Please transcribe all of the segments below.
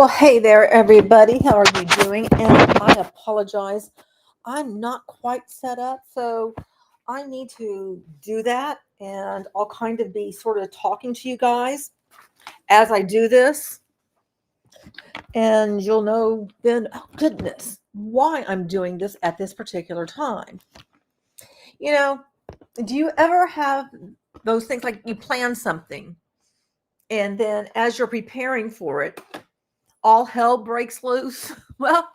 Well, hey there, everybody. How are you doing? And I apologize. I'm not quite set up, so I need to do that. And I'll kind of be sort of talking to you guys as I do this. And you'll know then, oh, goodness, why I'm doing this at this particular time. You know, do you ever have those things like you plan something and then as you're preparing for it, all hell breaks loose? Well,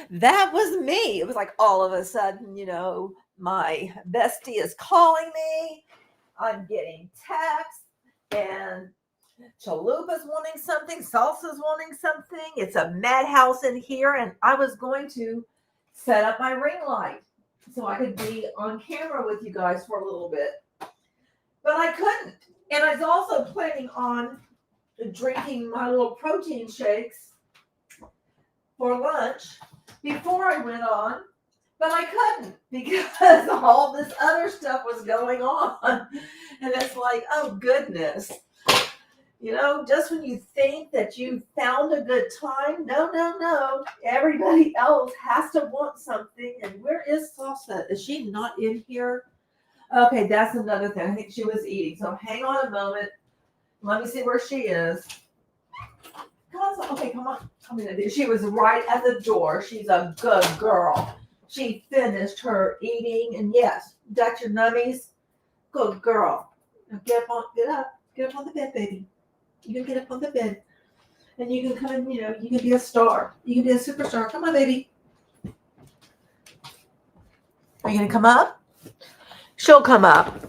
that was me. It was like all of a sudden, my bestie is calling me. I'm getting texts, and Chalupa's wanting something, Salsa's wanting something. It's a madhouse in here, and I was going to set up my ring light so I could be on camera with you guys for a little bit. But I couldn't. And I was also planning on drinking my little protein shakes for lunch before I went on, but I couldn't because all this other stuff was going on. And it's like, oh goodness. Just when you think that you found a good time, no. Everybody else has to want something. And where is Salsa? Is she not in here? Okay, that's another thing. I think she was eating. So hang on a moment. Let me see where she is. Come on, okay, come on. She was right at the door. She's a good girl. She finished her eating, and yes, got your nummies. Good girl. Now get up on the bed, baby. You can get up on the bed, and you can come in. You can be a star. You can be a superstar. Come on, baby. Are you gonna come up? She'll come up.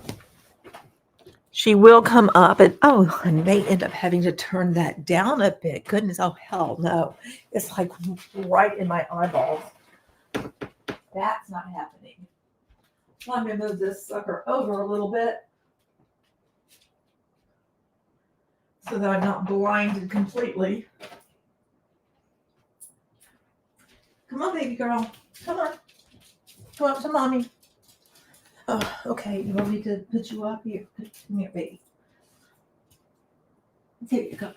She will come up, and I may end up having to turn that down a bit. Goodness, oh hell no. It's like right in my eyeballs. That's not happening. Well, I'm going to move this sucker over a little bit so that I'm not blinded completely. Come on, baby girl. Come on. Come up to mommy. Oh, okay. You want me to put you up here? Come here, baby. Here you go.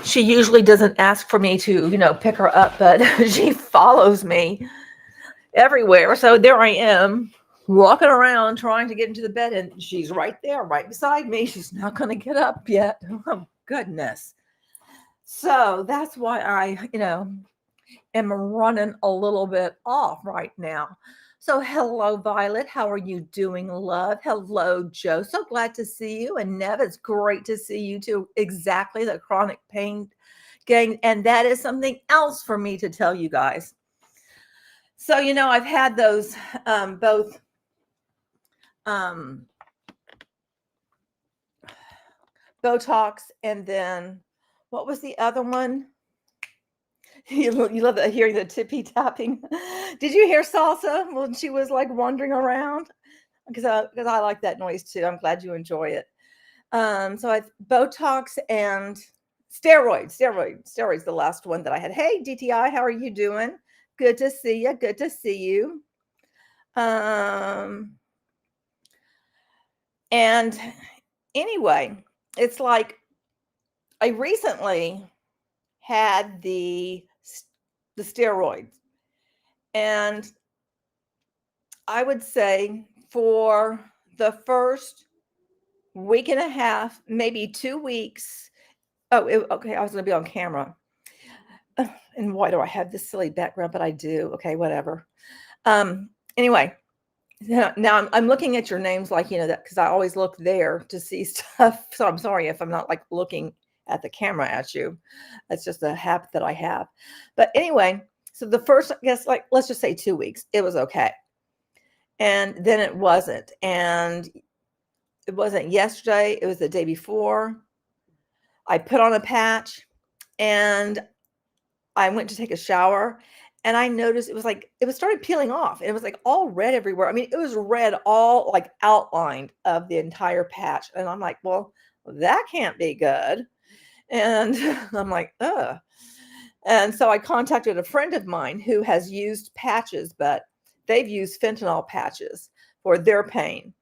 She usually doesn't ask for me to, pick her up, but she follows me everywhere. So there I am, walking around trying to get into the bed, and she's right there, right beside me. She's not going to get up yet. Oh, goodness. So that's why I, am running a little bit off right now. So hello, Violet. How are you doing, love? Hello, Joe. So glad to see you. And Nev, it's great to see you too. Exactly, the chronic pain gang. And that is something else for me to tell you guys. So, I've had those both Botox, and then what was the other one? You love hearing the tippy tapping. Did you hear Salsa when she was like wandering around? Because I like that noise too. I'm glad you enjoy it. So I Botox and steroids. The last one that I had. Hey DTI, how are you doing? Good to see you. Good to see you. And anyway, it's like I recently had the steroids, and I would say for the first week and a half, maybe 2 weeks. Okay, I was going to be on camera. And why do I have this silly background? But I do. Okay, whatever. Anyway, now I'm looking at your names like, that because I always look there to see stuff. So I'm sorry if I'm not like looking at the camera at you. That's just a habit that I have. But anyway, so the first, I guess, like, let's just say 2 weeks, it was okay. And then it wasn't. And it wasn't yesterday. It was the day before. I put on a patch and I went to take a shower, and I noticed it was started peeling off. It was like all red everywhere. I mean, it was red, all like outlined of the entire patch. And I'm like, well, that can't be good. And I'm like, ugh. And so I contacted a friend of mine who has used patches, but they've used fentanyl patches for their pain.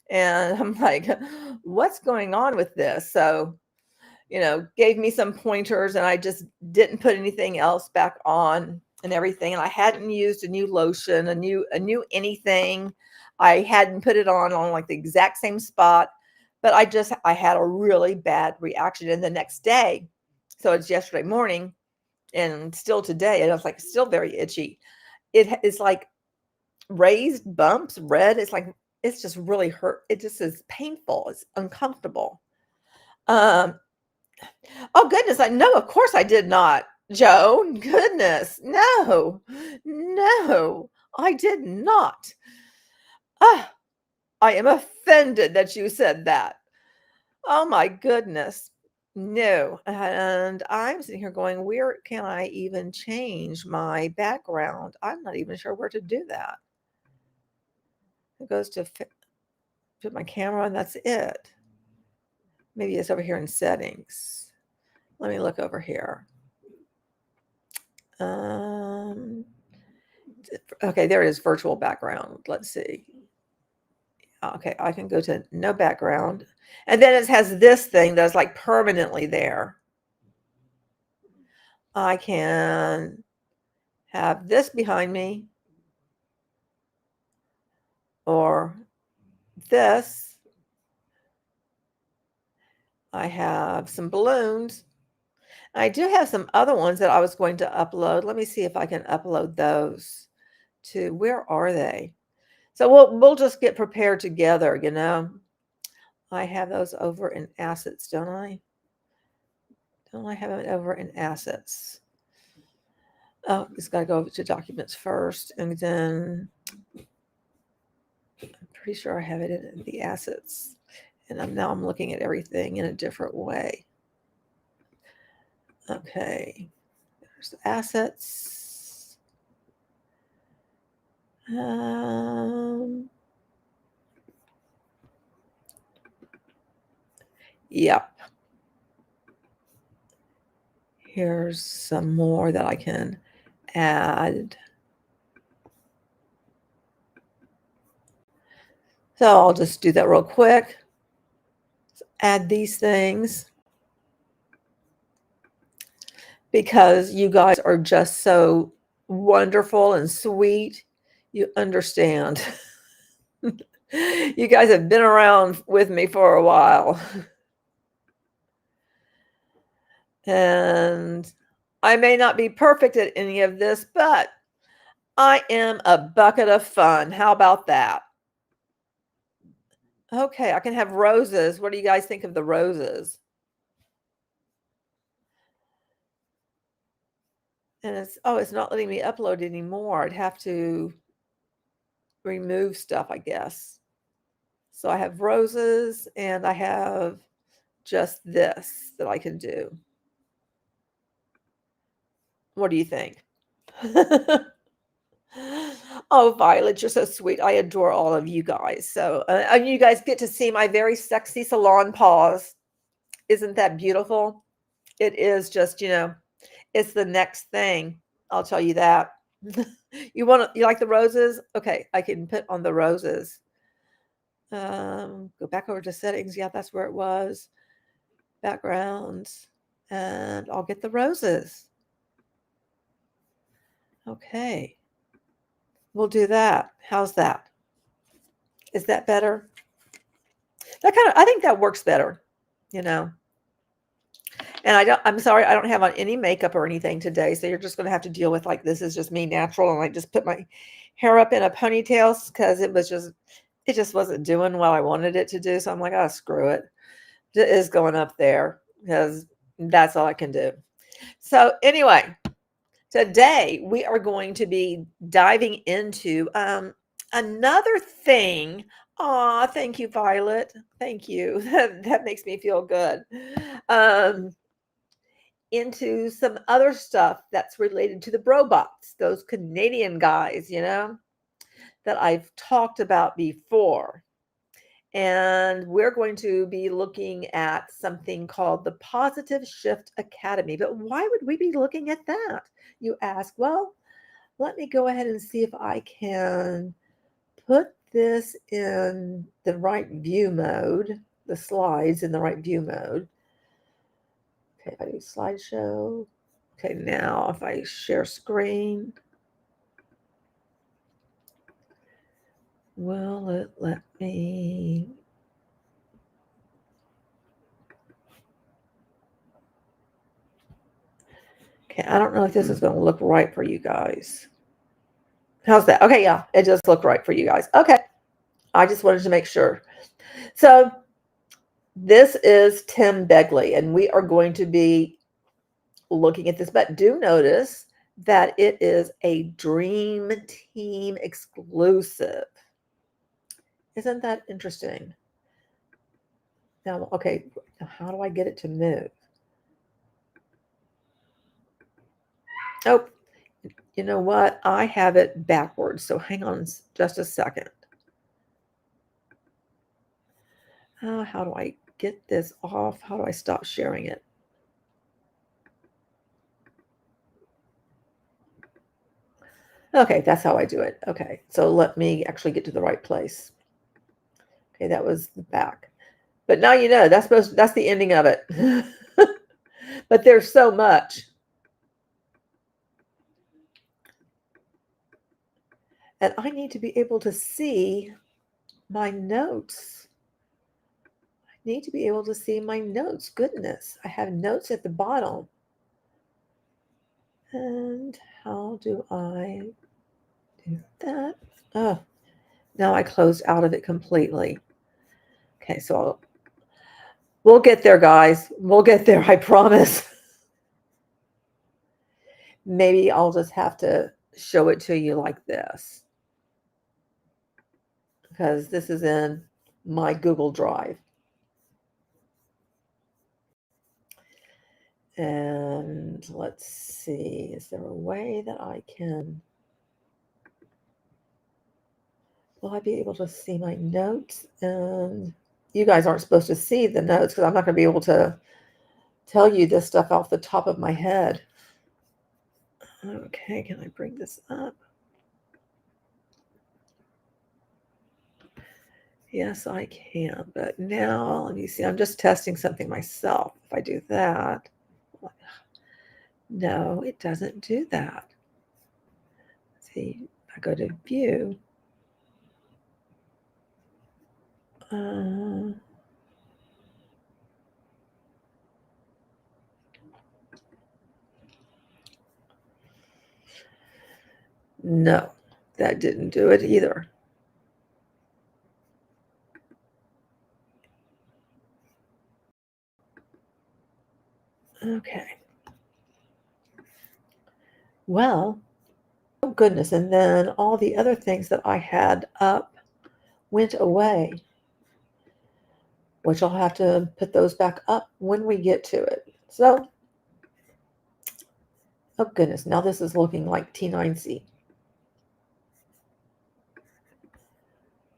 And I'm like, what's going on with this? So, gave me some pointers, and I just didn't put anything else back on and everything. And I hadn't used a new lotion, a new anything. I hadn't put it on like the exact same spot, but I had a really bad reaction. And the next day, so it's yesterday morning and still today, and I was like still very itchy. It's like raised bumps, red. It's just really hurt. It just is painful. It's uncomfortable. Oh goodness, no, of course I did not, Joe. Goodness, no, I did not. Ah, I am offended that you said that. Oh my goodness. No. And I'm sitting here going, where can I even change my background? I'm not even sure where to do that. It goes to put my camera on, that's it. Maybe it's over here in settings. Let me look over here. Okay, there it is, virtual background. Let's see. Okay, I can go to no background. And then it has this thing that's like permanently there. I can have this behind me or this. I have some balloons. I do have some other ones that I was going to upload. Let me see if I can upload those to, where are they? So we'll just get prepared together, I have those over in assets, don't I? Don't I have it over in assets? Oh, it's got to go over to documents first, and then I'm pretty sure I have it in the assets. And now I'm looking at everything in a different way. Okay, there's the assets. Yep. Here's some more that I can add. So I'll just do that real quick. Add these things because you guys are just so wonderful and sweet. You understand. You guys have been around with me for a while. And I may not be perfect at any of this, but I am a bucket of fun. How about that? Okay, I can have roses. What do you guys think of the roses? And it's not letting me upload anymore. I'd have to remove stuff, I guess. So I have roses and I have just this that I can do. What do you think? Oh, Violet, you're so sweet. I adore all of you guys. So you guys get to see my very sexy salon paws. Isn't that beautiful? It is just, it's the next thing. I'll tell you that. You like the roses? Okay, I can put on the roses. Go back over to settings. Yeah, that's where it was. Backgrounds. And I'll get the roses. Okay. We'll do that. How's that? Is that better? I think that works better, And I'm sorry, I don't have on any makeup or anything today. So you're just going to have to deal with this is just me natural. And I just put my hair up in a ponytail because it just wasn't doing what I wanted it to do. So I'm like, oh, screw it. It is going up there because that's all I can do. So anyway, today we are going to be diving into another thing. Aw, thank you, Violet. Thank you. That makes me feel good. Into some other stuff that's related to the Brobots, those Canadian guys, that I've talked about before. And we're going to be looking at something called the Positive Shift Academy. But why would we be looking at that, you ask? Well, let me go ahead and see if I can put this in the right view mode, the slides in the right view mode. Okay, if I do slideshow. Okay, now if I share screen, will it let me? Okay, I don't know if this is going to look right for you guys. How's that? Okay, yeah, it does look right for you guys. Okay, I just wanted to make sure. So this is Tim Begley, and we are going to be looking at this, but do notice that it is a Dream Team exclusive. Isn't that interesting? Now, okay, how do I get it to move? Oh, you know what? I have it backwards, so hang on just a second. How do I get this off? How do I stop sharing it? Okay, that's how I do it. Okay, so let me actually get to the right place. Okay, that was the back. But now you know that's the ending of it. But there's so much. And I need to be able to see my notes. I need to be able to see my notes. Goodness, I have notes at the bottom. And how do I do that? Oh, now I closed out of it completely. Okay, so we'll get there, guys. We'll get there, I promise. Maybe I'll just have to show it to you like this, because this is in my Google Drive. And let's see, is there a way that I can, will I be able to see my notes? And you guys aren't supposed to see the notes because I'm not going to be able to tell you this stuff off the top of my head. Okay, can I bring this up? Yes, I can, but now let me see. I'm just testing something myself. If I do that, no, it doesn't do that. See, I go to view. No, that didn't do it either. Okay. Well, oh goodness. And then all the other things that I had up went away, which I'll have to put those back up when we get to it. So, oh goodness. Now this is looking like T9C.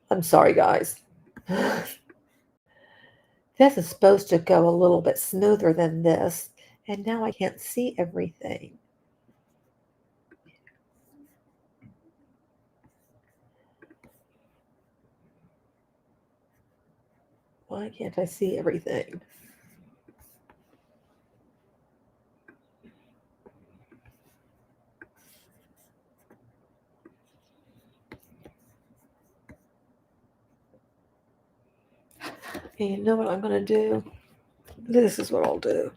I'm sorry, guys. This is supposed to go a little bit smoother than this, and now I can't see everything. Why can't I see everything? And you know what I'm going to do? This is what I'll do.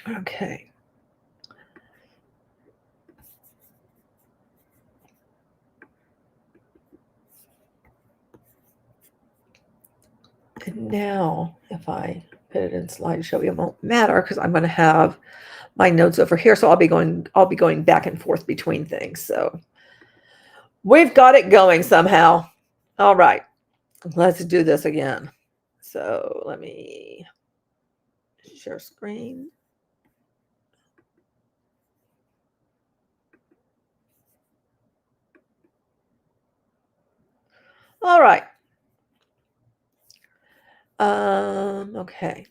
Okay. And now if I put it in slideshow, it won't matter because I'm going to have my notes over here. So I'll be going back and forth between things. So we've got it going somehow. All right, let's do this again. So let me share screen. All right. Okay.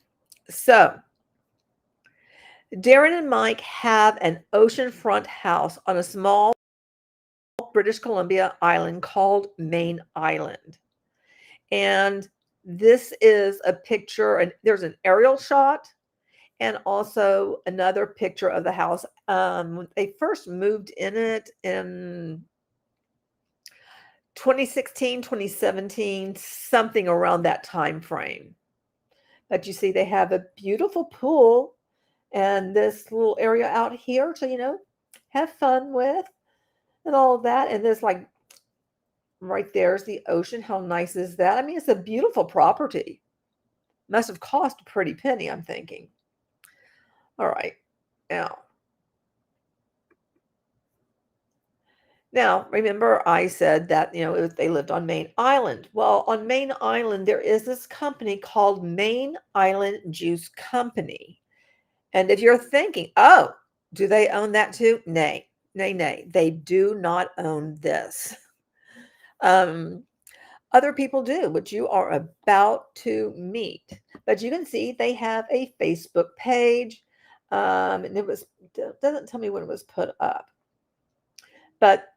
So Darren and Mike have an oceanfront house on a small British Columbia island called Main Island. And this is a picture, and there's an aerial shot and also another picture of the house. When they first moved in it in 2016, 2017, something around that time frame. But you see, they have a beautiful pool and this little area out here to, have fun with and all of that. And there's like right there's the ocean. How nice is that? I mean, it's a beautiful property. Must have cost a pretty penny, I'm thinking. All right. Now, remember I said that, they lived on Main Island. Well, on Main Island, there is this company called Main Island Juice Company. And if you're thinking, oh, do they own that too? Nay, nay, nay. They do not own this. Other people do, which you are about to meet. But you can see they have a Facebook page. And it doesn't tell me when it was put up. But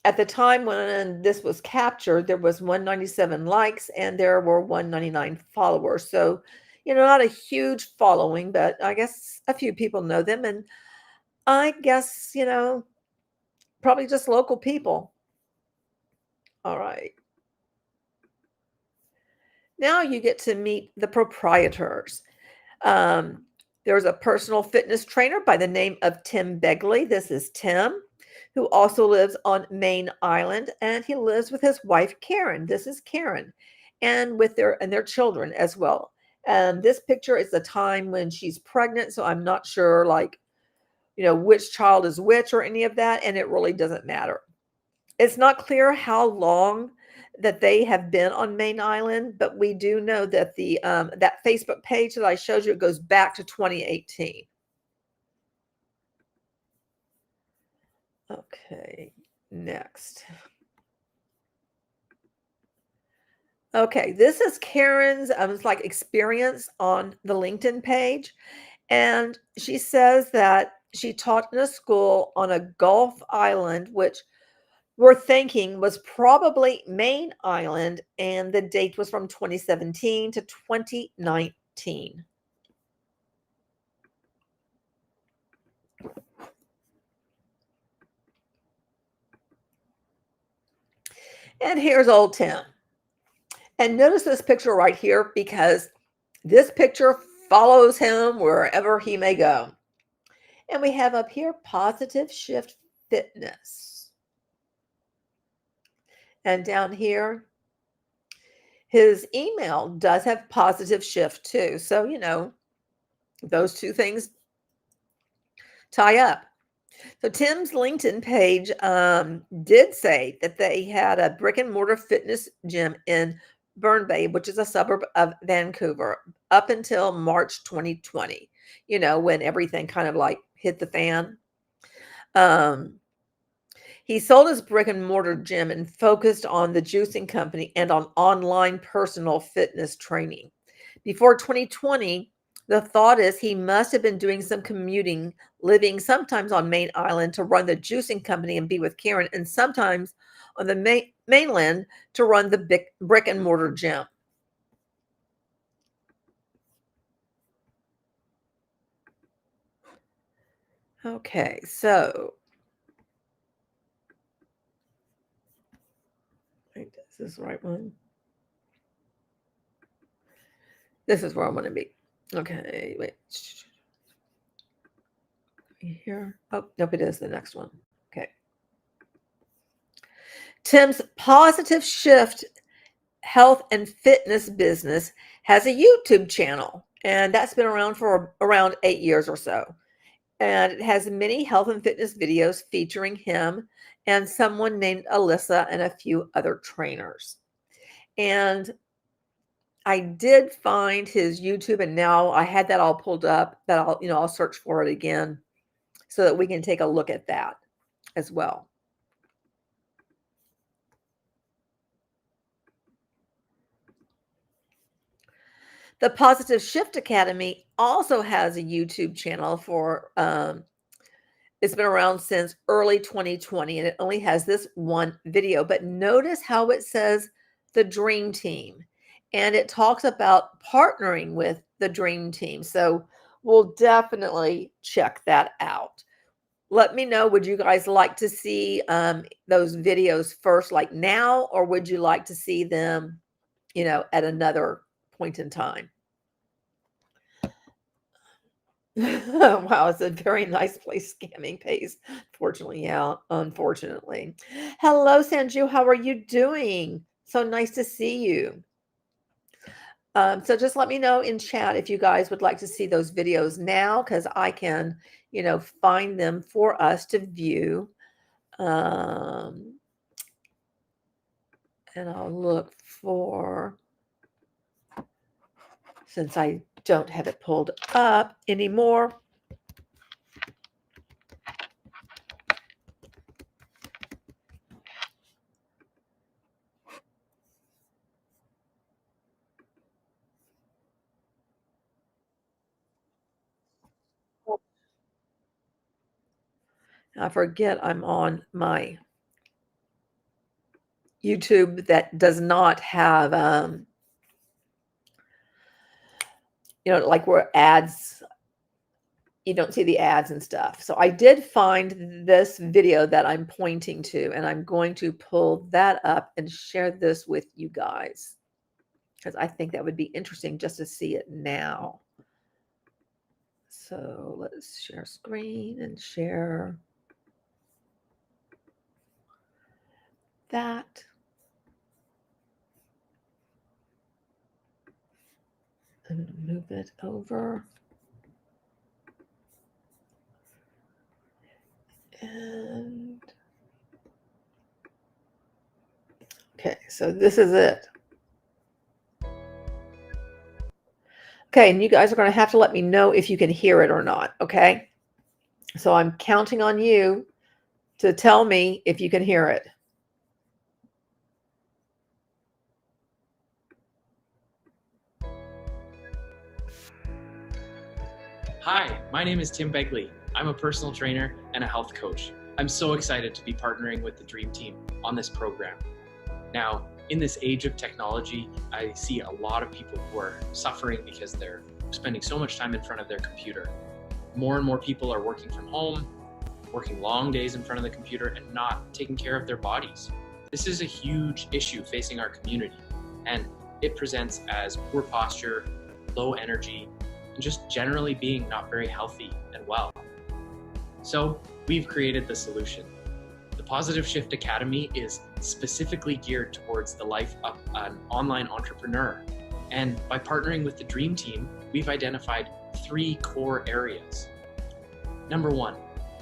at the time when this was captured, there was 197 likes and there were 199 followers. So, not a huge following, but I guess a few people know them. And I guess, probably just local people. All right. Now you get to meet the proprietors. There's a personal fitness trainer by the name of Tim Begley. This is Tim, who also lives on Main Island, and he lives with his wife Karen. This is Karen, and with their children as well. And this picture is the time when she's pregnant, so I'm not sure which child is which or any of that, and it really doesn't matter. It's not clear how long that they have been on Main Island, but we do know that the that Facebook page that I showed you, it goes back to 2018. Okay, next. Okay, this is Karen's experience on the LinkedIn page, and she says that she taught in a school on a Gulf island, which we're thinking was probably Main Island, and the date was from 2017 to 2019. And here's old Tim. And notice this picture right here, because this picture follows him wherever he may go. And we have up here Positive Shift Fitness. And down here, his email does have Positive Shift too. So, those two things tie up. So Tim's LinkedIn page did say that they had a brick and mortar fitness gym in Burn Bay, which is a suburb of Vancouver, up until March 2020, when everything kind of hit the fan. He sold his brick and mortar gym and focused on the juicing company and on online personal fitness training. Before 2020, the thought is he must have been doing some commuting, living sometimes on Main Island to run the juicing company and be with Karen, and sometimes on the mainland to run the brick and mortar gym. Okay, so wait, is this the right one? This is where I want to be. Okay, wait. Here. Oh, nope, it is the next one. Okay. Tim's Positive Shift health and fitness business has a YouTube channel, and that's been around for around 8 years or so. And it has many health and fitness videos featuring him and someone named Alyssa and a few other trainers. And I did find his YouTube, and now I had that all pulled up, that I'll search for it again so that we can take a look at that as well. The Positive Shift Academy also has a YouTube channel for It's been around since early 2020, and it only has this one video. But notice how it says the Dream Team, and it talks about partnering with the Dream Team. So we'll definitely check that out. Let me know, would you guys like to see those videos first, like now, or would you like to see them, at another point in time? Wow, it's a very nice place, scamming pays. Fortunately, yeah, unfortunately. Hello, Sanju. How are you doing? So nice to see you. So just let me know in chat if you guys would like to see those videos now, because I can, find them for us to view. And I'll look for, since I don't have it pulled up anymore. I forget I'm on my YouTube that does not have, like where ads, you don't see the ads and stuff. So I did find this video that I'm pointing to, and I'm going to pull that up and share this with you guys, because I think that would be interesting just to see it now. So let's share screen and share that. And move it over. And okay, so this is it. Okay, and you guys are going to have to let me know if you can hear it or not, okay? So I'm counting on you to tell me if you can hear it. Hi, my name is Tim Begley. I'm a personal trainer and a health coach. I'm so excited to be partnering with the Dream Team on this program. Now, in this age of technology, I see a lot of people who are suffering because they're spending so much time in front of their computer. More and more people are working from home, working long days in front of the computer, and not taking care of their bodies. This is a huge issue facing our community, and it presents as poor posture, low energy, and just generally being not very healthy and well. So we've created the solution. The Positive Shift Academy is specifically geared towards the life of an online entrepreneur. And by partnering with the Dream Team, we've identified 3 core areas. Number 1,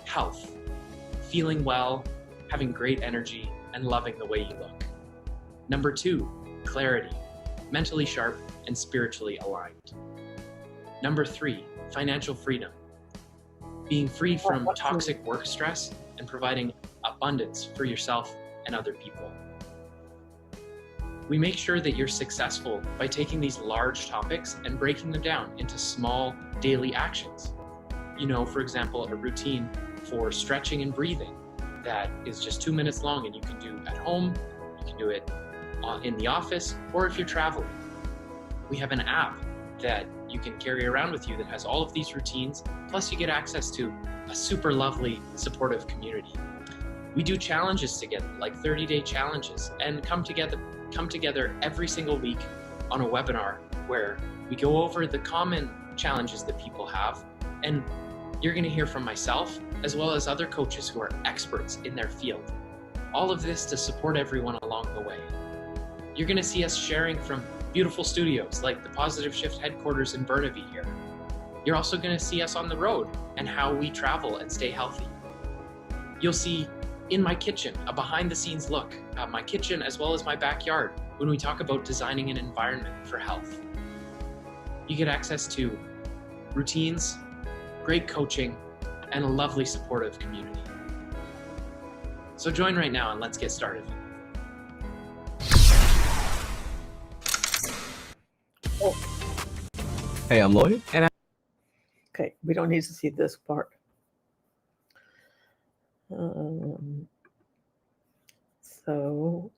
health. Feeling well, having great energy, and loving the way you look. Number 2, clarity. Mentally sharp and spiritually aligned. Number 3, financial freedom. Being free from toxic work stress and providing abundance for yourself and other people. We make sure that you're successful by taking these large topics and breaking them down into small daily actions. For example, a routine for stretching and breathing that is just 2 minutes long and you can do at home, you can do it in the office, or if you're traveling. We have an app that you can carry around with you that has all of these routines, plus you get access to a super lovely, supportive community. We do challenges together, like 30-day challenges, and come together every single week on a webinar where we go over the common challenges that people have, and you're going to hear from myself as well as other coaches who are experts in their field. All of this to support everyone along the way. You're going to see us sharing from beautiful studios like the Positive Shift headquarters in Burnaby here. You're also going to see us on the road and how we travel and stay healthy. You'll see in my kitchen a behind the scenes look at my kitchen as well as my backyard when we talk about designing an environment for health. You get access to routines, great coaching, and a lovely supportive community. So join right now and let's get started. Hey, I'm Lloyd. Okay, we don't need to see this part. So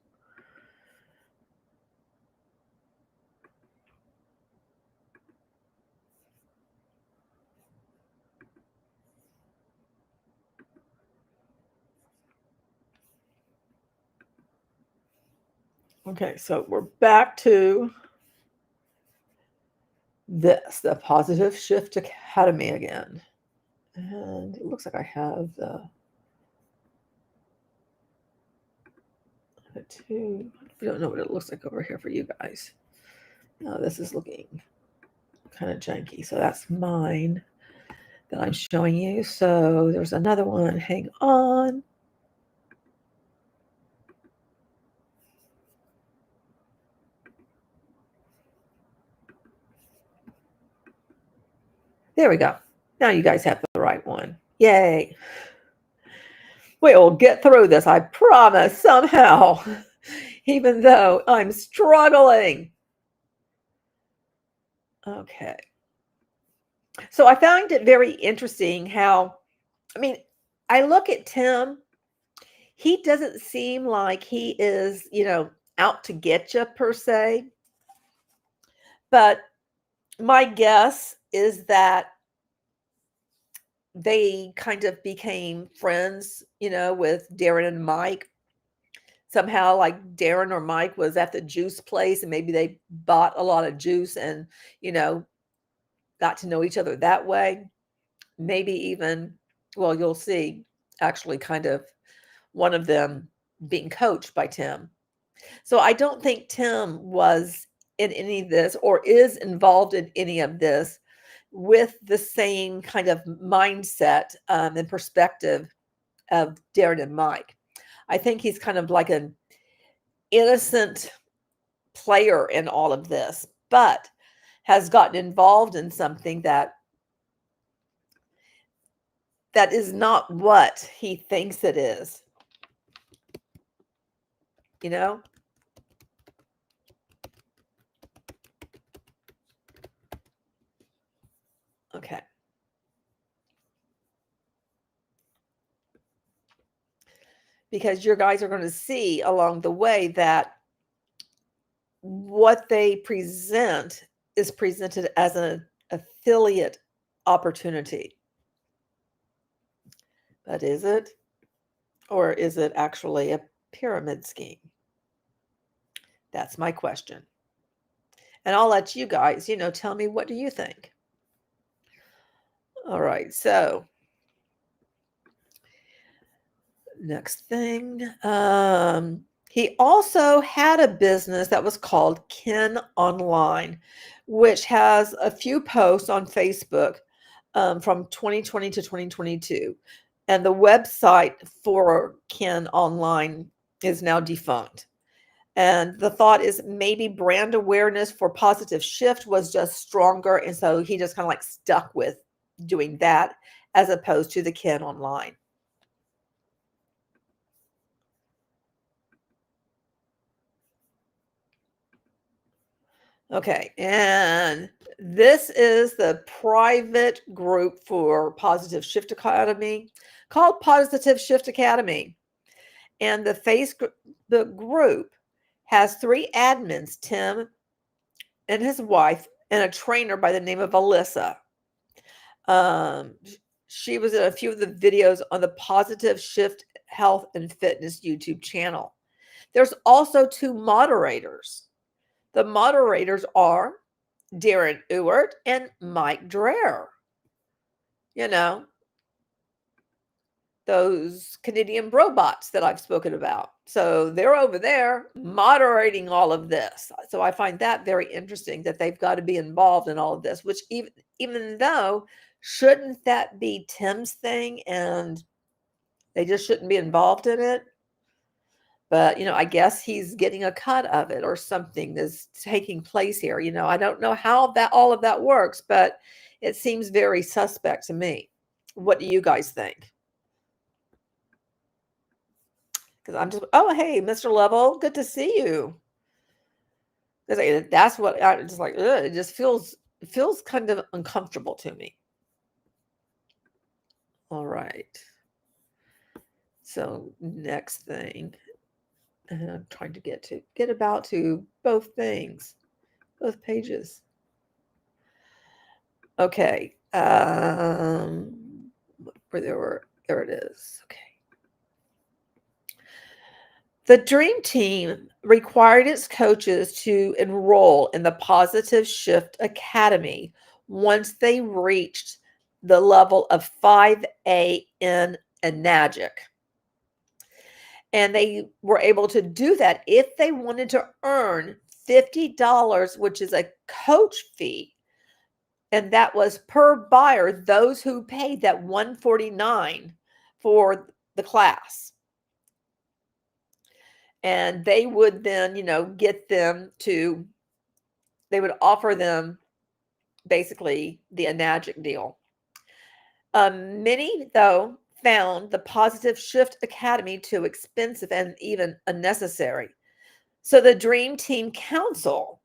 okay, so we're back to this, the Positive Shift Academy again. And it looks like I have the two. I don't know what it looks like over here for you guys. No, this is looking kind of janky. So that's mine that I'm showing you. So there's another one. Hang on. There we go. Now you guys have the right one. Yay. We'll get through this, I promise, somehow, even though I'm struggling. Okay. So I found it very interesting how, I look at Tim. He doesn't seem like he is, out to get you per se. But my guess is that they kind of became friends, with Darren and Mike. Somehow, like Darren or Mike was at the juice place and maybe they bought a lot of juice and, got to know each other that way. Maybe even, well, you'll see actually kind of one of them being coached by Tim. So I don't think Tim was in any of this or is involved in any of this with the same kind of mindset and perspective of Darren and Mike. I think he's kind of like an innocent player in all of this, but has gotten involved in something that is not what he thinks it is. Okay. Because your guys are going to see along the way that what they present is presented as an affiliate opportunity. But is it? Or is it actually a pyramid scheme? That's my question. And I'll let you guys, tell me, what do you think? All right, so next thing. He also had a business that was called Ken Online, which has a few posts on Facebook from 2020 to 2022. And the website for Ken Online is now defunct. And the thought is maybe brand awareness for Positive Shift was just stronger. And so he just kind of like stuck with doing that as opposed to the Ken Online. Okay, and this is the private group for Positive Shift Academy called Positive Shift Academy. And the Facebook group has 3 admins, Tim and his wife, and a trainer by the name of Alyssa. She was in a few of the videos on the Positive Shift Health and Fitness YouTube channel. There's also 2 moderators. The moderators are Darren Ewert and Mike Dreher. Those Canadian robots that I've spoken about. So they're over there moderating all of this. So I find that very interesting that they've got to be involved in all of this, which even though, shouldn't that be Tim's thing and they just shouldn't be involved in it? But, I guess he's getting a cut of it or something that's taking place here. I don't know how all of that works, but it seems very suspect to me. What do you guys think? Because I'm just, oh, hey, Mr. Level, good to see you. That's what I just like. It just feels kind of uncomfortable to me. All right. So next thing, I'm trying to get about to both things, both pages. Okay. There it is. Okay. The Dream Team required its coaches to enroll in the Positive Shift Academy once they reached the level of 5A in Enagic. And they were able to do that if they wanted to earn $50, which is a coach fee. And that was per buyer, those who paid that $149 for the class. And they would then, get them to, they would offer them basically the Enagic deal. Many, though, found the Positive Shift Academy too expensive and even unnecessary. So the Dream Team Council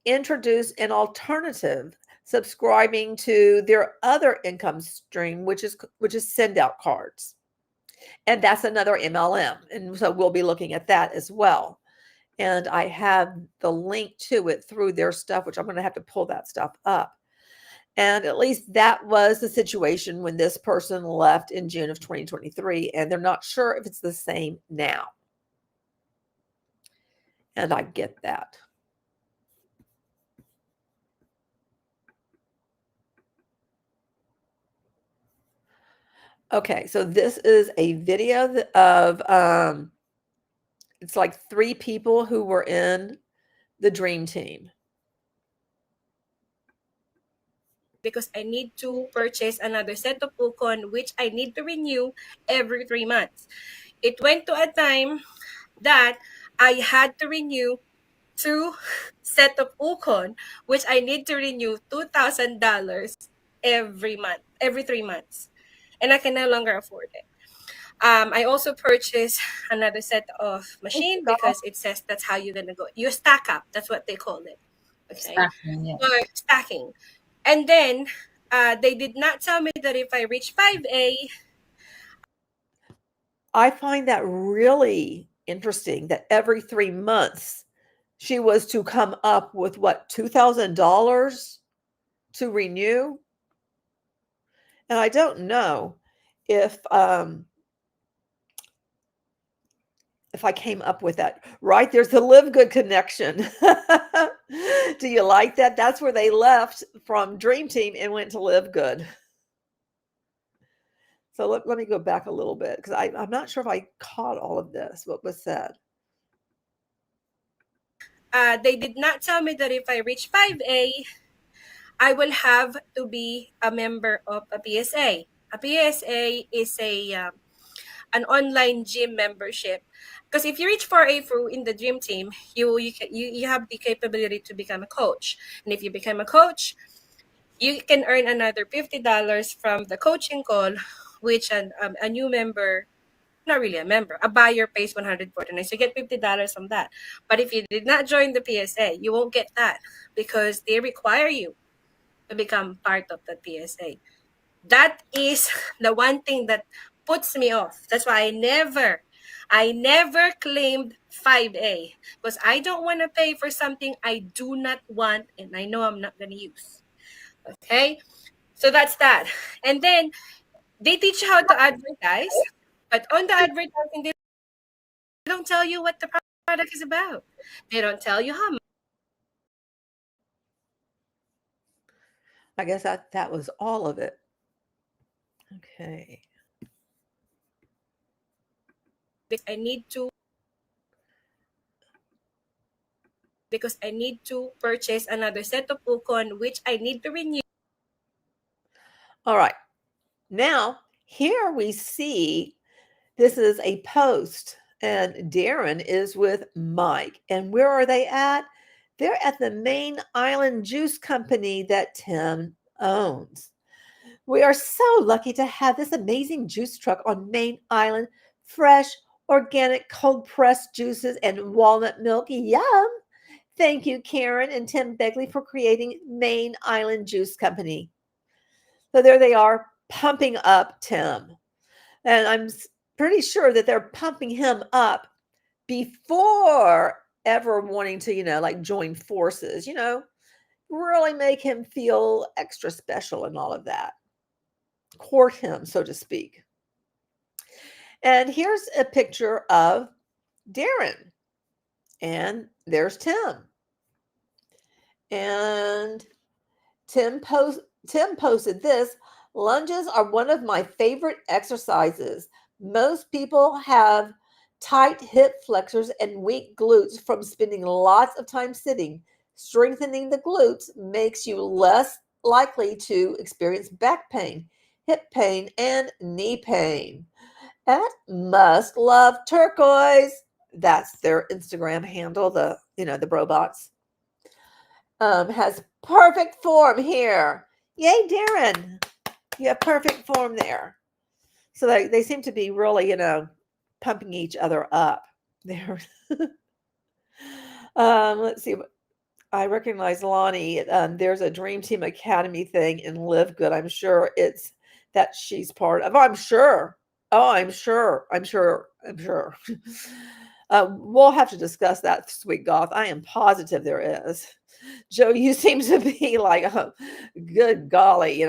introduced an alternative, subscribing to their other income stream, which is SendOutCards. And that's another MLM. And so we'll be looking at that as well. And I have the link to it through their stuff, which I'm going to have to pull that stuff up. And at least that was the situation when this person left in June of 2023. And they're not sure if it's the same now. And I get that. Okay, so this is a video of, it's like 3 people who were in the Dream Team. Because I need to purchase another set of Ukon, which I need to renew every 3 months. It went to a time that I had to renew 2 set of Ukon, which I need to renew $2,000 every month, every 3 months. And I can no longer afford it. I also purchased another set of machine because it says that's how you're going to go. You stack up. That's what they call it. Okay. Stacking, yeah. Or stacking. And then they did not tell me that if I reach 5A. I find that really interesting that every 3 months she was to come up with what, $2,000 to renew? And I don't know if I came up with that right. There's the Live Good connection. Do you like that? That's where they left from Dream Team and went to Live Good. So let me go back a little bit because I'm not sure if I caught all of this, what was said. They did not tell me that if I reach 5A, I will have to be a member of a PSA. A PSA is an online gym membership. Because if you reach 4A through in the Dream Team, you have the capability to become a coach. And if you become a coach, you can earn another $50 from the coaching call, which a new member, not really a member, a buyer pays $149. So you get $50 from that. But if you did not join the PSA, you won't get that because they require you to become part of the PSA. That is the one thing that puts me off. That's why I never claimed 5A because I don't want to pay for something I do not want and I know I'm not going to use. Okay? So that's that. And then they teach you how to advertise, but on the advertising, they don't tell you what the product is about. They don't tell you how much. I guess that was all of it. Okay. I need to purchase another set of Ukon, which I need to renew. All right. Now, here we see this is a post, and Darren is with Mike. And where are they at? They're at the Main Island Juice Company that Tim owns. We are so lucky to have this amazing juice truck on Main Island. Fresh, organic, cold-pressed juices and walnut milk. Yum! Thank you, Karen and Tim Begley, for creating Main Island Juice Company. So there they are, pumping up Tim. And pretty sure that they're pumping him up before ever wanting to, like join forces, really make him feel extra special and all of that. Court him, so to speak. And here's a picture of Darren. And there's Tim. And Tim posted this. Lunges are one of my favorite exercises. Most people have tight hip flexors and weak glutes from spending lots of time sitting. Strengthening the glutes makes you less likely to experience back pain, hip pain, and knee pain. At Must Love Turquoise. That's their Instagram handle, the Brobots. Has perfect form here. Yay, Darren. You have perfect form there. So they seem to be really, pumping each other up there. Let's see. I recognize Lonnie. There's a Dream Team Academy thing in Live Good. I'm sure it's that she's part of. I'm sure. Oh, I'm sure. We'll have to discuss that, Sweet Goth. I am positive there is. Joe, you seem to be like, oh, good golly,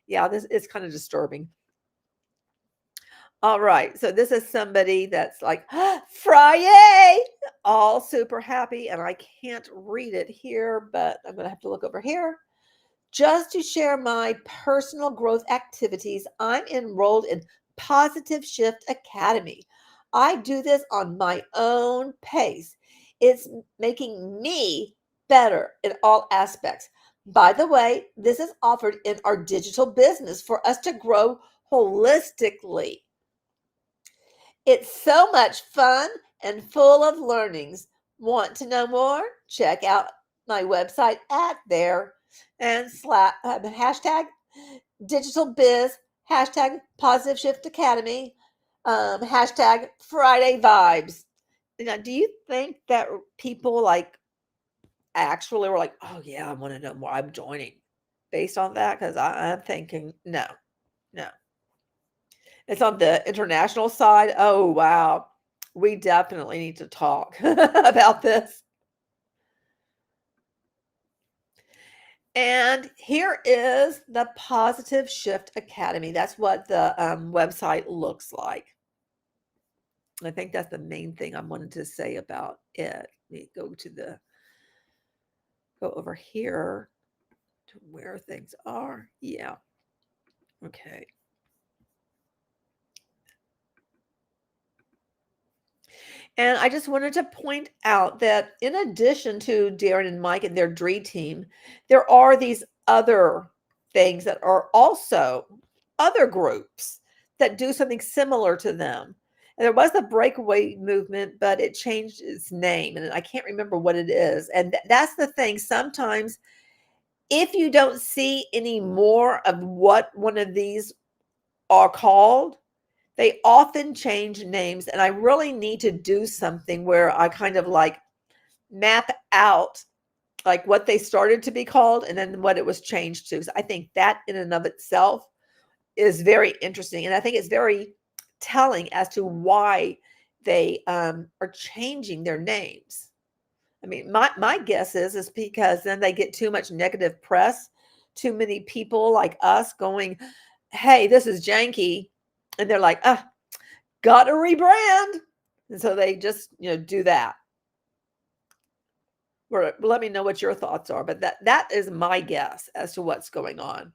yeah, this is kind of disturbing. All right, so this is somebody that's like, Friday, all super happy, and I can't read it here, but I'm going to have to look over here. Just to share my personal growth activities, I'm enrolled in Positive Shift Academy. I do this on my own pace. It's making me better in all aspects. By the way, this is offered in our digital business for us to grow holistically. It's so much fun and full of learnings. Want to know more? Check out my website at there and hashtag digital biz, hashtag Positive Shift Academy, hashtag Friday vibes. Now, do you think that people actually were like, oh yeah, I want to know more, I'm joining based on that? Because I'm thinking no. It's on the international side. Oh wow, we definitely need to talk about this. And here is the Positive Shift Academy. That's what the website looks like. I think that's the main thing I wanted to say about it. Let me go over here to where things are. Yeah. Okay. And I just wanted to point out that in addition to Darren and Mike and their dream team, there are these other things that are also other groups that do something similar to them. And there was a breakaway movement, but it changed its name, and I can't remember what it is. And that's the thing. Sometimes if you don't see any more of what one of these are called, they often change names, and I really need to do something where I kind of map out what they started to be called and then what it was changed to. So I think that in and of itself is very interesting, and I think it's very telling as to why they are changing their names. I mean, my guess is because then they get too much negative press, too many people like us going, hey, this is janky. And they're like, got to rebrand. And so they just, do that. Or let me know what your thoughts are. But that is my guess as to what's going on.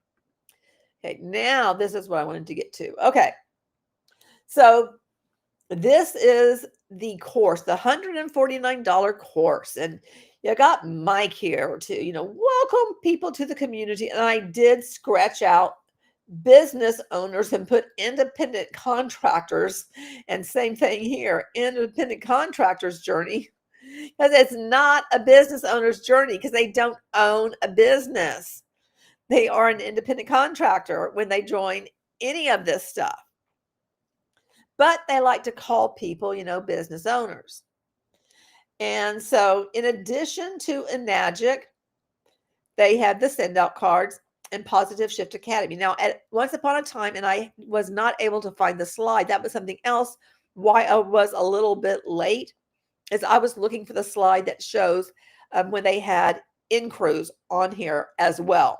Okay, now this is what I wanted to get to. Okay. So this is the course, the $149 course. And you got Mike here to, welcome people to the community. And I did scratch out business owners and put independent contractors, and same thing here, independent contractors journey, because it's not a business owner's journey because they don't own a business. They are an independent contractor when they join any of this stuff, but they like to call people, business owners. And so in addition to Enagic, they have the SendOutCards. and Positive Shift Academy. Now, once upon a time, and I was not able to find the slide. That was something else why I was a little bit late, is I was looking for the slide that shows when they had in-crews on here as well.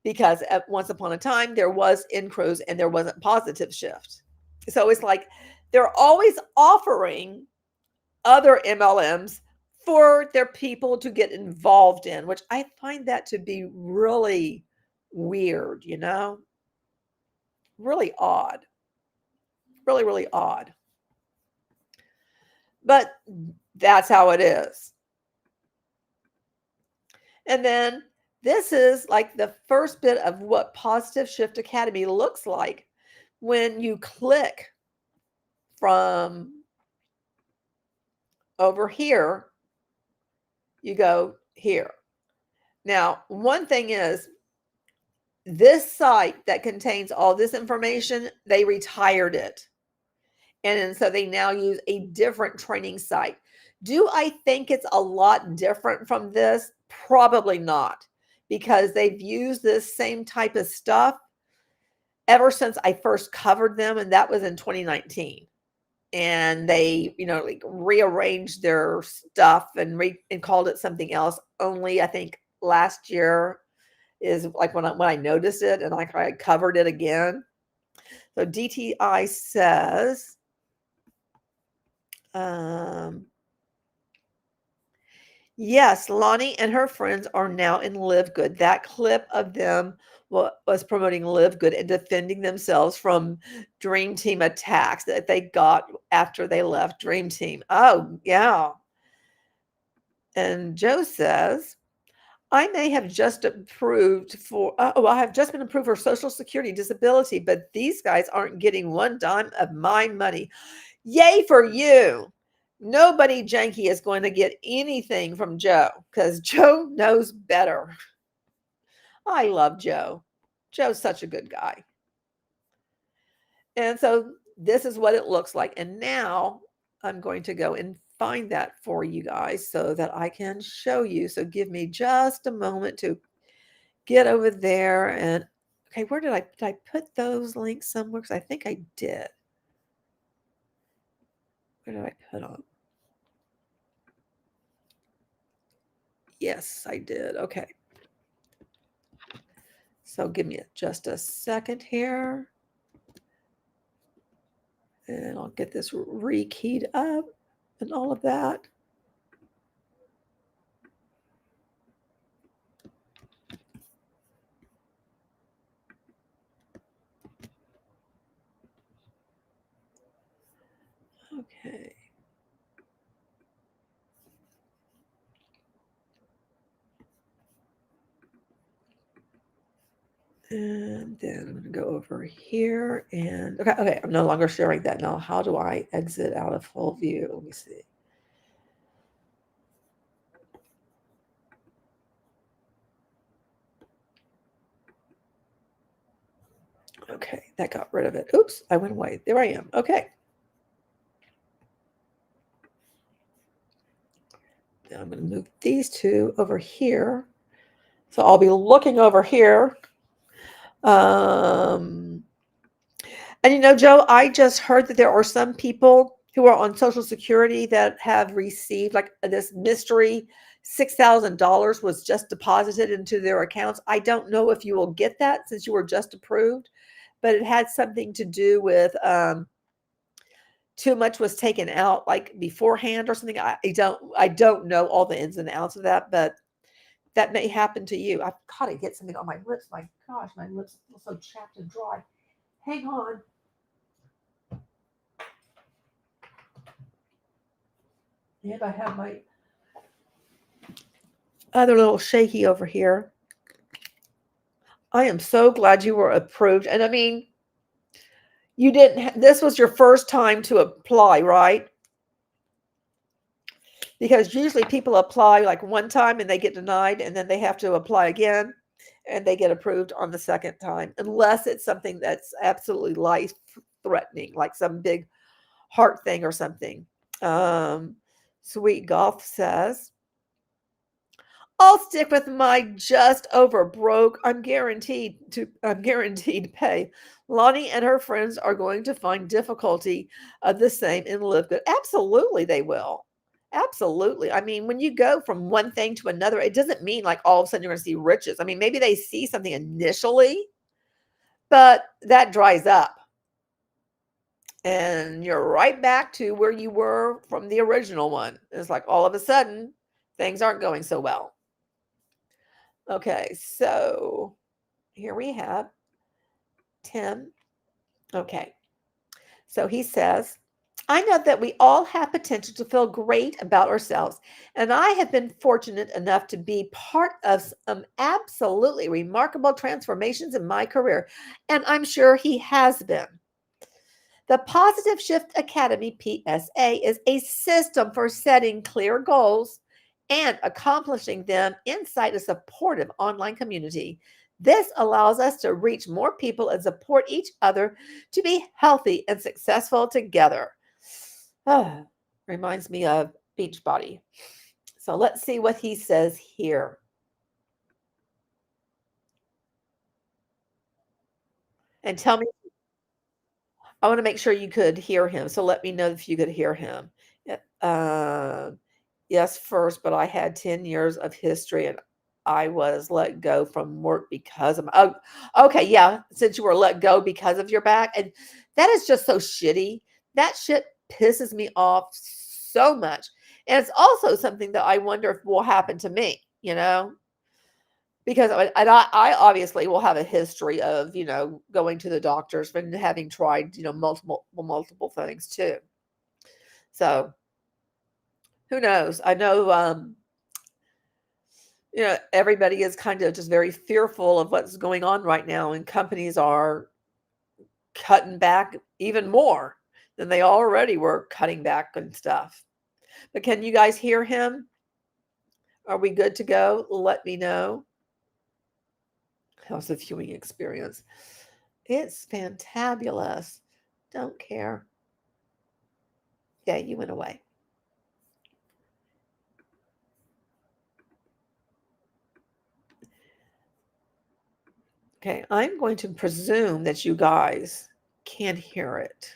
Because once upon a time, there was in-crews and there wasn't Positive Shift. So it's like they're always offering other MLMs for their people to get involved in, which I find that to be really weird, really odd, really, really odd. But that's how it is. And then this is like the first bit of what Positive Shift Academy looks like when you click from over here, you go here. Now, one thing is, this site that contains all this information, they retired it. And so they now use a different training site. Do I think it's a lot different from this? Probably not, because they've used this same type of stuff ever since I first covered them, and that was in 2019. And they, like rearranged their stuff and called it something else. Only I think last year is like when I noticed it, and like I covered it again. So DTI says, yes, Lonnie and her friends are now in Live Good. That clip of them was promoting Live Good and defending themselves from Dream Team attacks that they got after they left Dream Team. Oh, yeah. And Joe says, I may have just approved for, I have just been approved for Social Security disability, but these guys aren't getting one dime of my money. Yay for you. Nobody janky is going to get anything from Joe because Joe knows better. I love Joe. Joe's such a good guy. And so this is what it looks like. And now I'm going to go and find that for you guys so that I can show you. So give me just a moment to get over there. And okay, where did I put those links somewhere? Because I think I did. Where did I put them? Yes, I did. Okay. So give me just a second here. And I'll get this rekeyed up and all of that. Okay. And then I'm going to go over here and okay, I'm no longer sharing that. Now, how do I exit out of full view? Let me see. Okay, that got rid of it. Oops, I went away. There I am. Okay. Now I'm going to move these two over here. So I'll be looking over here. And Joe, I just heard that there are some people who are on Social Security that have received like this mystery $6,000 was just deposited into their accounts. I don't know if you will get that since you were just approved, but it had something to do with too much was taken out like beforehand or something. I don't know all the ins and outs of that, but that may happen to you. I've got to get something on my lips. My gosh, my lips feel so chapped and dry. Hang on. And I have my other little shaky over here. I am so glad you were approved. And I mean, you didn't, this was your first time to apply, right? Because usually people apply like one time and they get denied and then they have to apply again and they get approved on the second time, unless it's something that's absolutely life-threatening, like some big heart thing or something. Sweet Golf says, I'll stick with my just over broke. I'm guaranteed to pay. Lonnie and her friends are going to find difficulty of the same and live good. Absolutely, they will. Absolutely. I mean, when you go from one thing to another, it doesn't mean like all of a sudden you're going to see riches. I mean, maybe they see something initially, but that dries up. And you're right back to where you were from the original one. It's like all of a sudden things aren't going so well. Okay, so here we have Tim. Okay, so he says, I know that we all have potential to feel great about ourselves, and I have been fortunate enough to be part of some absolutely remarkable transformations in my career, and I'm sure he has been. The Positive Shift Academy PSA is a system for setting clear goals and accomplishing them inside a supportive online community. This allows us to reach more people and support each other to be healthy and successful together. Oh, reminds me of Beachbody. So let's see what he says here. And tell me, I want to make sure you could hear him. So let me know if you could hear him. Yes, first, but I had 10 years of history and I was let go from work because of okay, yeah, since you were let go because of your back. And that is just so shitty. That shit pisses me off so much. And it's also something that I wonder if will happen to me, because I obviously will have a history of, going to the doctors and having tried, multiple things too. So who knows? I know, everybody is kind of just very fearful of what's going on right now, and companies are cutting back even more than they already were cutting back and stuff. But can you guys hear him? Are we good to go? Let me know. How's the viewing experience? It's fantabulous. Don't care. Yeah, you went away. Okay, I'm going to presume that you guys can hear it.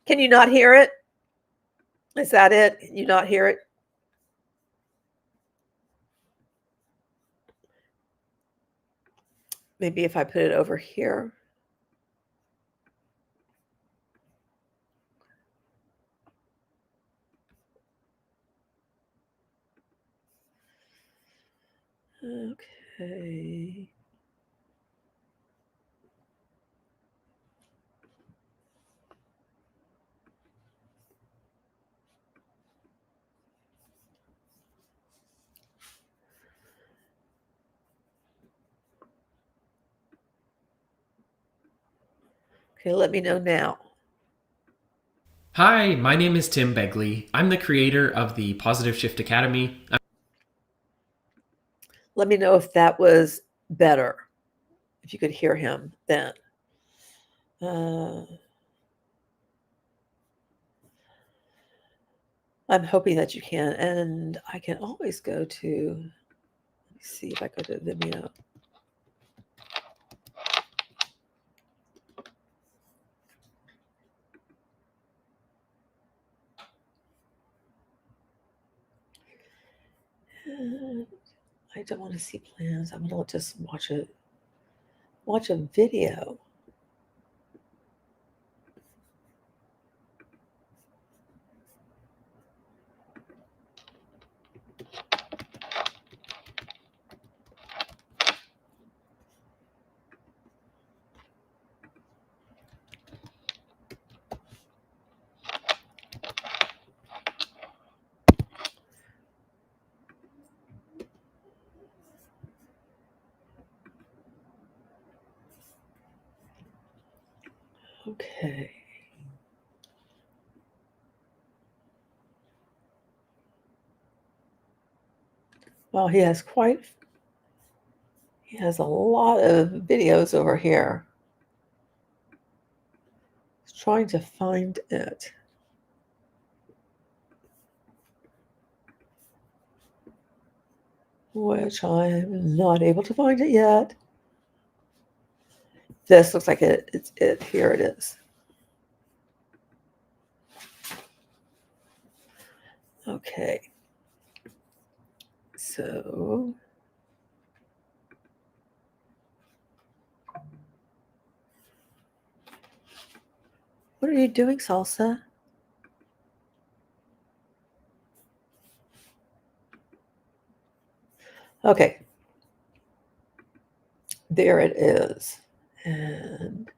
Can you not hear it? Is that it? Can you not hear it? Maybe if I put it over here. Okay. Okay, let me know now. Hi, my name is Tim Begley. I'm the creator of the Positive Shift Academy. Let me know if that was better, if you could hear him then. I'm hoping that you can, and I can always go to, let me see if I go to Vimeo. I don't want to see plans. I'm going to just watch a video. Okay. Well, he has a lot of videos over here. He's trying to find it. Which I'm not able to find it yet. This looks like it's it. Here it is. Okay. So what are you doing, Salsa? Okay. There it is. And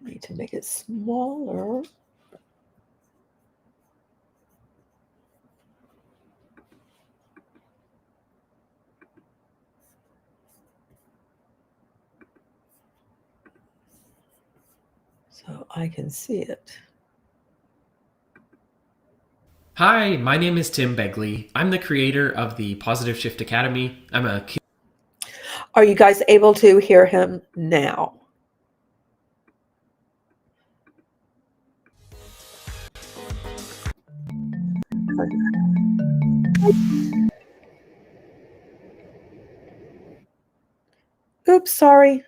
I need to make it smaller. So I can see it. Hi, my name is Tim Begley. I'm the creator of the Positive Shift Academy. Are you guys able to hear him now? Oops, sorry.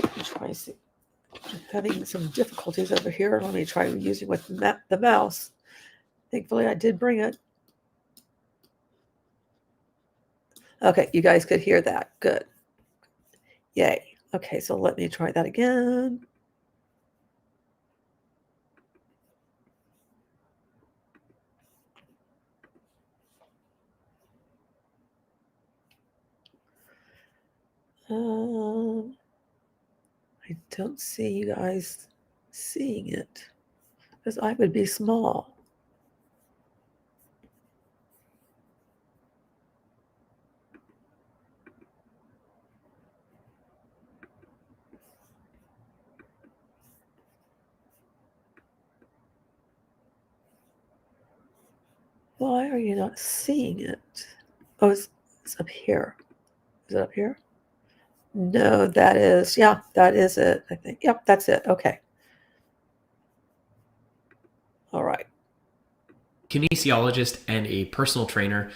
Let me try see. I'm having some difficulties over here. Let me try using with the mouse. Thankfully, I did bring it. Okay, you guys could hear that. Good. Yay. Okay, so let me try that again. I don't see you guys seeing it because I would be small. Why are you not seeing it? Oh, it's up here. Is it up here? No, that is it, I think. Yep, that's it. Okay. All right. Kinesiologist and a personal trainer.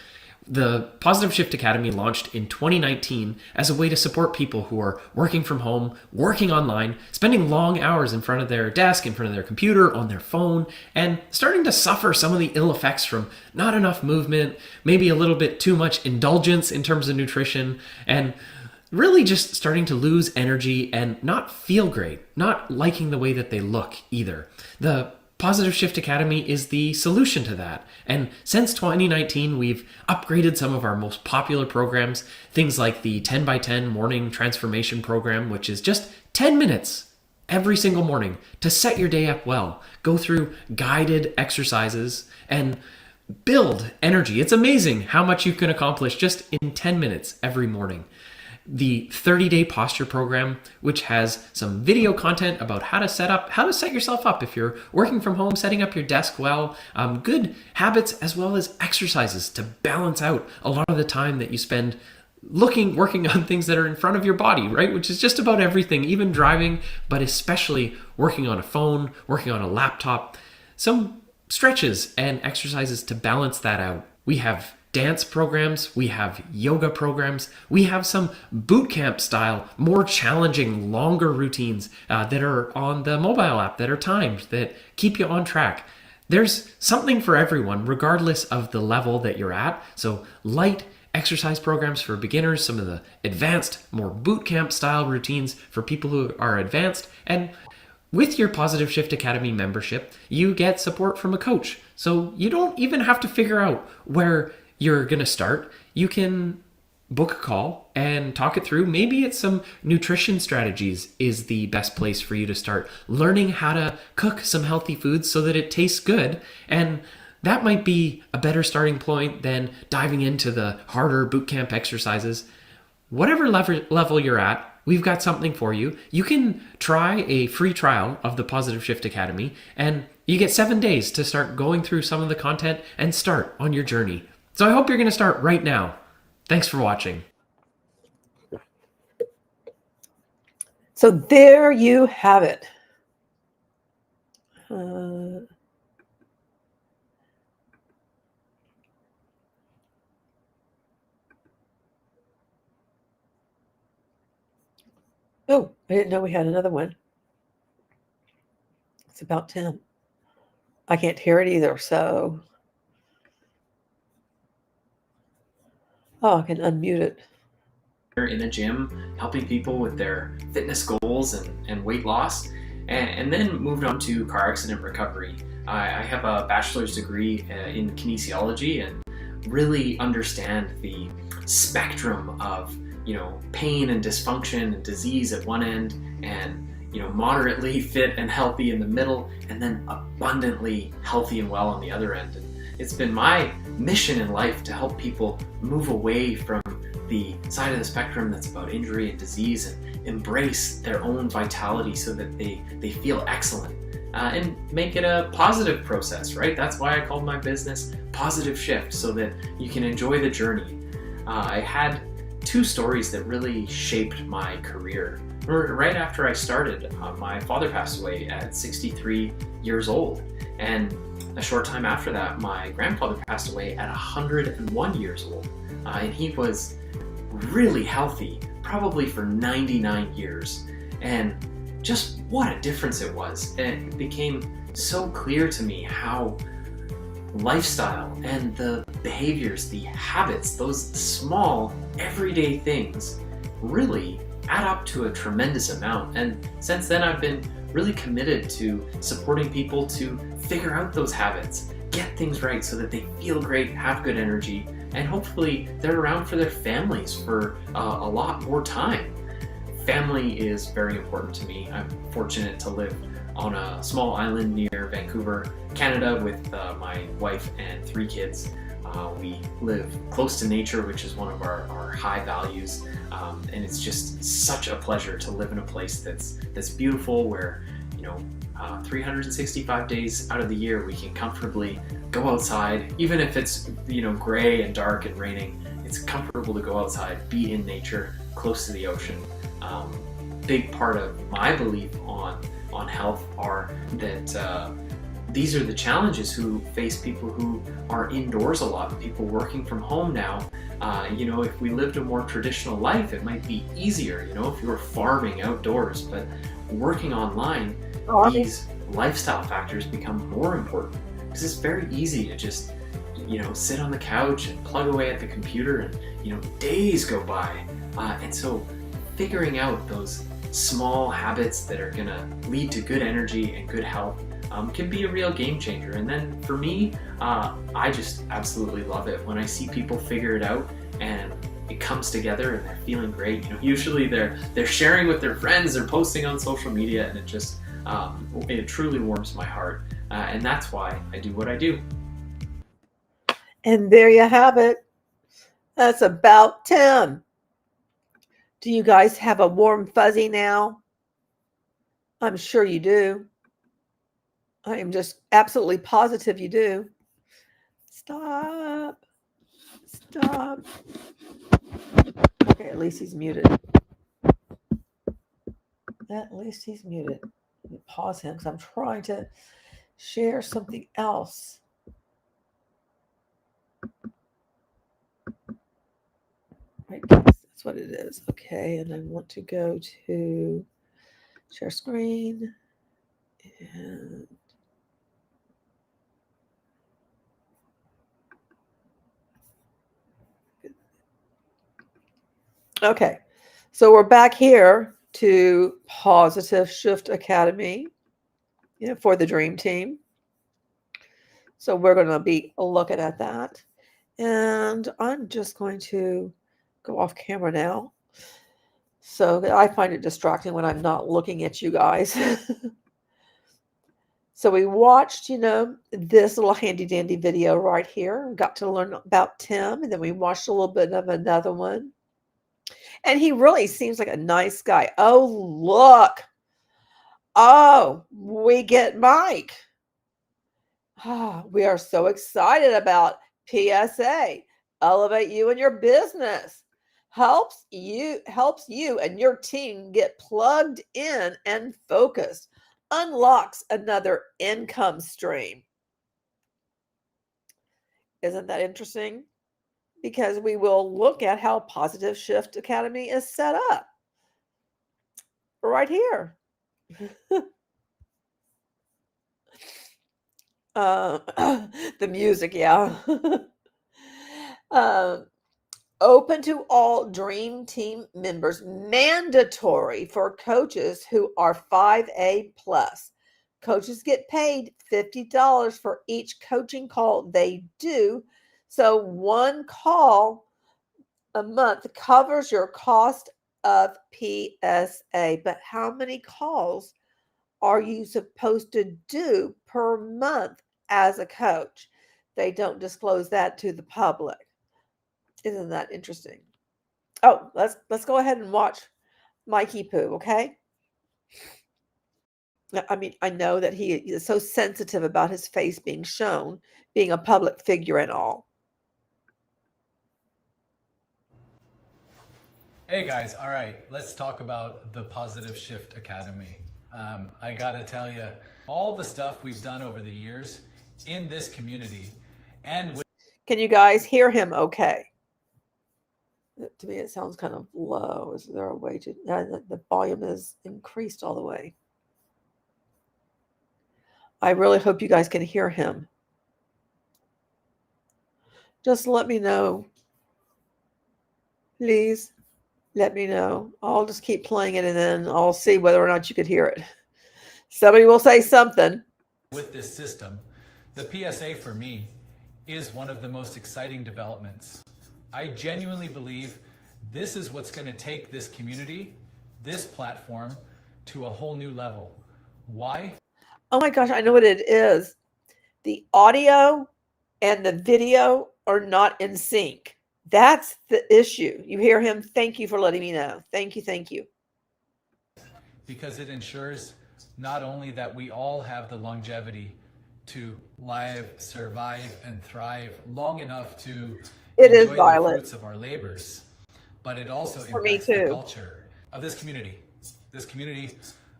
The Positive Shift Academy launched in 2019 as a way to support people who are working from home, working online, spending long hours in front of their desk, in front of their computer, on their phone, and starting to suffer some of the ill effects from not enough movement, maybe a little bit too much indulgence in terms of nutrition, and really just starting to lose energy and not feel great, not liking the way that they look either. The Positive Shift Academy is the solution to that. And since 2019, we've upgraded some of our most popular programs, things like the 10 by 10 morning transformation program, which is just 10 minutes every single morning to set your day up well. Go through guided exercises and build energy. It's amazing how much you can accomplish just in 10 minutes every morning. The 30-day posture program, which has some video content about how to set yourself up if you're working from home, setting up your desk well, good habits as well as exercises to balance out a lot of the time that you spend working on things that are in front of your body, right? Which is just about everything, even driving, but especially working on a phone, working on a laptop. Some stretches and exercises to balance that out. We have dance programs, we have yoga programs, we have some boot camp style, more challenging, longer routines that are on the mobile app that are timed, that keep you on track. There's something for everyone, regardless of the level that you're at. So light exercise programs for beginners, some of the advanced, more boot camp style routines for people who are advanced, and with your Positive Shift Academy membership, you get support from a coach. So you don't even have to figure out where you're going to start. You can book a call and talk it through. Maybe it's some nutrition strategies is the best place for you to start learning how to cook some healthy foods so that it tastes good. And that might be a better starting point than diving into the harder bootcamp exercises. Whatever level you're at, we've got something for you. You can try a free trial of the Positive Shift Academy, and you get 7 days to start going through some of the content and start on your journey. So I hope you're going to start right now. Thanks for watching. So there you have it. Oh, I didn't know we had another one. It's about Tim. I can't hear it either, so. Oh, I can unmute it. In a gym, helping people with their fitness goals and weight loss, and then moved on to car accident recovery. I have a bachelor's degree in kinesiology and really understand the spectrum of pain and dysfunction and disease at one end, and moderately fit and healthy in the middle, and then abundantly healthy and well on the other end. And it's been my mission in life to help people move away from the side of the spectrum that's about injury and disease and embrace their own vitality so that they feel excellent, and make it a positive process, right? That's why I called my business Positive Shift, so that you can enjoy the journey. I had 2 stories that really shaped my career. Right after I started, my father passed away at 63 years old, and a short time after that, my grandfather passed away at 101 years old, and he was really healthy, probably for 99 years, and just what a difference it was. It became so clear to me how lifestyle and the behaviors, the habits, those small everyday things really add up to a tremendous amount. And since then, I've been really committed to supporting people to figure out those habits, get things right so that they feel great, have good energy, and hopefully they're around for their families for a lot more time. Family is very important to me. I'm fortunate to live on a small island near Vancouver, Canada, with my wife and 3 kids. We live close to nature, which is one of our high values, and it's just such a pleasure to live in a place that's beautiful, where 365 days out of the year we can comfortably go outside, even if it's gray and dark and raining. It's comfortable to go outside, be in nature, close to the ocean. Big part of my belief on health are that these are the challenges who face people who are indoors a lot, people working from home now. If we lived a more traditional life, it might be easier, if you were farming outdoors, but working online, these lifestyle factors become more important, because it's very easy to just, sit on the couch and plug away at the computer, and, days go by. And so figuring out those small habits that are gonna lead to good energy and good health can be a real game changer. And then for me, I just absolutely love it when I see people figure it out and it comes together and they're feeling great. Usually they're sharing with their friends, they're posting on social media, and it just it truly warms my heart. And that's why I do what I do. And there you have it. That's about Tim. Do you guys have a warm fuzzy now? I'm sure you do. I am just absolutely positive you do. Stop. Okay, at least he's muted. At least he's muted. Let me pause him because I'm trying to share something else. Right, that's what it is. Okay, and I want to go to share screen. And okay, so we're back here to Positive Shift Academy, for the Dream Team. So we're going to be looking at that. And I'm just going to go off camera now. So I find it distracting when I'm not looking at you guys. So we watched, this little handy dandy video right here. We got to learn about Tim, and then we watched a little bit of another one. And he really seems like a nice guy. Oh, look. Oh, we get Mike. We are so excited about PSA. Elevate you and your business. Helps you and your team get plugged in and focused. Unlocks another income stream. Isn't that interesting? Because we will look at how Positive Shift Academy is set up right here. The music, yeah. Open to all Dream Team members, mandatory for coaches who are 5A plus. Coaches get paid $50 for each coaching call they do. So one call a month covers your cost of PSA. But how many calls are you supposed to do per month as a coach? They don't disclose that to the public. Isn't that interesting? Oh, let's go ahead and watch Mikey Poo, okay? I mean, I know that he is so sensitive about his face being shown, being a public figure and all. Hey guys, all right, let's talk about the Positive Shift Academy. I gotta tell you, all the stuff we've done over the years in this community and with... Can you guys hear him okay? To me, it sounds kind of low. Is there a way to... the volume is increased all the way. I really hope you guys can hear him. Just let me know. Please let me know. I'll just keep playing it and then I'll see whether or not you could hear it. Somebody will say something. With this system, the PSA for me is one of the most exciting developments. I genuinely believe this is what's going to take this community, this platform, to a whole new level. Why? Oh my gosh, I know what it is. The audio and the video are not in sync. That's the issue. You hear him? Thank you for letting me know. Thank you. Thank you. Because it ensures not only that we all have the longevity to live, survive, and thrive long enough to enjoy the fruits of our labors, but it also impacts the culture of this community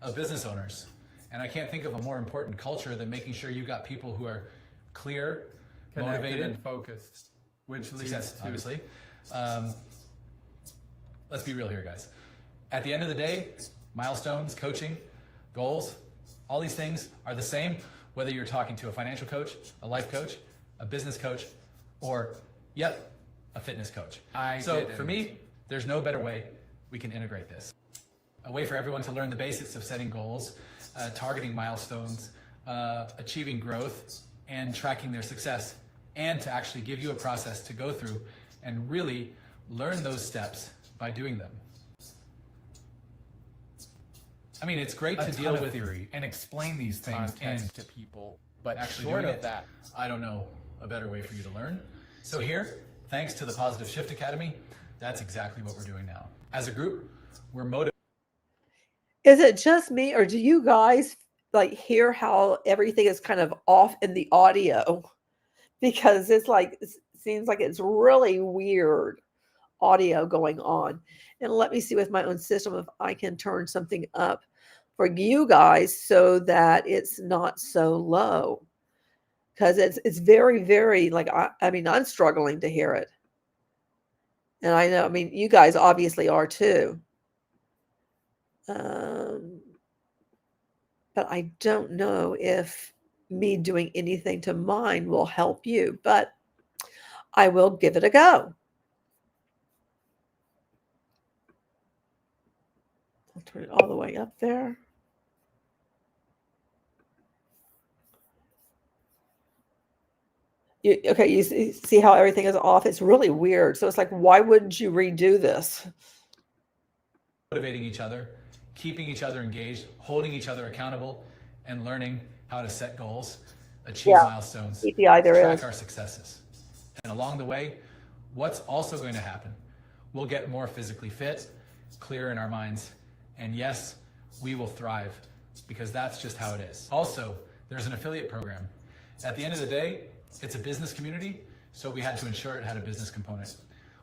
of business owners. And I can't think of a more important culture than making sure you got people who are clear, motivated, and focused, which leads success, to... obviously. Let's be real here, guys. At the end of the day, milestones, coaching, goals, all these things are the same, whether you're talking to a financial coach, a life coach, a business coach, or, yep, a fitness coach. So for me, there's no better way we can integrate this. A way for everyone to learn the basics of setting goals, targeting milestones, achieving growth, and tracking their success, and to actually give you a process to go through and really learn those steps by doing them. I mean, it's great to deal with theory and explain these things to people, but actually short doing of it, that, I don't know a better way for you to learn. So here, thanks to the Positive Shift Academy, that's exactly what we're doing now. As a group, we're motivated. Is it just me, or do you guys like hear how everything is kind of off in the audio? Because it's like, it seems like it's really weird audio going on. And let me see with my own system if I can turn something up for you guys so that it's not so low. Because it's very, very, like, I mean, I'm struggling to hear it. And I know, I mean, you guys obviously are too. But I don't know if me doing anything to mine will help you, but I will give it a go. I'll turn it all the way up there. You see how everything is off? It's really weird. So it's like, why wouldn't you redo this? Motivating each other, keeping each other engaged, holding each other accountable, and learning how to set goals, achieve milestones, KPI there track is. our successes. And along the way, what's also going to happen? We'll get more physically fit, clear in our minds, and yes, we will thrive because that's just how it is. Also, there's an affiliate program. At the end of the day, it's a business community, so we had to ensure it had a business component.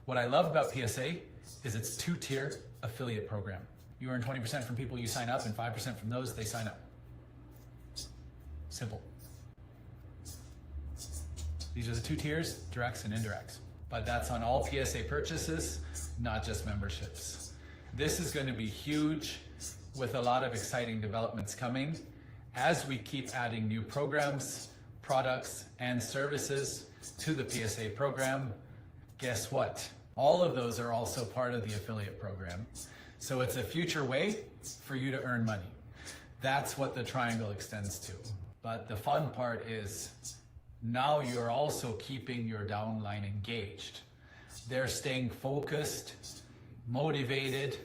What I love about PSA is its 2-tier affiliate program. You earn 20% from people you sign up and 5% from those they sign up. Simple. These are the 2 tiers, directs and indirects. But that's on all PSA purchases, not just memberships. This is going to be huge with a lot of exciting developments coming as we keep adding new programs, products, and services to the PSA program. Guess what? All of those are also part of the affiliate program. So it's a future way for you to earn money. That's what the triangle extends to. But the fun part is now you're also keeping your downline engaged. They're staying focused, motivated,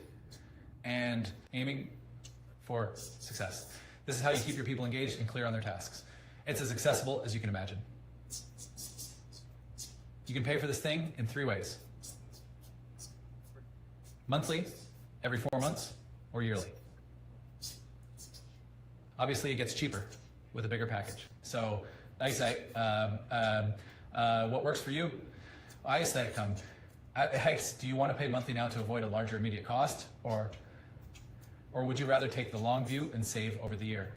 and aiming for success. This is how you keep your people engaged and clear on their tasks. It's as accessible as you can imagine. You can pay for this thing in 3 ways. Monthly, every 4 months, or yearly. Obviously, it gets cheaper with a bigger package. So, eyesight, what works for you? Eyesight come. Do you want to pay monthly now to avoid a larger immediate cost, or would you rather take the long view and save over the year?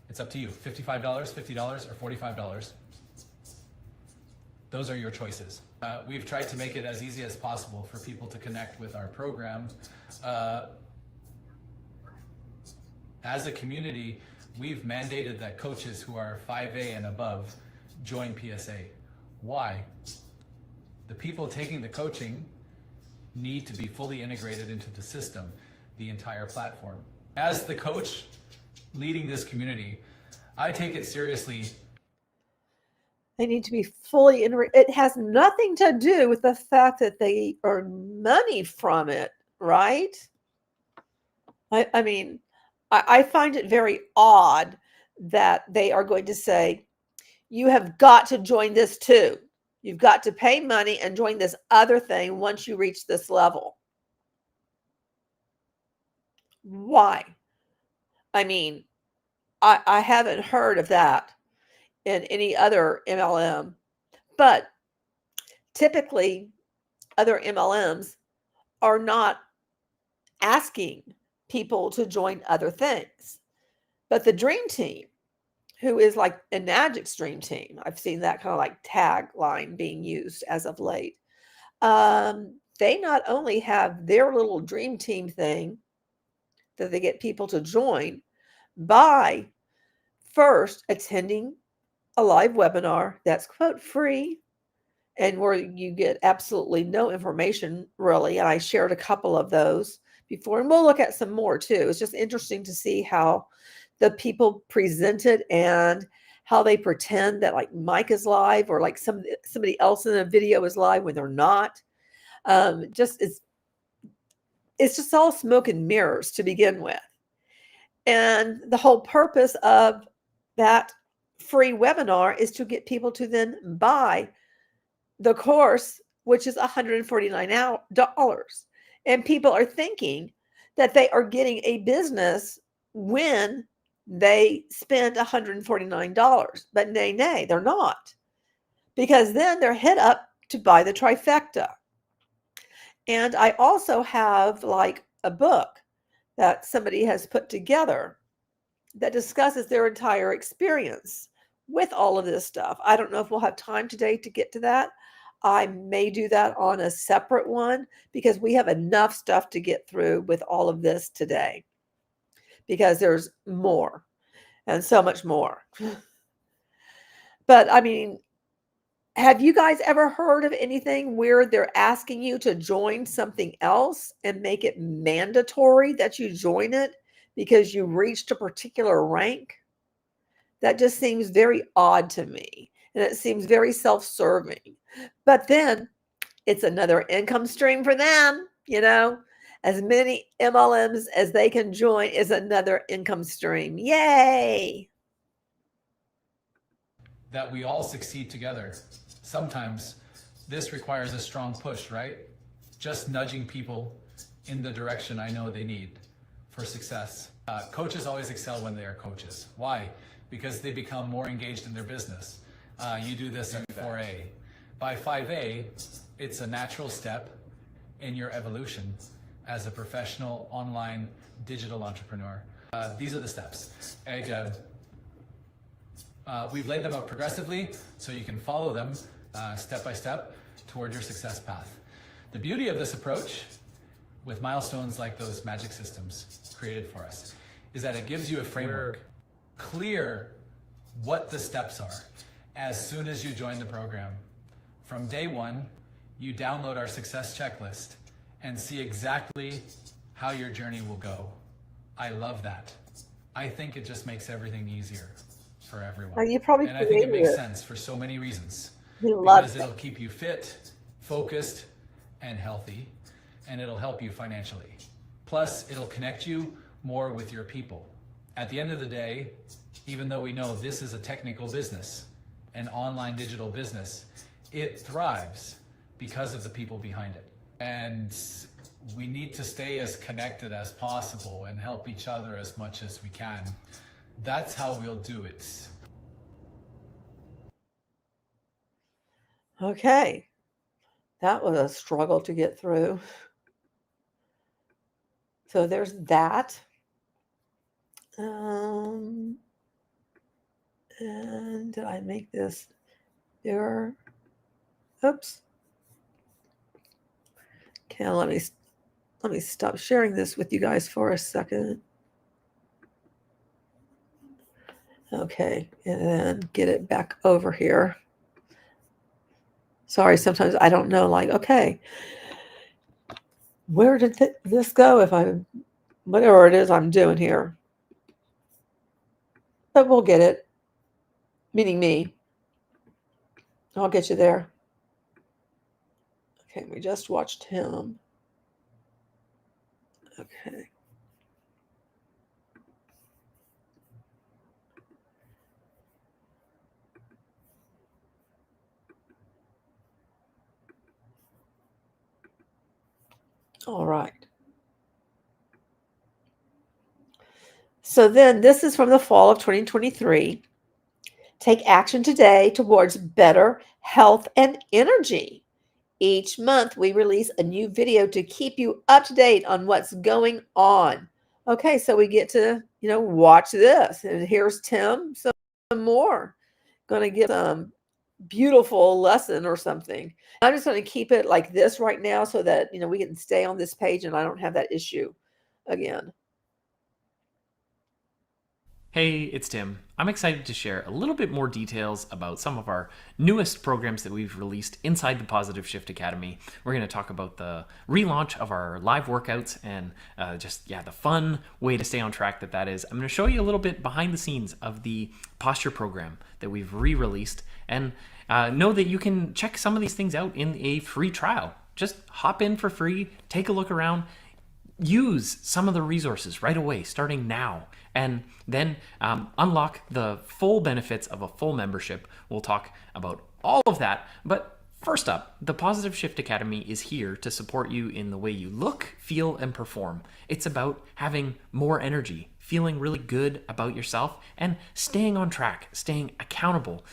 It's up to you. $55, $50, or $45. Those are your choices. We've tried to make it as easy as possible for people to connect with our program. As a community, we've mandated that coaches who are 5A and above join PSA. Why? The people taking the coaching need to be fully integrated into the system, the entire platform. As the coach leading this community, I take it seriously. They need to be fully integrated. It has nothing to do with the fact that they earn money from it, right? I mean, I find it very odd that they are going to say, you have got to join this too. You've got to pay money and join this other thing once you reach this level. Why? I mean, I haven't heard of that in any other MLM, but typically other MLMs are not asking people to join other things. But the Dream Team, who is like Enagic's Dream Team, I've seen that kind of like tagline being used as of late. They not only have their little Dream Team thing that they get people to join by first attending a live webinar that's, quote, free, and where you get absolutely no information really. And I shared a couple of those before, and we'll look at some more too. It's just interesting to see how the people present it and how they pretend that like Mike is live or like somebody else in a video is live when they're not. It's just all smoke and mirrors to begin with. And the whole purpose of that free webinar is to get people to then buy the course, which is $149. And people are thinking that they are getting a business when they spend $149. But nay, they're not. Because then they're hit up to buy the trifecta. And I also have like a book that somebody has put together that discusses their entire experience with all of this stuff. I don't know if we'll have time today to get to that. I may do that on a separate one because we have enough stuff to get through with all of this today, because there's more and so much more. But I mean, have you guys ever heard of anything where they're asking you to join something else and make it mandatory that you join it because you reached a particular rank? That just seems very odd to me. And it seems very self-serving. But then it's another income stream for them, you know. As many MLMs as they can join is another income stream. Yay! That we all succeed together. Sometimes this requires a strong push, right? Just nudging people in the direction I know they need for success. Coaches always excel when they are coaches. Why? Because they become more engaged in their business. You do this in 4A. By 5A, it's a natural step in your evolution as a professional online digital entrepreneur. These are the steps. We've laid them out progressively so you can follow them step by step toward your success path. The beauty of this approach, with milestones like those magic systems created for us, is that it gives you a framework, clear what the steps are as soon as you join the program. From day one, you download our success checklist and see exactly how your journey will go. I love that. I think it just makes everything easier for everyone. You probably and I think it created makes it. sense for so many reasons. He loves Because it'll keep you fit, focused, and healthy, and it'll help you financially. Plus, it'll connect you more with your people. At the end of the day, even though we know this is a technical business, an online digital business, it thrives because of the people behind it. And we need to stay as connected as possible and help each other as much as we can. That's how we'll do it. Okay. That was a struggle to get through. So there's that. And did I make this bigger? Oops. Okay, let me stop sharing this with you guys for a second. Okay, and then get it back over here. Sorry, sometimes I don't know, like, okay, where did this go if whatever it is I'm doing here. But we'll get it, meaning me. I'll get you there. Okay, we just watched him. Okay. All right. So then this is from the fall of 2023. Take action today towards better health and energy. Each month we release a new video to keep you up to date on what's going on. Okay, so we get to, watch this. And here's Tim, some more. Going to give some beautiful lesson or something. I'm just going to keep it like this right now so that, we can stay on this page and I don't have that issue again. Hey, it's Tim. I'm excited to share a little bit more details about some of our newest programs that we've released inside the Positive Shift Academy. We're going to talk about the relaunch of our live workouts and the fun way to stay on track that is. I'm going to show you a little bit behind the scenes of the posture program that we've re-released, and know that you can check some of these things out in a free trial. Just hop in for free, take a look around, use some of the resources right away, starting now, and then unlock the full benefits of a full membership. We'll talk about all of that. But first up, the Positive Shift Academy is here to support you in the way you look, feel, and perform. It's about having more energy, feeling really good about yourself, and staying on track, staying accountable.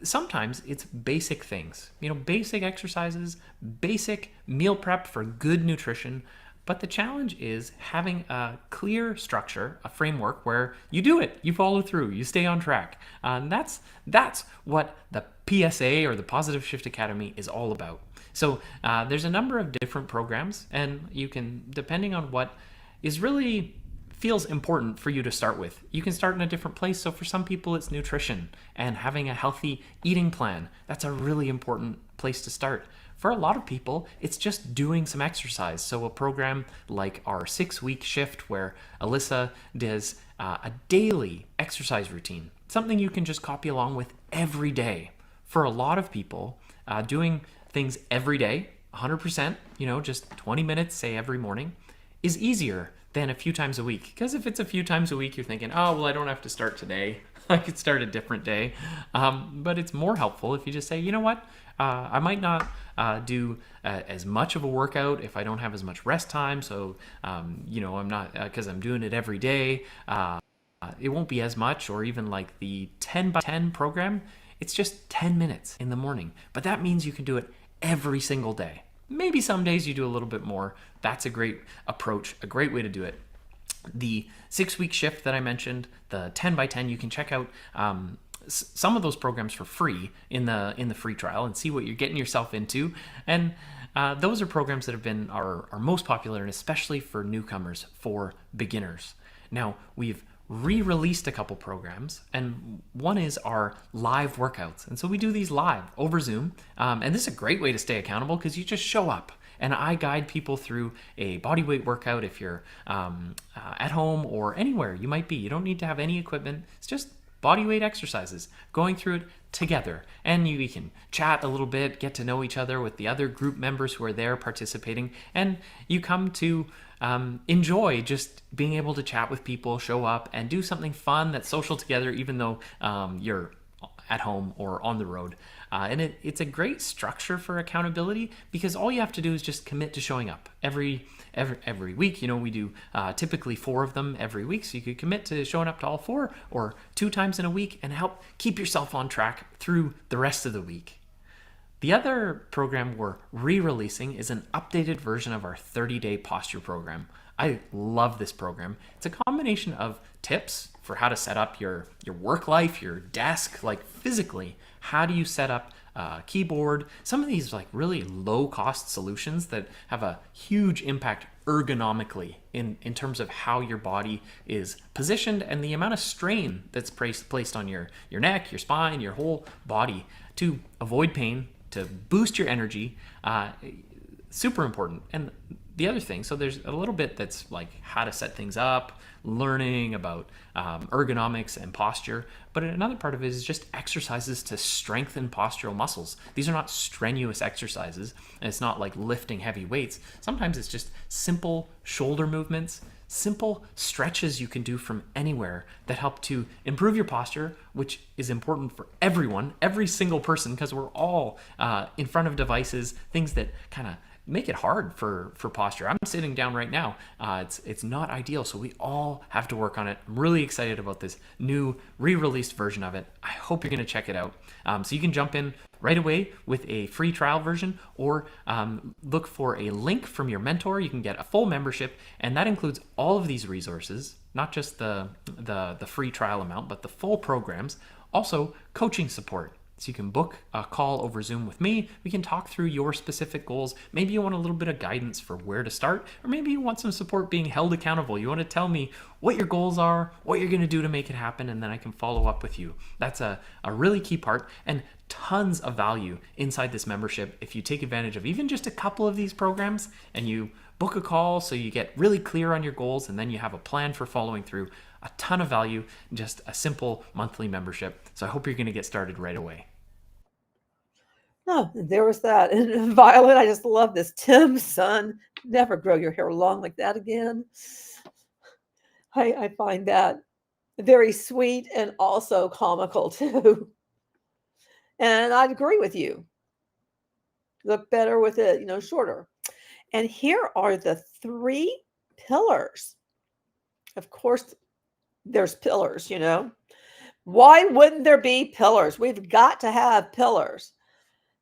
Sometimes it's basic things, basic exercises, basic meal prep for good nutrition. But the challenge is having a clear structure, a framework where you do it, you follow through, you stay on track. And that's what the PSA or the Positive Shift Academy is all about. So there's a number of different programs, and you can, depending on what is really feels important for you to start with, you can start in a different place. So for some people, it's nutrition and having a healthy eating plan. That's a really important place to start. For a lot of people, it's just doing some exercise. So a program like our 6-week shift where Alyssa does a daily exercise routine, something you can just copy along with every day. For a lot of people, doing things every day, 100%, just 20 minutes, say every morning, is easier than a few times a week. Because if it's a few times a week, you're thinking, oh, well, I don't have to start today. I could start a different day. But it's more helpful if you just say, you know what? I might not do as much of a workout if I don't have as much rest time. So, I'm not, because I'm doing it every day. It won't be as much, or even like the 10 by 10 program. It's just 10 minutes in the morning. But that means you can do it every single day. Maybe some days you do a little bit more. That's a great approach, a great way to do it. The 6-week shift that I mentioned, the 10 by 10, you can check out some of those programs for free in the free trial and see what you're getting yourself into. And those are programs that have been our most popular, and especially for newcomers, for beginners. Now, we've re-released a couple programs, and one is our live workouts. And so we do these live over Zoom. And this is a great way to stay accountable because you just show up. And I guide people through a bodyweight workout if you're at home or anywhere you might be. You don't need to have any equipment. It's just bodyweight exercises, going through it together. And we can chat a little bit, get to know each other with the other group members who are there participating. And you come to enjoy just being able to chat with people, show up, and do something fun that's social together, even though you're at home or on the road. And it's a great structure for accountability because all you have to do is just commit to showing up every week. We do typically 4 of them every week, so you could commit to showing up to all 4 or 2 times in a week and help keep yourself on track through the rest of the week. The other program we're re-releasing is an updated version of our 30-day posture program. I love this program. It's a combination of tips for how to set up your work life, your desk, like physically. How do you set up a keyboard? Some of these like really low-cost solutions that have a huge impact ergonomically in terms of how your body is positioned and the amount of strain that's placed on your neck, your spine, your whole body to avoid pain, to boost your energy. Super important. And the other thing, so there's a little bit that's like how to set things up, learning about ergonomics and posture, but another part of it is just exercises to strengthen postural muscles. These are not strenuous exercises, and it's not like lifting heavy weights. Sometimes it's just simple shoulder movements, simple stretches you can do from anywhere that help to improve your posture, which is important for everyone, every single person, because we're all in front of devices, things that kind of make it hard for posture. I'm sitting down right now. It's not ideal, so we all have to work on it. I'm really excited about this new re-released version of it. I hope you're going to check it out. So you can jump in right away with a free trial version, or look for a link from your mentor. You can get a full membership, and that includes all of these resources, not just the free trial amount, but the full programs. Also, coaching support. So you can book a call over Zoom with me. We can talk through your specific goals. Maybe you want a little bit of guidance for where to start, or maybe you want some support being held accountable. You want to tell me what your goals are, what you're going to do to make it happen, and then I can follow up with you. That's a really key part, and tons of value inside this membership if you take advantage of even just a couple of these programs and you book a call so you get really clear on your goals, and then you have a plan for following through. A ton of value, just a simple monthly membership. So I hope you're going to get started right away. Oh, there was that. And Violet, I just love this. Tim's son, never grow your hair long like that again. I find that very sweet and also comical too. And I'd agree with you. Look better with it, shorter. And here are the 3 pillars. Of course, there's pillars, Why wouldn't there be pillars? We've got to have pillars.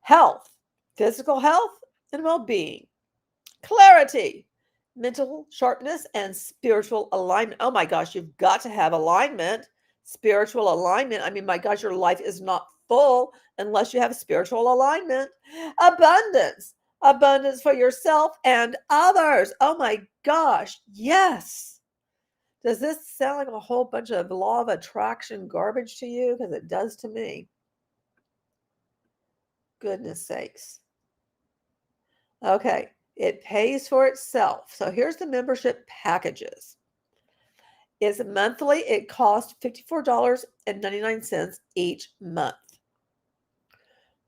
Health, physical health and well-being. Clarity, mental sharpness, and spiritual alignment. Oh my gosh, you've got to have alignment, spiritual alignment. I mean, my gosh, your life is not full unless you have spiritual alignment. Abundance for yourself and others. Oh my gosh, yes. Does this sound like a whole bunch of law of attraction garbage to you? Because it does to me. Goodness sakes. Okay, it pays for itself. So here's the membership packages. It's monthly. It costs $54.99 each month.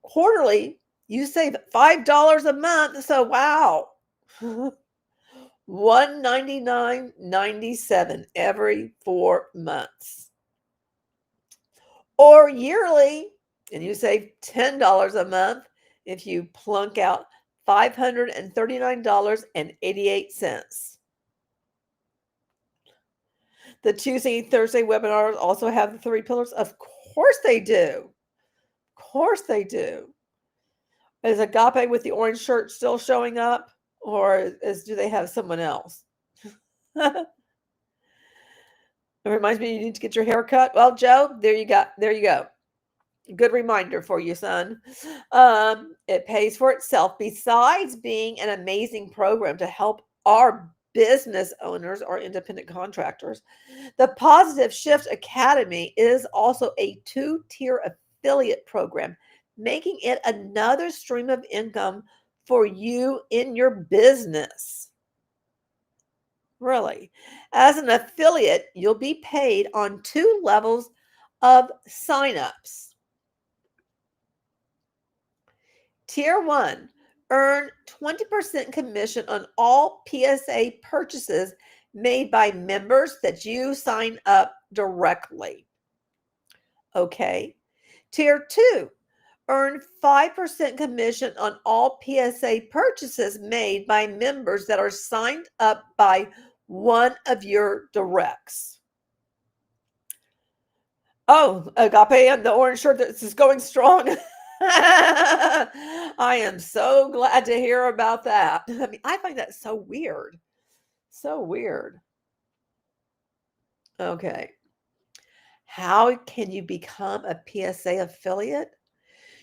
Quarterly, you save $5 a month. So wow. $199.97 every 4 months. or yearly, and you save $10 a month if you plunk out $539.88. The Tuesday, Thursday webinars also have the 3 pillars. Of course they do. Of course they do. Is Agape with the orange shirt still showing up, or do they have someone else? It reminds me you need to get your hair cut. Well, Joe, there you go. There you go. Good reminder for you, son. It pays for itself. Besides being an amazing program to help our business owners or independent contractors, the Positive Shift Academy is also a 2-tier affiliate program, making it another stream of income for you in your business. Really. As an affiliate, you'll be paid on 2 levels of signups. Tier 1, earn 20% commission on all PSA purchases made by members that you sign up directly. Okay. Tier 2, earn 5% commission on all PSA purchases made by members that are signed up by one of your directs. Oh, Agape and the orange shirt that is going strong. I am so glad to hear about that. I mean, I find that so weird. So weird. Okay. How can you become a PSA affiliate?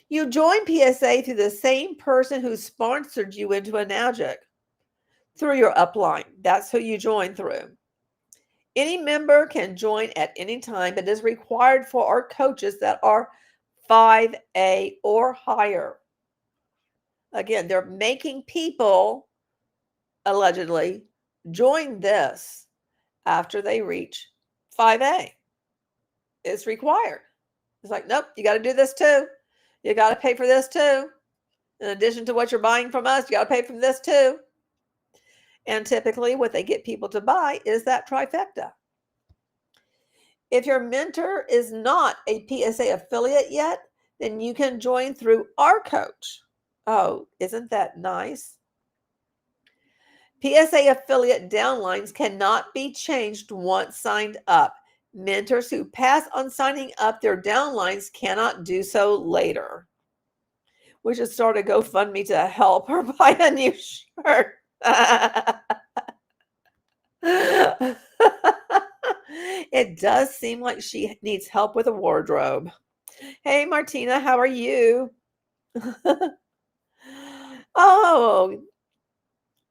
You join PSA through the same person who sponsored you into Enagic, through your upline. That's who you join through. Any member can join at any time, but is required for our coaches that are 5A or higher. Again, they're making people, allegedly, join this after they reach 5A. It's required. It's like, nope, you got to do this too. You got to pay for this too. In addition to what you're buying from us, you got to pay for this too. And typically what they get people to buy is that trifecta. If your mentor is not a PSA affiliate yet, then you can join through our coach. Oh, isn't that nice? PSA affiliate downlines cannot be changed once signed up. Mentors who pass on signing up their downlines cannot do so later. We should start a GoFundMe to help her buy a new shirt. It does seem like she needs help with a wardrobe. Hey, Martina, how are you? Oh,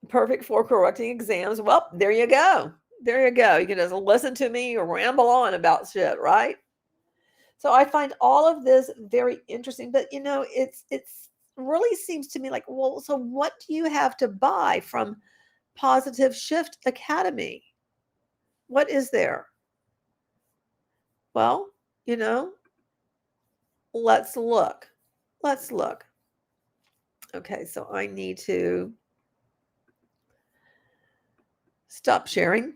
perfect for correcting exams. Well, there you go. There you go. You can just listen to me or ramble on about shit, right? So I find all of this very interesting, but you know, it's really seems to me like, well, so what do you have to buy from Positive Shift Academy? What is there? Well, you know, let's look. Let's look. Okay, so I need to stop sharing.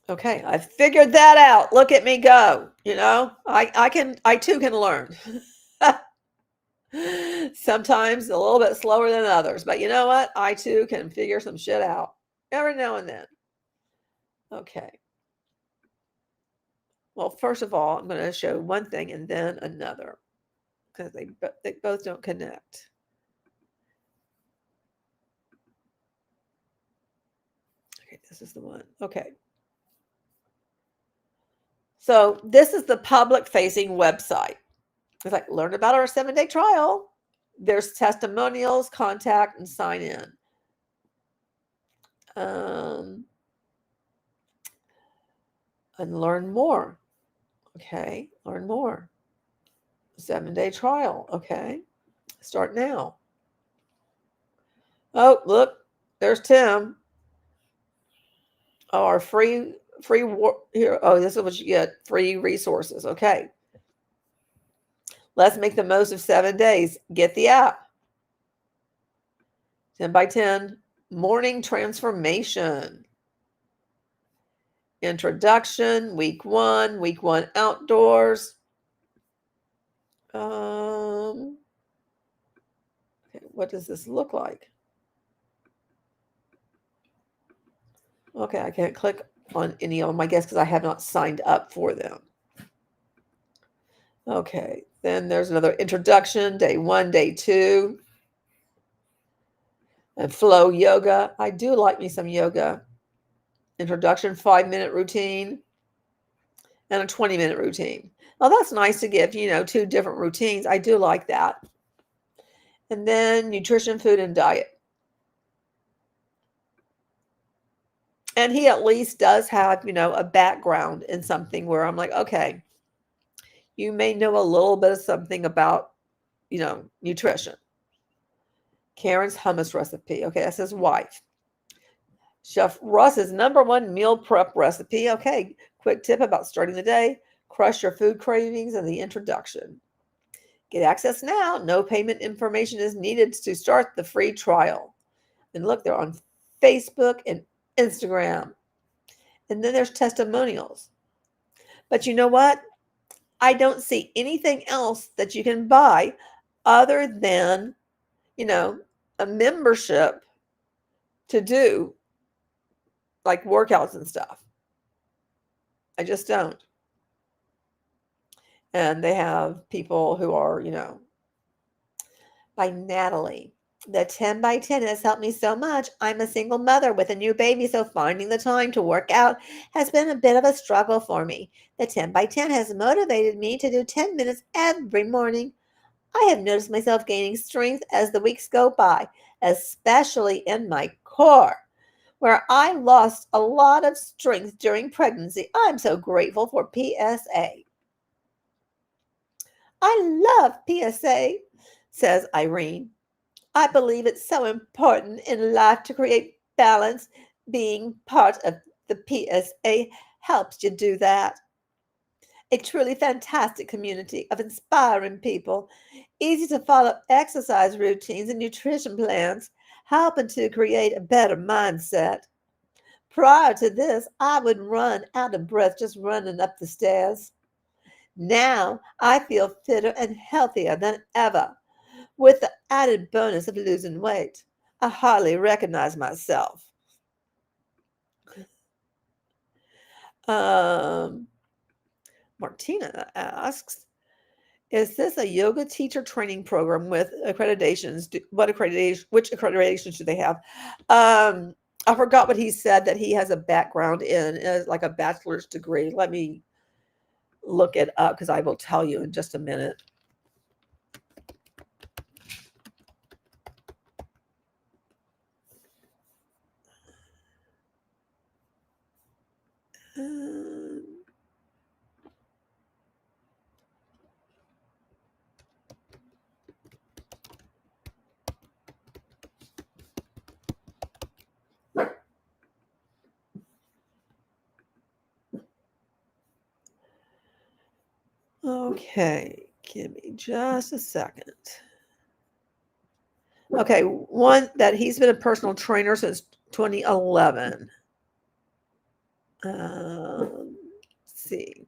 Okay, I figured that out. Look at me go. You know, I too can learn. Sometimes a little bit slower than others, but you know what? I too can figure some shit out every now and then. Okay. Well, first of all, I'm going to show one thing and then another because they both don't connect. Okay, this is the one. Okay. So this is the public-facing website. It's like, learn about our 7-day trial. There's testimonials, contact, and sign in. And learn more. Okay, learn more. 7-day trial. Okay, start now. Oh, look, there's Tim. Oh, our free here. Oh, this is what you get. Free resources. Okay. Let's make the most of 7 days. Get the app. 10 by 10. Morning transformation. Introduction. Week 1. Week 1 outdoors. Okay, what does this look like? Okay, I can't click on any of them, I guess, because I have not signed up for them. Okay, then there's another introduction, day 1, day 2, and flow yoga. I do like me some yoga. Introduction, 5-minute routine, and a 20-minute routine. Well, that's nice to give, 2 different routines. I do like that. And then nutrition, food, and diet. And he at least does have, a background in something where I'm like, okay, you may know a little bit of something about, nutrition. Karen's hummus recipe. Okay, that's his wife. Chef Russ's #1 meal prep recipe. Okay, quick tip about starting the day. Crush your food cravings and the introduction. Get access now. No payment information is needed to start the free trial. And look, they're on Facebook and Instagram. And then there's testimonials. But you know what? I don't see anything else that you can buy other than, a membership to do like workouts and stuff. I just don't. And they have people who are, by Natalie. The 10 by 10 has helped me so much. I'm a single mother with a new baby, so finding the time to work out has been a bit of a struggle for me. The 10 by 10 has motivated me to do 10 minutes every morning. I have noticed myself gaining strength as the weeks go by, especially in my core, where I lost a lot of strength during pregnancy. I'm so grateful for PSA. I love PSA, says Irene. I believe it's so important in life to create balance. Being part of the PSA helps you do that. A truly fantastic community of inspiring people, easy to follow exercise routines and nutrition plans, helping to create a better mindset. Prior to this, I would run out of breath just running up the stairs. Now I feel fitter and healthier than ever, with the added bonus of losing weight. I hardly recognize myself. Martina asks, is this a yoga teacher training program with accreditations? Which accreditations do they have? I forgot what he said that he has a background in, like a bachelor's degree. Let me look it up because I will tell you in just a minute. Okay, give me just a second. Okay, one that he's been a personal trainer since 2011. Let's see.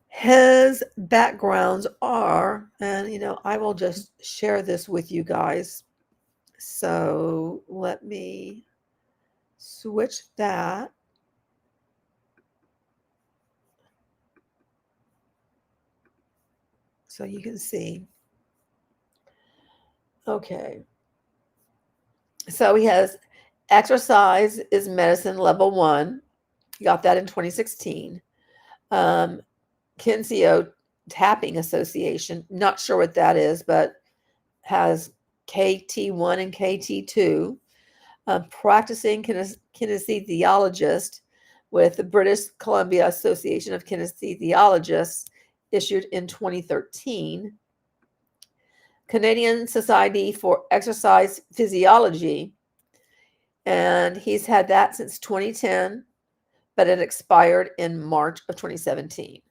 His backgrounds are, and I will just share this with you guys. So let me switch that. So you can see. Okay. So he has exercise is medicine level 1. He got that in 2016. Kinseo Tapping Association. Not sure what that is, but has KT1 and KT2. Practicing kinesthesiologist with the British Columbia Association of Kinesthesiologists, issued in 2013. Canadian Society for Exercise Physiology, and he's had that since 2010, but it expired in March of 2017.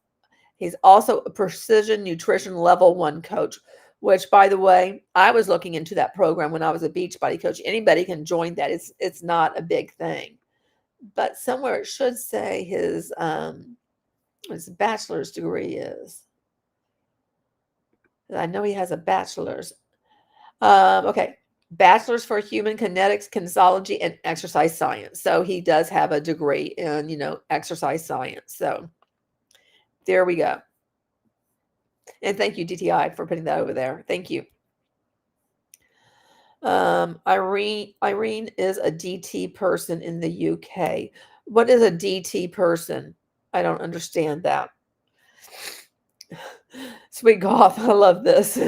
He's also a Precision Nutrition Level 1 coach, which, by the way, I was looking into that program when I was a Beachbody coach. Anybody can join that. It's not a big thing. But somewhere it should say his what his bachelor's degree is. I know he has a bachelor's. Okay. Bachelor's for human kinetics, kinesiology, and exercise science. So he does have a degree in, exercise science. So there we go. And thank you, DTI, for putting that over there. Thank you. Irene is a DT person in the UK. What is a DT person? I don't understand that. Sweet golf. I love this.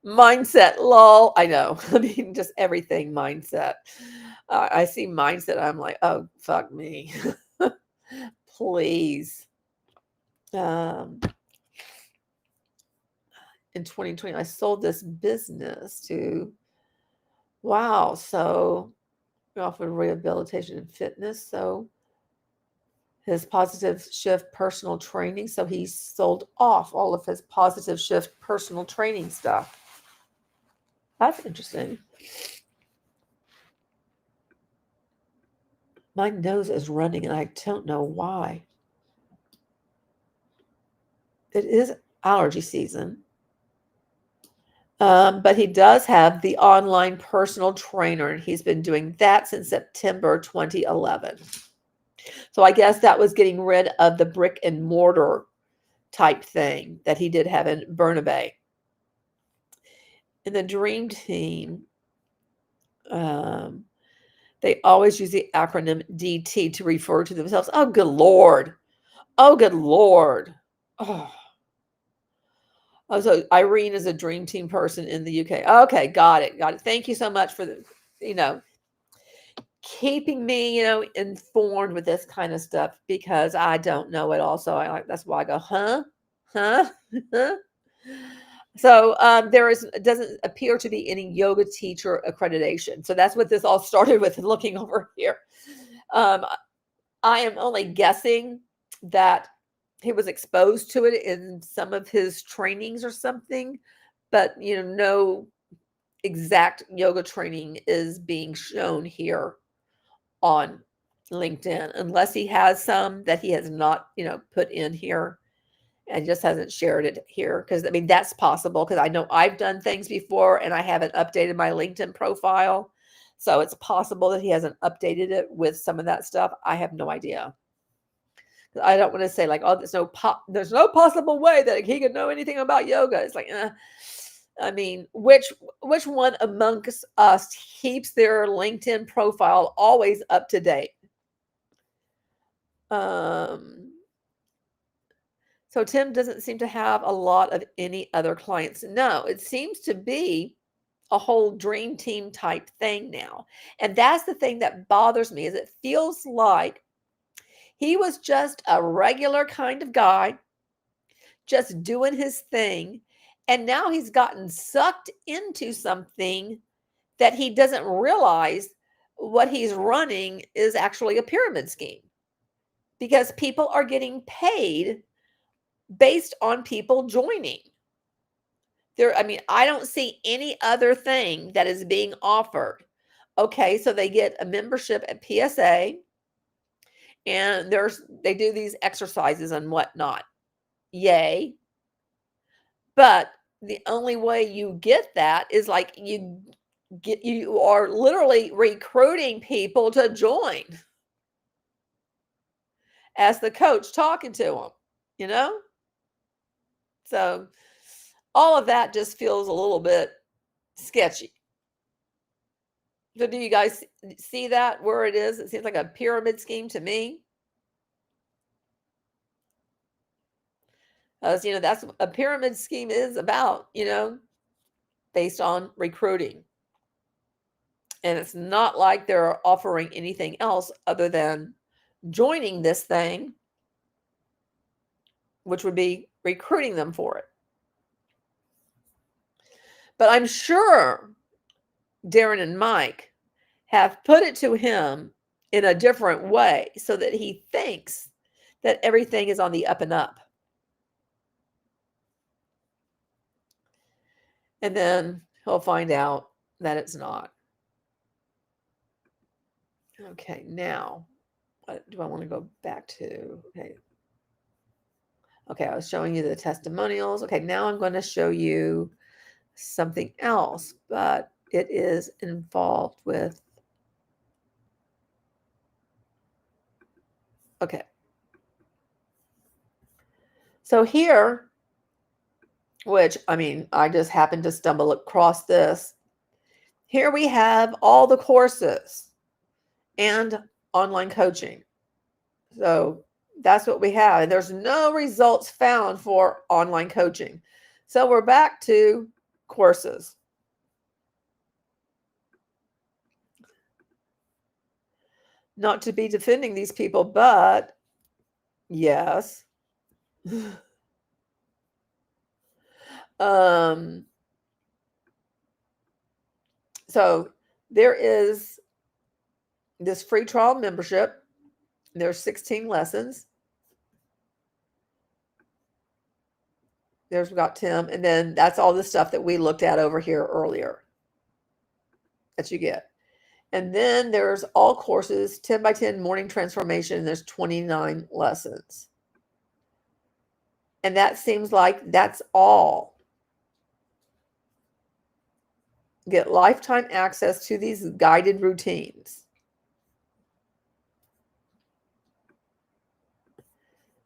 Mindset, lol. I know. I mean, just everything mindset. I see mindset. I'm like, oh, fuck me. Please. In 2020, I sold this business to, wow. So we offered rehabilitation and fitness. So his positive shift personal training. So he sold off all of his positive shift personal training stuff. That's interesting. My nose is running and I don't know why. It is allergy season. But he does have the online personal trainer, and he's been doing that since September 2011. So I guess that was getting rid of the brick and mortar type thing that he did have in Burnaby. In the Dream Team, they always use the acronym DT to refer to themselves. Oh, good Lord. Oh, good Lord. Oh, so Irene is a Dream Team person in the UK. Okay, got it. Thank you so much for the, keeping me, informed with this kind of stuff, because I don't know it all. So that's why I go, huh? So there doesn't appear to be any yoga teacher accreditation. So that's what this all started with, looking over here. I am only guessing that he was exposed to it in some of his trainings or something, but no exact yoga training is being shown here on LinkedIn, unless he has some that he has not, put in here and just hasn't shared it here. Because that's possible, because I know I've done things before and I haven't updated my LinkedIn profile. So it's possible that he hasn't updated it with some of that stuff. I have no idea. I don't want to say like, oh, there's no possible way that he could know anything about yoga. It's like, which one amongst us keeps their LinkedIn profile always up to date? So Tim doesn't seem to have a lot of any other clients. No, it seems to be a whole Dream Team type thing now. And that's the thing that bothers me, is it feels like he was just a regular kind of guy, just doing his thing. And now he's gotten sucked into something that he doesn't realize what he's running is actually a pyramid scheme, because people are getting paid based on people joining. I don't see any other thing that is being offered. Okay, so they get a membership at PSA, and they do these exercises and whatnot. Yay. But the only way you get that is like you are literally recruiting people to join as the coach talking to them, So all of that just feels a little bit sketchy. So do you guys see that where it is? It seems like a pyramid scheme to me. That's what a pyramid scheme is about, based on recruiting. And it's not like they're offering anything else other than joining this thing, which would be recruiting them for it. But I'm sure Darren and Mike have put it to him in a different way so that he thinks that everything is on the up and up. And then he'll find out that it's not. Okay, now, what do I want to go back to? Okay, Okay, I was showing you the testimonials. Okay, now I'm going to show you something else, but it is involved with, okay. So here, which, I mean, I just happened to stumble across this. Here we have all the courses and online coaching. So that's what we have. And there's no results found for online coaching. So we're back to courses. Not to be defending these people, but yes. So there is this free trial membership. There's 16 lessons. There's we got Tim, and then that's all the stuff that we looked at over here earlier that you get. And then there's all courses, 10 by 10 morning transformation, and there's 29 lessons. And that seems like that's all. Get lifetime access to these guided routines.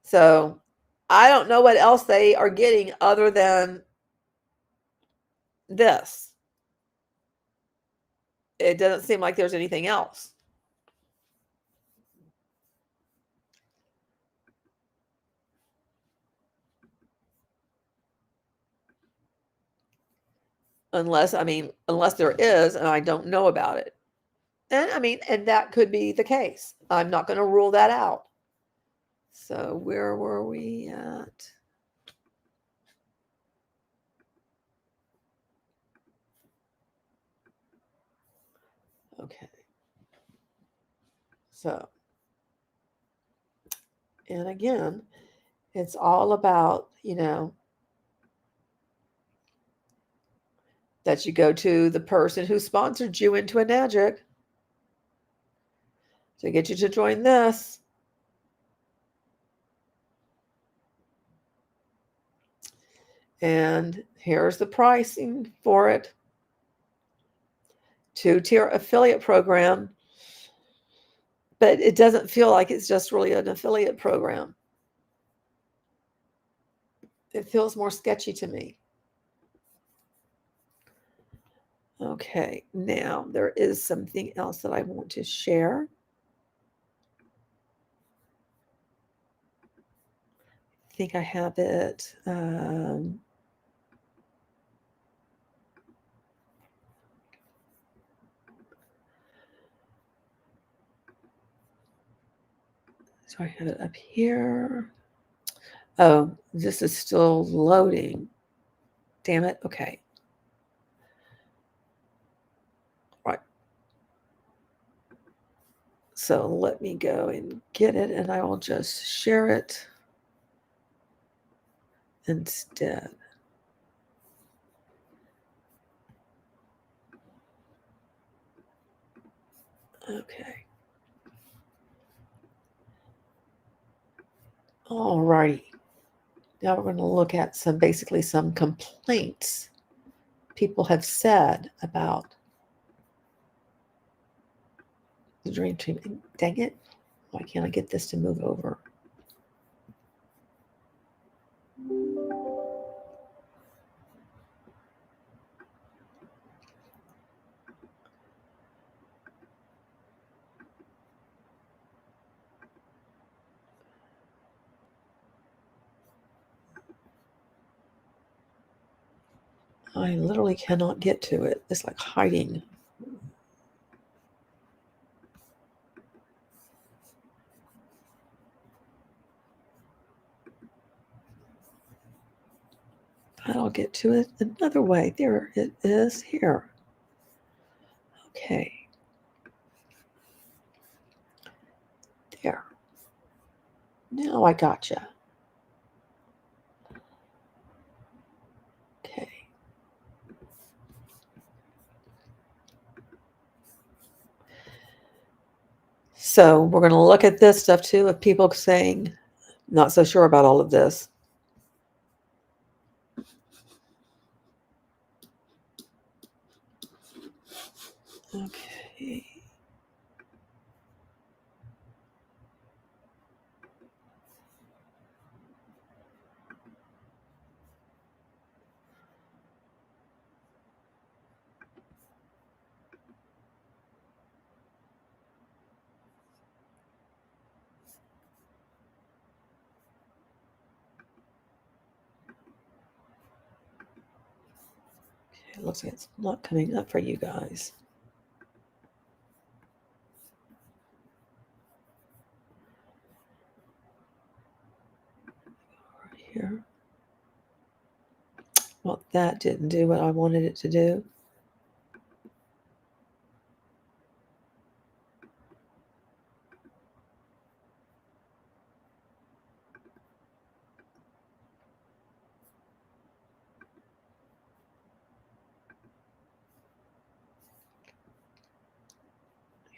So I don't know what else they are getting other than this. It doesn't seem like there's anything else. Unless there is, and I don't know about it. And that could be the case. I'm not going to rule that out. So where were we at? Okay. So, and again, it's all about, that you go to the person who sponsored you into Enagic to get you to join this. And here's the pricing for it. 2-tier affiliate program. But it doesn't feel like it's just really an affiliate program. It feels more sketchy to me. Okay, now there is something else that I want to share. I think I have it. So I have it up here. Oh, this is still loading. Damn it. Okay. Right. So let me go and get it, and I will just share it instead. Okay. All righty. Now we're going to look at some complaints people have said about the dream team. Dang it. Why can't I get this to move over? I literally cannot get to it. It's like hiding. But I'll get to it another way. There it is here. Okay. There. Now I gotcha. Okay. So we're going to look at this stuff too, of people saying, not so sure about all of this. Okay. It looks like it's not coming up for you guys. Right here. Well, that didn't do what I wanted it to do.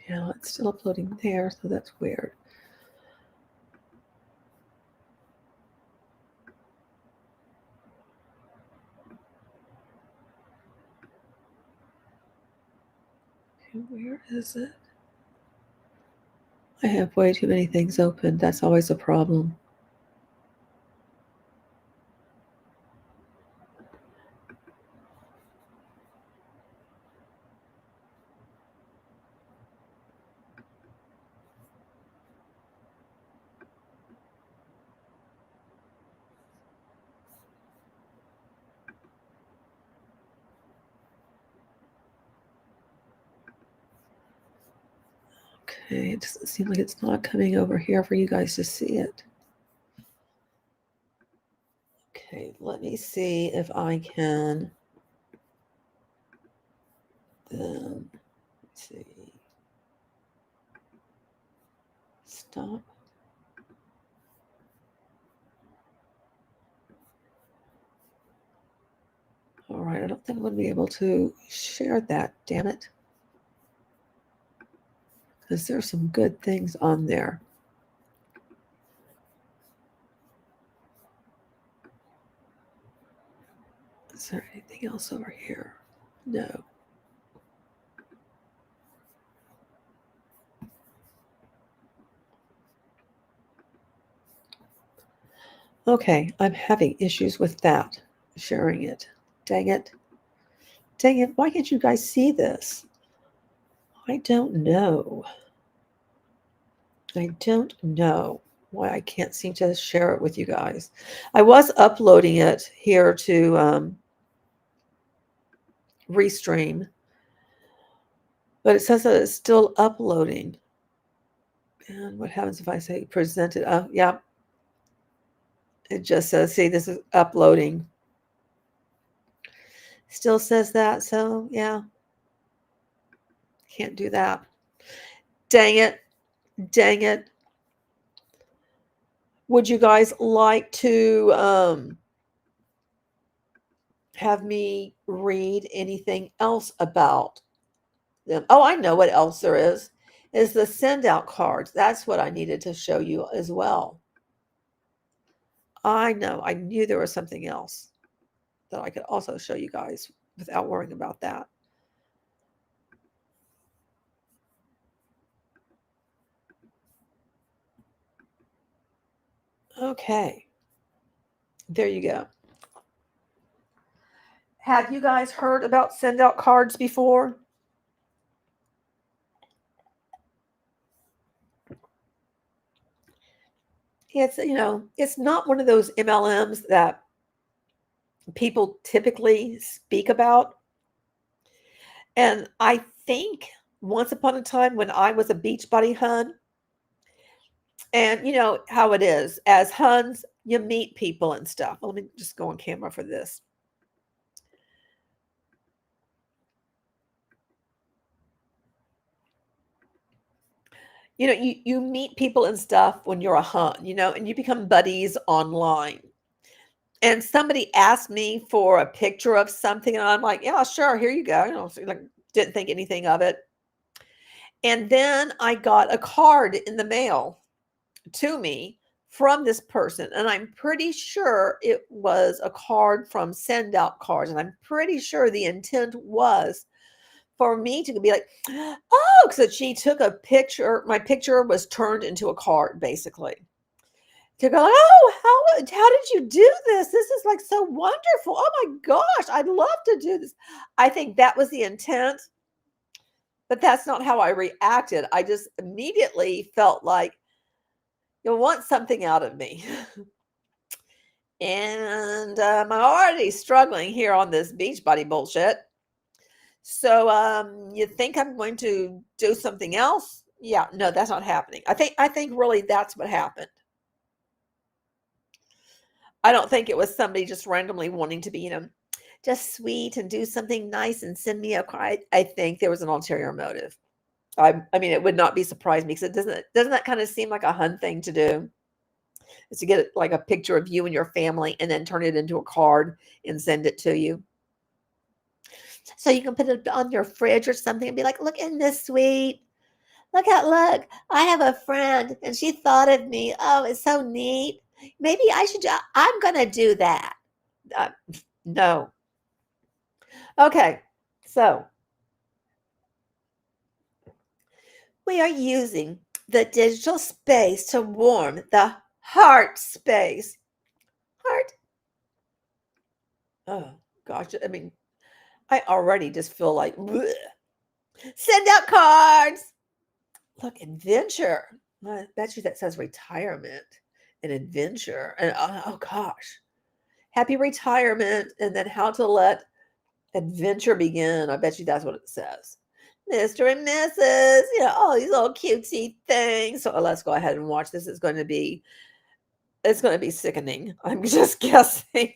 Yeah, it's still uploading there, so that's weird. Okay, where is it? I have way too many things open. That's always a problem. Okay, it doesn't seem like it's not coming over here for you guys to see it. Okay, let me see if I can. Let's see. Stop. All right, I don't think I'm going to be able to share that, damn it. Because there's some good things on there. Is there anything else over here? No. Okay, I'm having issues with that, sharing it. Dang it. Dang it, why can't you guys see this? I don't know. I don't know why I can't seem to share it with you guys. I was uploading it here to Restream, but it says that it's still uploading. And what happens if I say present it? Oh, yeah. It just says, see, this is uploading. Still says that, so yeah. Can't do that. Dang it. Dang it. Would you guys like to have me read anything else about them? Oh, I know what else there is the send out cards. That's what I needed to show you as well. I know. I knew there was something else that I could also show you guys without worrying about that. Okay. There you go. Have you guys heard about send out cards before? It's, it's not one of those MLMs that people typically speak about. And I think once upon a time when I was a Beachbody Hun, and you know how it is, as Huns, you meet people and stuff. Let me just go on camera for this. You meet people and stuff when you're a Hun, and you become buddies online. And somebody asked me for a picture of something, and I'm like, yeah, sure, here you go. So like, didn't think anything of it. And then I got a card in the mail to me from this person, and I'm pretty sure it was a card from SendOutCards, and I'm pretty sure the intent was for me to be like, oh, because she took a picture. My picture was turned into a card, basically. To go, oh, how did you do this? This is like so wonderful. Oh my gosh, I'd love to do this. I think that was the intent, but that's not how I reacted. I just immediately felt like you'll want something out of me. And I'm already struggling here on this Beachbody bullshit. So you think I'm going to do something else? Yeah, no, that's not happening. I think really that's what happened. I don't think it was somebody just randomly wanting to be, just sweet and do something nice and send me a card. I think there was an ulterior motive. I mean, it would not be surprised me because doesn't that kind of seem like a Hun thing to do? Is to get like a picture of you and your family and then turn it into a card and send it to you. So you can put it on your fridge or something and be like, look, isn't this sweet? Look, I have a friend and she thought of me. Oh, it's so neat. Maybe I'm going to do that. No. Okay. So we are using the digital space to warm the heart space. Heart. Oh, gosh. I mean, I already just feel like, bleh. Send out cards. Look, adventure. I bet you that says retirement and adventure. And oh gosh, happy retirement. And then how to let adventure begin. I bet you that's what it says. Mr. and Mrs. All these little cutesy things. So let's go ahead and watch this. It's going to be sickening. I'm just guessing.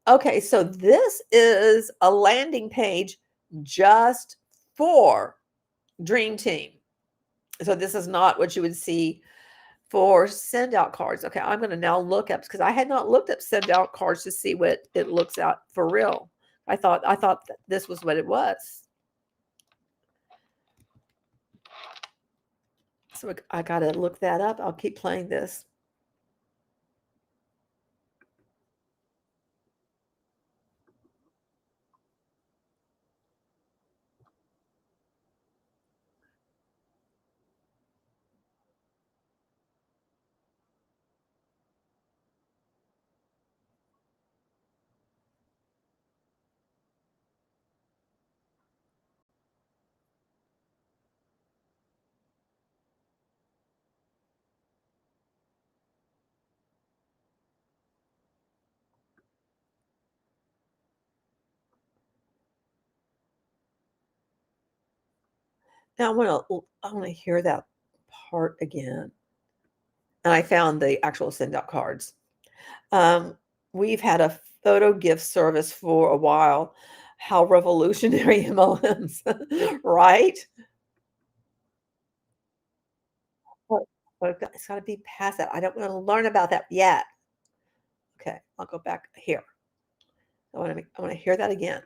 Okay, so this is a landing page just for Dream Team. So this is not what you would see for SendOutCards. Okay, I'm going to now look up because I had not looked up SendOutCards to see what it looks out for real. I thought that this was what it was. So I got to look that up. I'll keep playing this. Now I want to hear that part again. And I found the actual SendOutCards. We've had a photo gift service for a while. How revolutionary MLMs, right? But it's got to be past that. I don't want to learn about that yet. Okay, I'll go back here. I want to hear that again.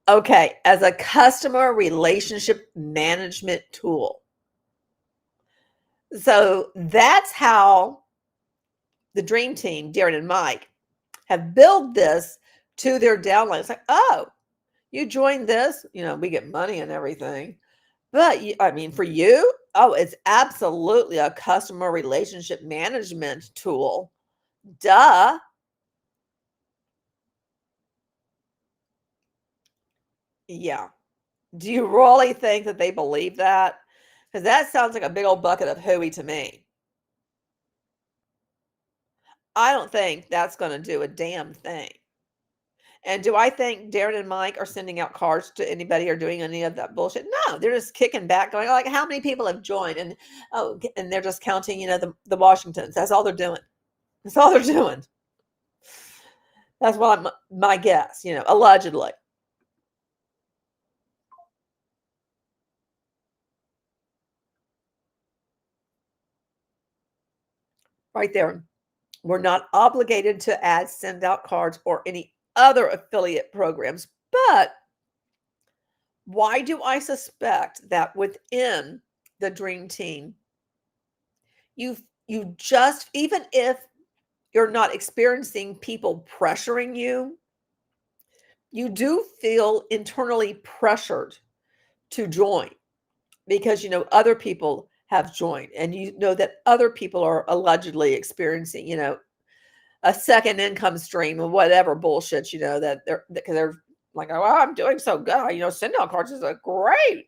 Okay, as a customer relationship management tool. So that's how the Dream Team, Darren and Mike, have built this to their downline. It's like, oh, you join this, we get money and everything. But for you, oh, it's absolutely a customer relationship management tool. Duh. Yeah. Do you really think that they believe that? Because that sounds like a big old bucket of hooey to me. I don't think that's going to do a damn thing. And do I think Darren and Mike are sending out cards to anybody or doing any of that bullshit? No, they're just kicking back, going like, how many people have joined? And they're just counting, the Washingtons. That's all they're doing. That's all they're doing. That's what my guess, allegedly. Right there. We're not obligated to add SendOutCards or any other affiliate programs. But why do I suspect that within the dream team, you just, even if you're not experiencing people pressuring you, you do feel internally pressured to join because other people have joined, and that other people are allegedly experiencing a second income stream or whatever bullshit that they're like, oh, I'm doing so good. SendOutCards is a great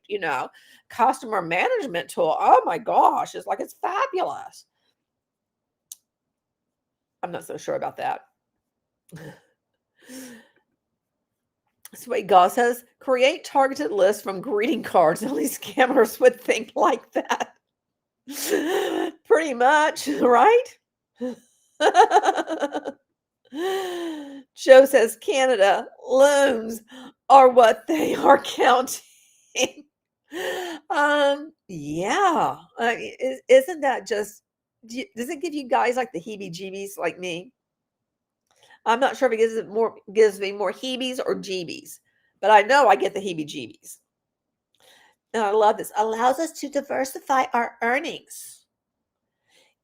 customer management tool. Oh my gosh, it's fabulous. I'm not so sure about that. Sweet Goss says, create targeted lists from greeting cards. Only scammers would think like that. Pretty much, right? Joe says, Canada, loans are what they are counting. Yeah. Isn't that just, does it give you guys like the heebie-jeebies like me? I'm not sure if it gives me more heebies or jeebies, but I know I get the heebie-jeebies. And I love this. Allows us to diversify our earnings.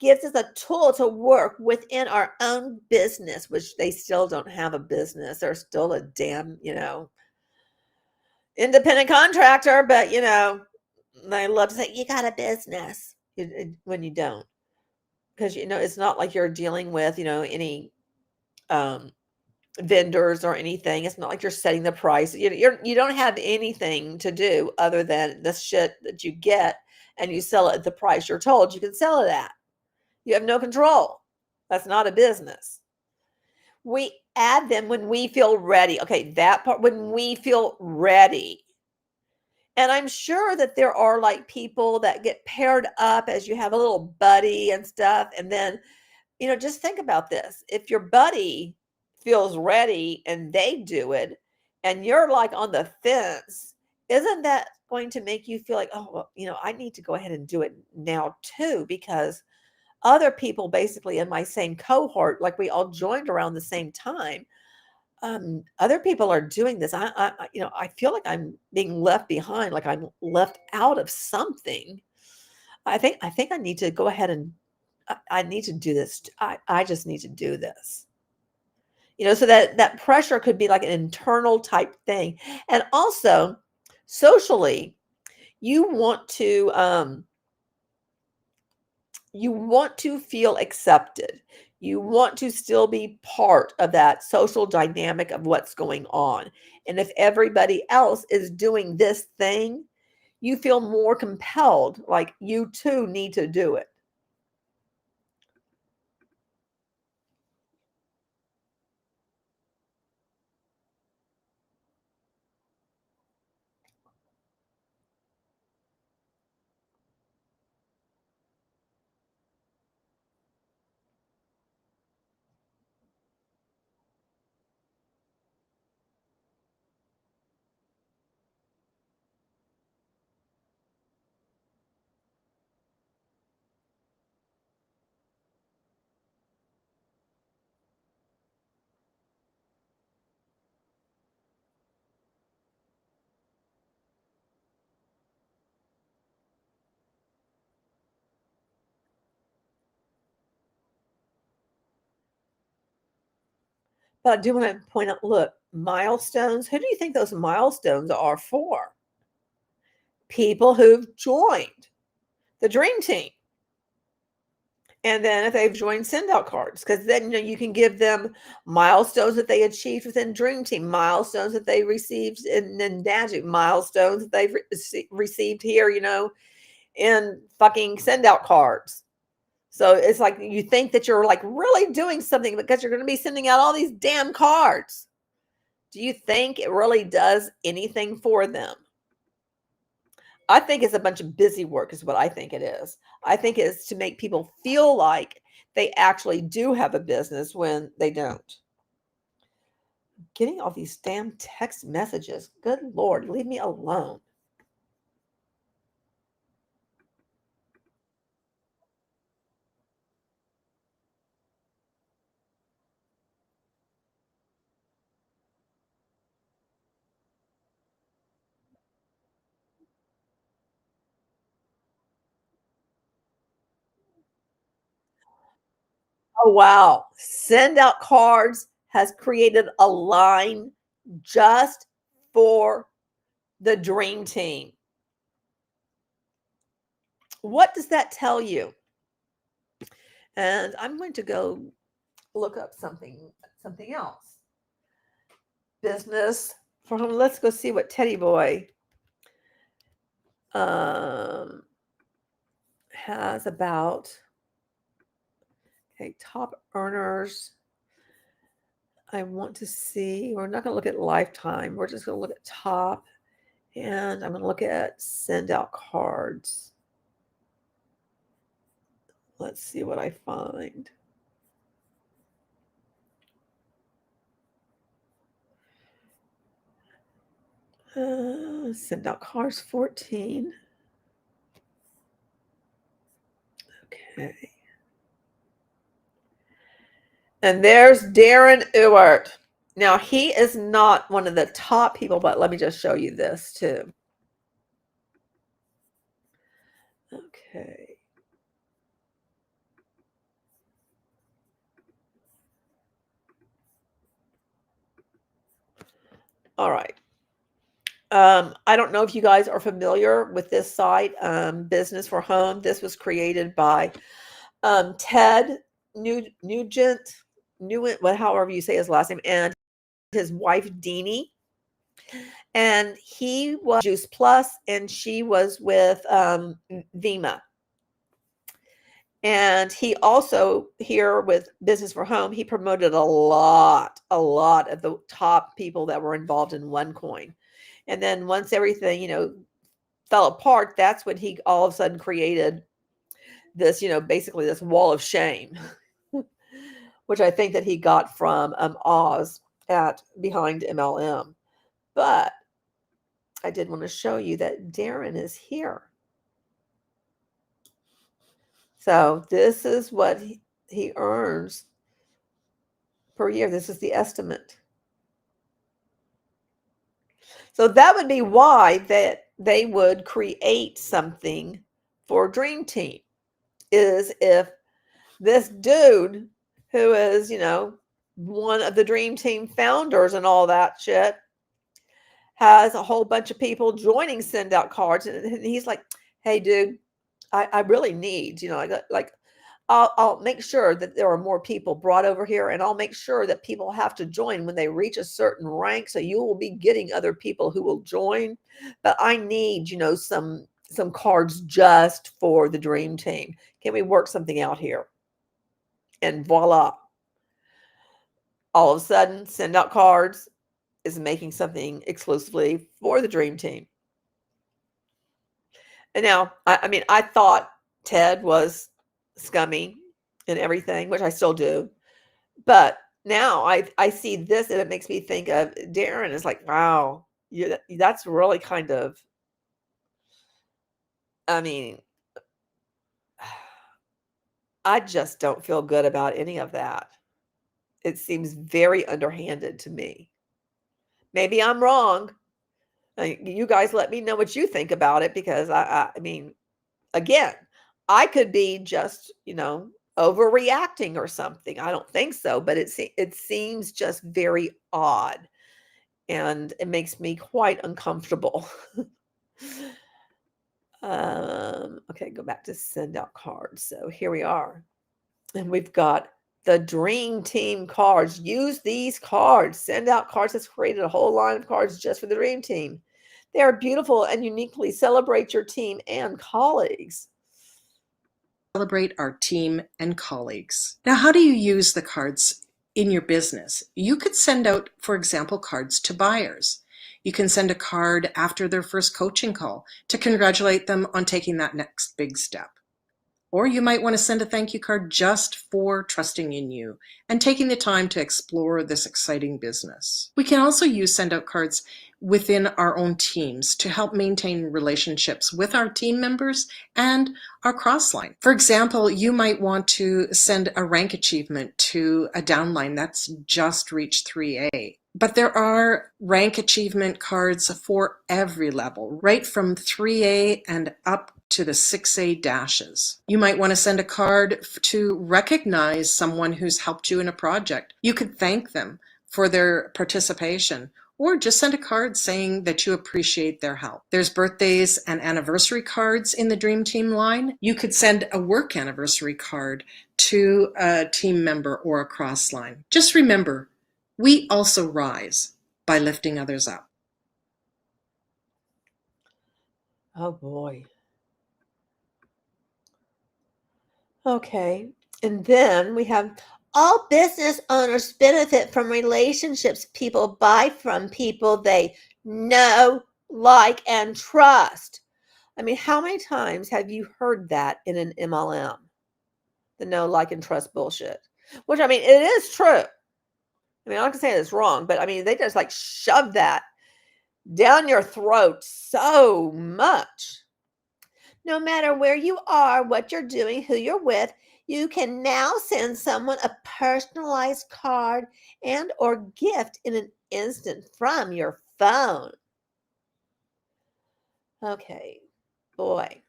Gives us a tool to work within our own business, which they still don't have a business. They're still a damn, independent contractor, but, they love to say, you got a business when you don't. Because, it's not like you're dealing with, any vendors or anything. It's not like you're setting the price. You don't have anything to do other than the shit that you get, and you sell it at the price you're told you can sell it at. You have no control. That's not a business. We add them when we feel ready. Okay, that part, when we feel ready. And I'm sure that there are like people that get paired up as you have a little buddy and stuff. And then, just think about this. If your buddy feels ready and they do it, and you're like on the fence, isn't that going to make you feel like, oh, well, I need to go ahead and do it now too, because other people basically in my same cohort, like we all joined around the same time. Other people are doing this. I feel like I'm being left behind, like I'm left out of something. I think I need to go ahead and I need to do this. I just need to do this. So that pressure could be like an internal type thing. And also socially, you want to feel accepted. You want to still be part of that social dynamic of what's going on. And if everybody else is doing this thing, you feel more compelled, like you too need to do it. But I do want to point out, look, milestones. Who do you think those milestones are for? People who've joined the dream team. And then if they've joined SendOutCards, because then you can give them milestones that they achieved within Dream Team, milestones that they received in Enagic, milestones that they've received here, in fucking SendOutCards. So it's like you think that you're like really doing something because you're going to be sending out all these damn cards. Do you think it really does anything for them? I think it's a bunch of busy work is what I think it is. I think it's to make people feel like they actually do have a business when they don't. Getting all these damn text messages. Good Lord, leave me alone. Oh, wow. SendOutCards has created a line just for the dream team. What does that tell you? And I'm going to go look up something else. Business for home. Let's go see what Teddy Boy has about. Okay, top earners. I want to see. We're not going to look at lifetime. We're just going to look at top, and I'm going to look at send out cards. Let's see what I find. Send out cards 14. Okay. And there's Darren Ewart. Now, he is not one of the top people, but let me just show you this too. Okay. All right. I don't know if you guys are familiar with this site, Business for Home. This was created by Ted Nugent, however you say his last name, and his wife Deanie. And he was Juice Plus, and she was with Vima. And he also, here with Business for Home, he promoted a lot of the top people that were involved in OneCoin. And then once everything, fell apart, that's when he all of a sudden created this, basically this wall of shame, which I think that he got from Oz at Behind MLM. But I did want to show you that Darren is here. So this is what he earns per year. This is the estimate. So that would be why that they would create something for Dream Team, is if this dude who is, one of the Dream Team founders and all that shit has a whole bunch of people joining Send Out Cards, and he's like, hey, dude, I really need, I'll make sure that there are more people brought over here, and I'll make sure that people have to join when they reach a certain rank. So you will be getting other people who will join, but I need, some cards just for the Dream Team. Can we work something out here? And voila. All of a sudden, Send Out Cards is making something exclusively for the Dream Team. And now, I thought Ted was scummy and everything, which I still do. But now I see this, and it makes me think of Darren. Is like, wow, that's really kind of, I just don't feel good about any of that. It seems very underhanded to me. Maybe I'm wrong. You guys let me know what you think about it, because again, I could be just, overreacting or something. I don't think so, but it seems just very odd, and it makes me quite uncomfortable. Okay, go back to Send Out Cards. So here we are, and we've got the Dream Team cards. Use these cards. Send Out Cards has created a whole line of cards just for the Dream Team. They are beautiful and uniquely celebrate your team and colleagues. Celebrate our team and colleagues. Now, how do you use the cards in your business? You could send out, for example, cards to buyers. You can send a card after their first coaching call to congratulate them on taking that next big step. Or you might want to send a thank you card just for trusting in you and taking the time to explore this exciting business. We can also use send out cards within our own teams to help maintain relationships with our team members and our crossline. For example, you might want to send a rank achievement to a downline that's just reached 3A. But there are rank achievement cards for every level, right from 3A and up to the 6A dashes. You might want to send a card to recognize someone who's helped you in a project. You could thank them for their participation, or just send a card saying that you appreciate their help. There's birthdays and anniversary cards in the Dream Team line. You could send a work anniversary card to a team member or a cross line. Just remember, we also rise by lifting others up. Oh boy. Okay. And then we have all business owners benefit from relationships. People buy from people they know, like, and trust. I mean, how many times have you heard that in an MLM? The know, like, and trust bullshit. Which, I mean, it is true. I mean, I'm not gonna say it's wrong, but I mean, they just like shove that down your throat so much. No matter where you are, what you're doing, who you're with, you can now send someone a personalized card and or gift in an instant from your phone. Okay, boy.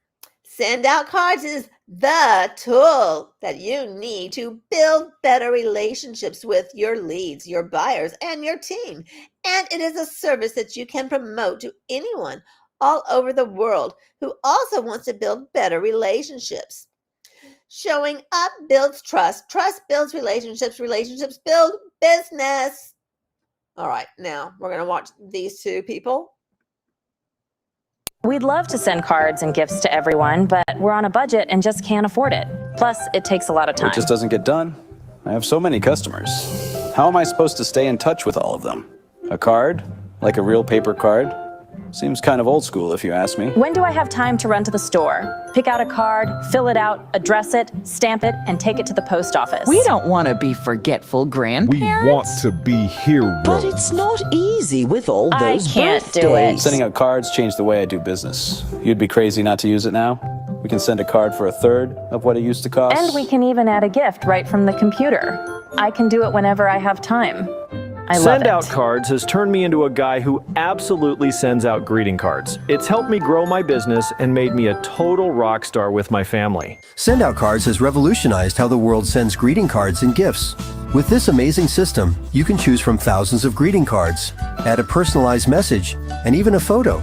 SendOutCards is the tool that you need to build better relationships with your leads, your buyers, and your team. And it is a service that you can promote to anyone all over the world who also wants to build better relationships. Showing up builds trust. Trust builds relationships. Relationships build business. All right, now we're going to watch these two people. We'd love to send cards and gifts to everyone, but we're on a budget and just can't afford it. Plus, it takes a lot of time. It just doesn't get done. I have so many customers. How am I supposed to stay in touch with all of them? A card? Like a real paper card? Seems kind of old school if you ask me. When do I have time to run to the store? Pick out a card, fill it out, address it, stamp it, and take it to the post office. We don't want to be forgetful grandparents. We want to be heroes. But it's not easy with all those I can't birthdays. do it. Sending out cards changed the way I do business. You'd be crazy not to use it now. We can send a card for a third of what it used to cost. And we can even add a gift right from the computer. I can do it whenever I have time. I love it. SendOutCards has turned me into a guy who absolutely sends out greeting cards. It's helped me grow my business and made me a total rock star with my family. SendOutCards has revolutionized how the world sends greeting cards and gifts. With this amazing system, you can choose from thousands of greeting cards, add a personalized message, and even a photo.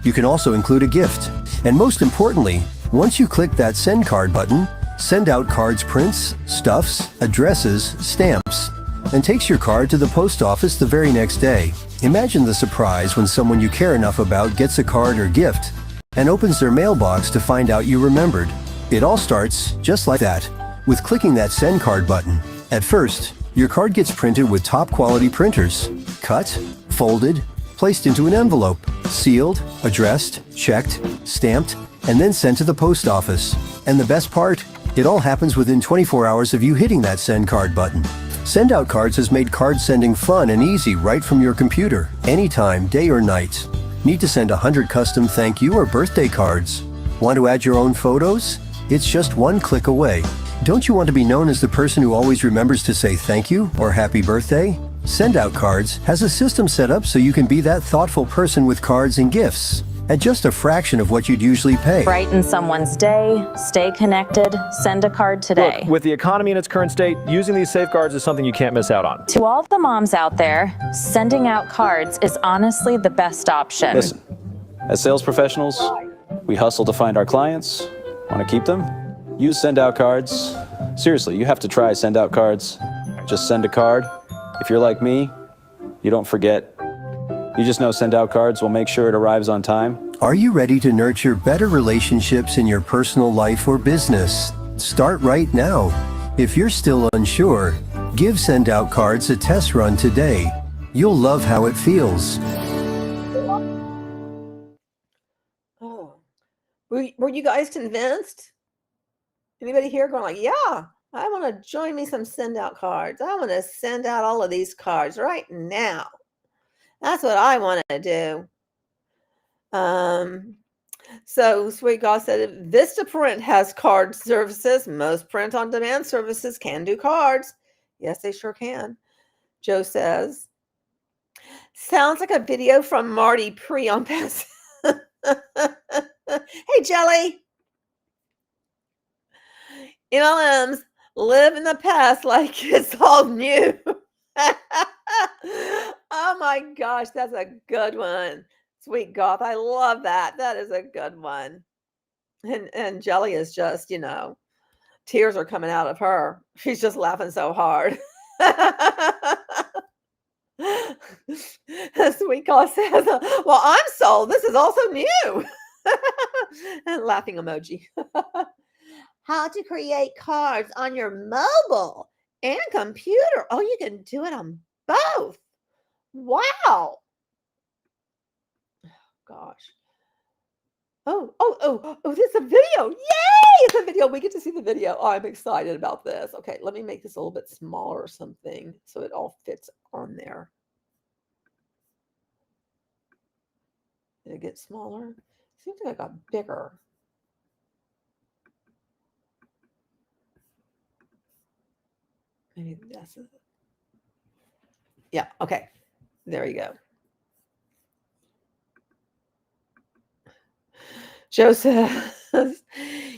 You can also include a gift. And most importantly, once you click that Send Card button, SendOutCards prints, stuffs, addresses, stamps, and takes your card to the post office the very next day. Imagine the surprise when someone you care enough about gets a card or gift and opens their mailbox to find out you remembered. It all starts just like that, with clicking that Send Card button. At first, your card gets printed with top quality printers, cut, folded, placed into an envelope, sealed, addressed, checked, stamped, and then sent to the post office. And the best part, it all happens within 24 hours of you hitting that Send Card button. SendOutCards has made card sending fun and easy right from your computer, anytime, day or night. Need to send 100 custom thank you or birthday cards? Want to add your own photos? It's just one click away. Don't you want to be known as the person who always remembers to say thank you or happy birthday? SendOutCards has a system set up so you can be that thoughtful person with cards and gifts at just a fraction of what you'd usually pay. Brighten someone's day, stay connected, send a card today. Look, with the economy in its current state, using these safeguards is something you can't miss out on. To all the moms out there, sending out cards is honestly the best option. Listen, as sales professionals, we hustle to find our clients. Want to keep them? Use SendOutCards. Seriously, you have to try SendOutCards. Just send a card. If you're like me, you don't forget. You just know SendOutCards will make sure it arrives on time. Are you ready to nurture better relationships in your personal life or business? Start right now. If you're still unsure, give SendOutCards a test run today. You'll love how it feels. Oh, were you guys convinced? Anybody here going like, yeah, I want to join me some SendOutCards. I want to send out all of these cards right now. That's what I want to do. So Sweet God said, Vistaprint has card services. Most print-on-demand services can do cards. Yes, they sure can. Joe says, Sounds like a video from Marty Pre on Pass. Hey, Jelly. MLMs live in the past like it's all new. Oh my gosh, that's a good one. Sweet Goth. I love that. That is a good one. And Jelly is just, tears are coming out of her. She's just laughing so hard. Sweet Goth says, well, I'm sold. This is also new. And laughing emoji. How to create cards on your mobile and computer. Oh, you can do it on both. Wow. Gosh. Oh, there's a video. Yay! It's a video. We get to see the video. Oh, I'm excited about this. Okay, let me make this a little bit smaller or something so it all fits on there. Did it get smaller? Seems like I got bigger. Maybe that's it. Yeah, okay. There you go. Joe says,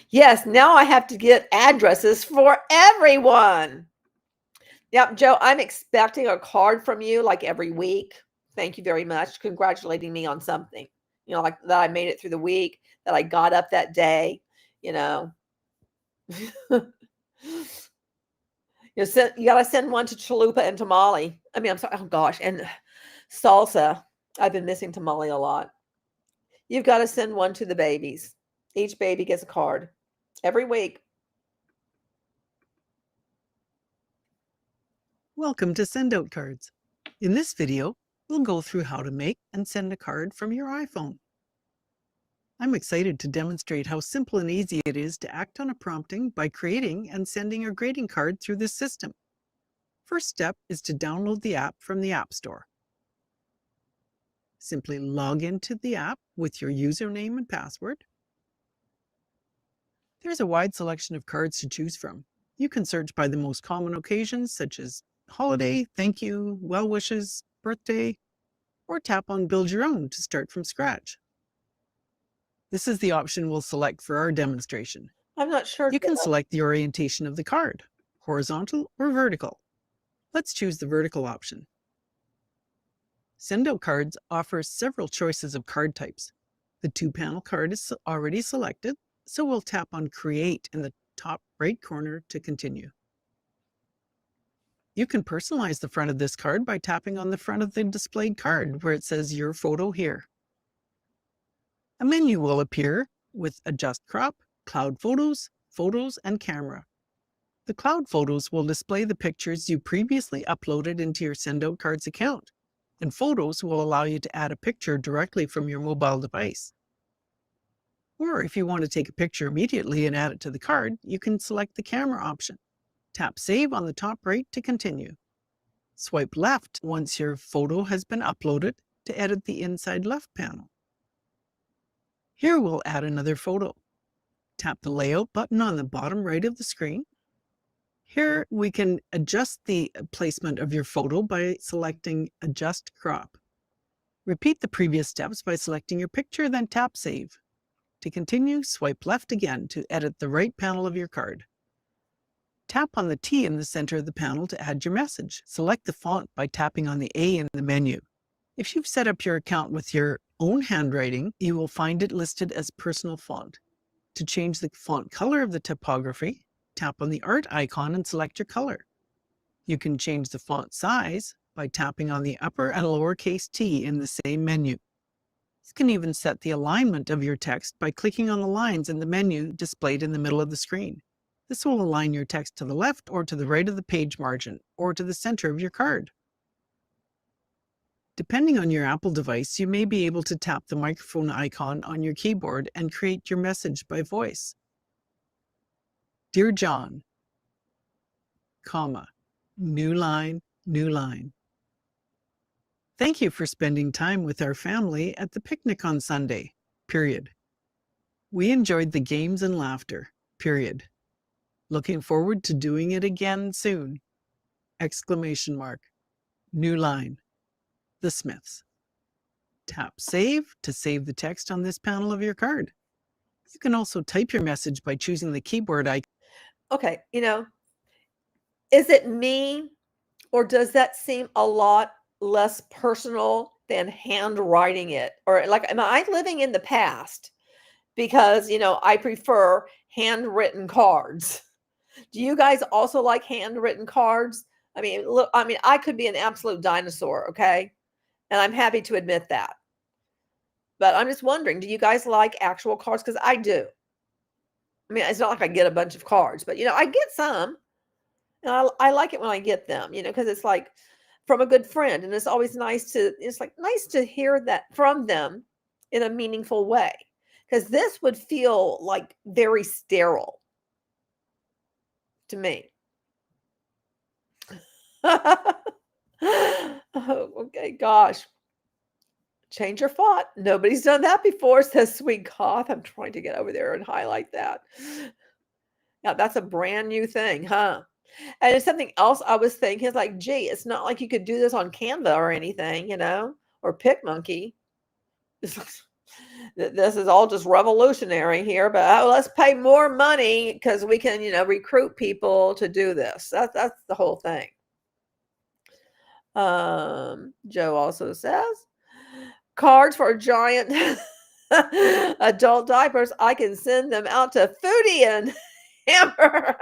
yes, now I have to get addresses for everyone. Yep, Joe, I'm expecting a card from you like every week. Thank you very much. Congratulating me on something, like that I made it through the week, that I got up that day, You got to send one to Chalupa and Tamale. I mean, I'm sorry. Oh, gosh. And Salsa. I've been missing Tamale a lot. You've got to send one to the babies. Each baby gets a card every week. Welcome to SendOutCards. In this video, we'll go through how to make and send a card from your iPhone. I'm excited to demonstrate how simple and easy it is to act on a prompting by creating and sending your greeting card through this system. First step is to download the app from the App Store. Simply log into the app with your username and password. There's a wide selection of cards to choose from. You can search by the most common occasions such as holiday, thank you, well wishes, birthday, or tap on Build Your Own to start from scratch. This is the option we'll select for our demonstration. I'm not sure. You can select the orientation of the card, horizontal or vertical. Let's choose the vertical option. SendOutCards offers several choices of card types. The 2-panel card is already selected, so we'll tap on Create in the top right corner to continue. You can personalize the front of this card by tapping on the front of the displayed card where it says Your Photo Here. A menu will appear with Adjust Crop, Cloud Photos, Photos, and Camera. The cloud photos will display the pictures you previously uploaded into your SendOutCards account, and Photos will allow you to add a picture directly from your mobile device. Or if you want to take a picture immediately and add it to the card, you can select the Camera option. Tap Save on the top right to continue. Swipe left once your photo has been uploaded to edit the inside left panel. Here we'll add another photo. Tap the Layout button on the bottom right of the screen. Here we can adjust the placement of your photo by selecting Adjust Crop. Repeat the previous steps by selecting your picture, then tap Save. To continue, swipe left again to edit the right panel of your card. Tap on the T in the center of the panel to add your message. Select the font by tapping on the A in the menu. If you've set up your account with your own handwriting, you will find it listed as personal font. To change the font color of the typography, tap on the art icon and select your color. You can change the font size by tapping on the upper and lowercase t in the same menu. You can even set the alignment of your text by clicking on the lines in the menu displayed in the middle of the screen. This will align your text to the left or to the right of the page margin or to the center of your card. Depending on your Apple device, you may be able to tap the microphone icon on your keyboard and create your message by voice. Dear John, comma, new line, new line. Thank you for spending time with our family at the picnic on Sunday, period. We enjoyed the games and laughter, period. Looking forward to doing it again soon, exclamation mark, new line. the Smiths. Tap Save to save the text on this panel of your card. You can also type your message by choosing the keyboard icon. Okay, is it me, or does that seem a lot less personal than handwriting it? Or like, am I living in the past? Because, I prefer handwritten cards. Do you guys also like handwritten cards? I mean, look, I could be an absolute dinosaur, okay? And I'm happy to admit that. But I'm just wondering, do you guys like actual cards? Because I do. I mean, it's not like I get a bunch of cards, but, I get some. And I like it when I get them, because it's like from a good friend. And it's always nice to hear that from them in a meaningful way. Because this would feel like very sterile to me. Oh, okay, gosh. Change your font. Nobody's done that before, says Sweet Goth. I'm trying to get over there and highlight that. Yeah, that's a brand new thing, huh? And it's something else I was thinking. It's like, gee, it's not like you could do this on Canva or anything, or PicMonkey. This is all just revolutionary here, but let's pay more money because we can, recruit people to do this. That's the whole thing. Joe also says, cards for giant adult diapers. I can send them out to Foodie and Hammer.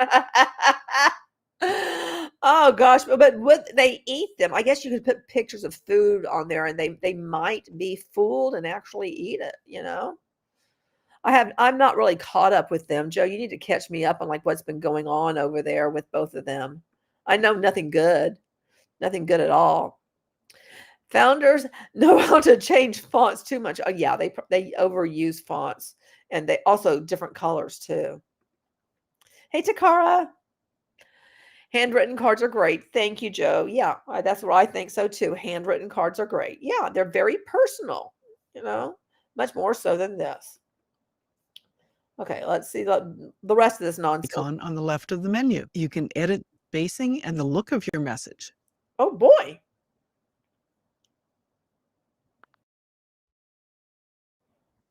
Oh gosh, but would they eat them? I guess you could put pictures of food on there and they might be fooled and actually eat it, I'm not really caught up with them. Joe, you need to catch me up on like what's been going on over there with both of them. I know nothing good at all. Founders know how to change fonts too much. Oh yeah, they overuse fonts, and they also different colors too. Hey Takara. Handwritten cards are great. Thank you, Joe. Yeah, that's what I think so too. Handwritten cards are great. Yeah, they're very personal, much more so than this. Okay, let's see the rest of this nonsense. Icon on the left of the menu. You can edit spacing and the look of your message. Oh boy.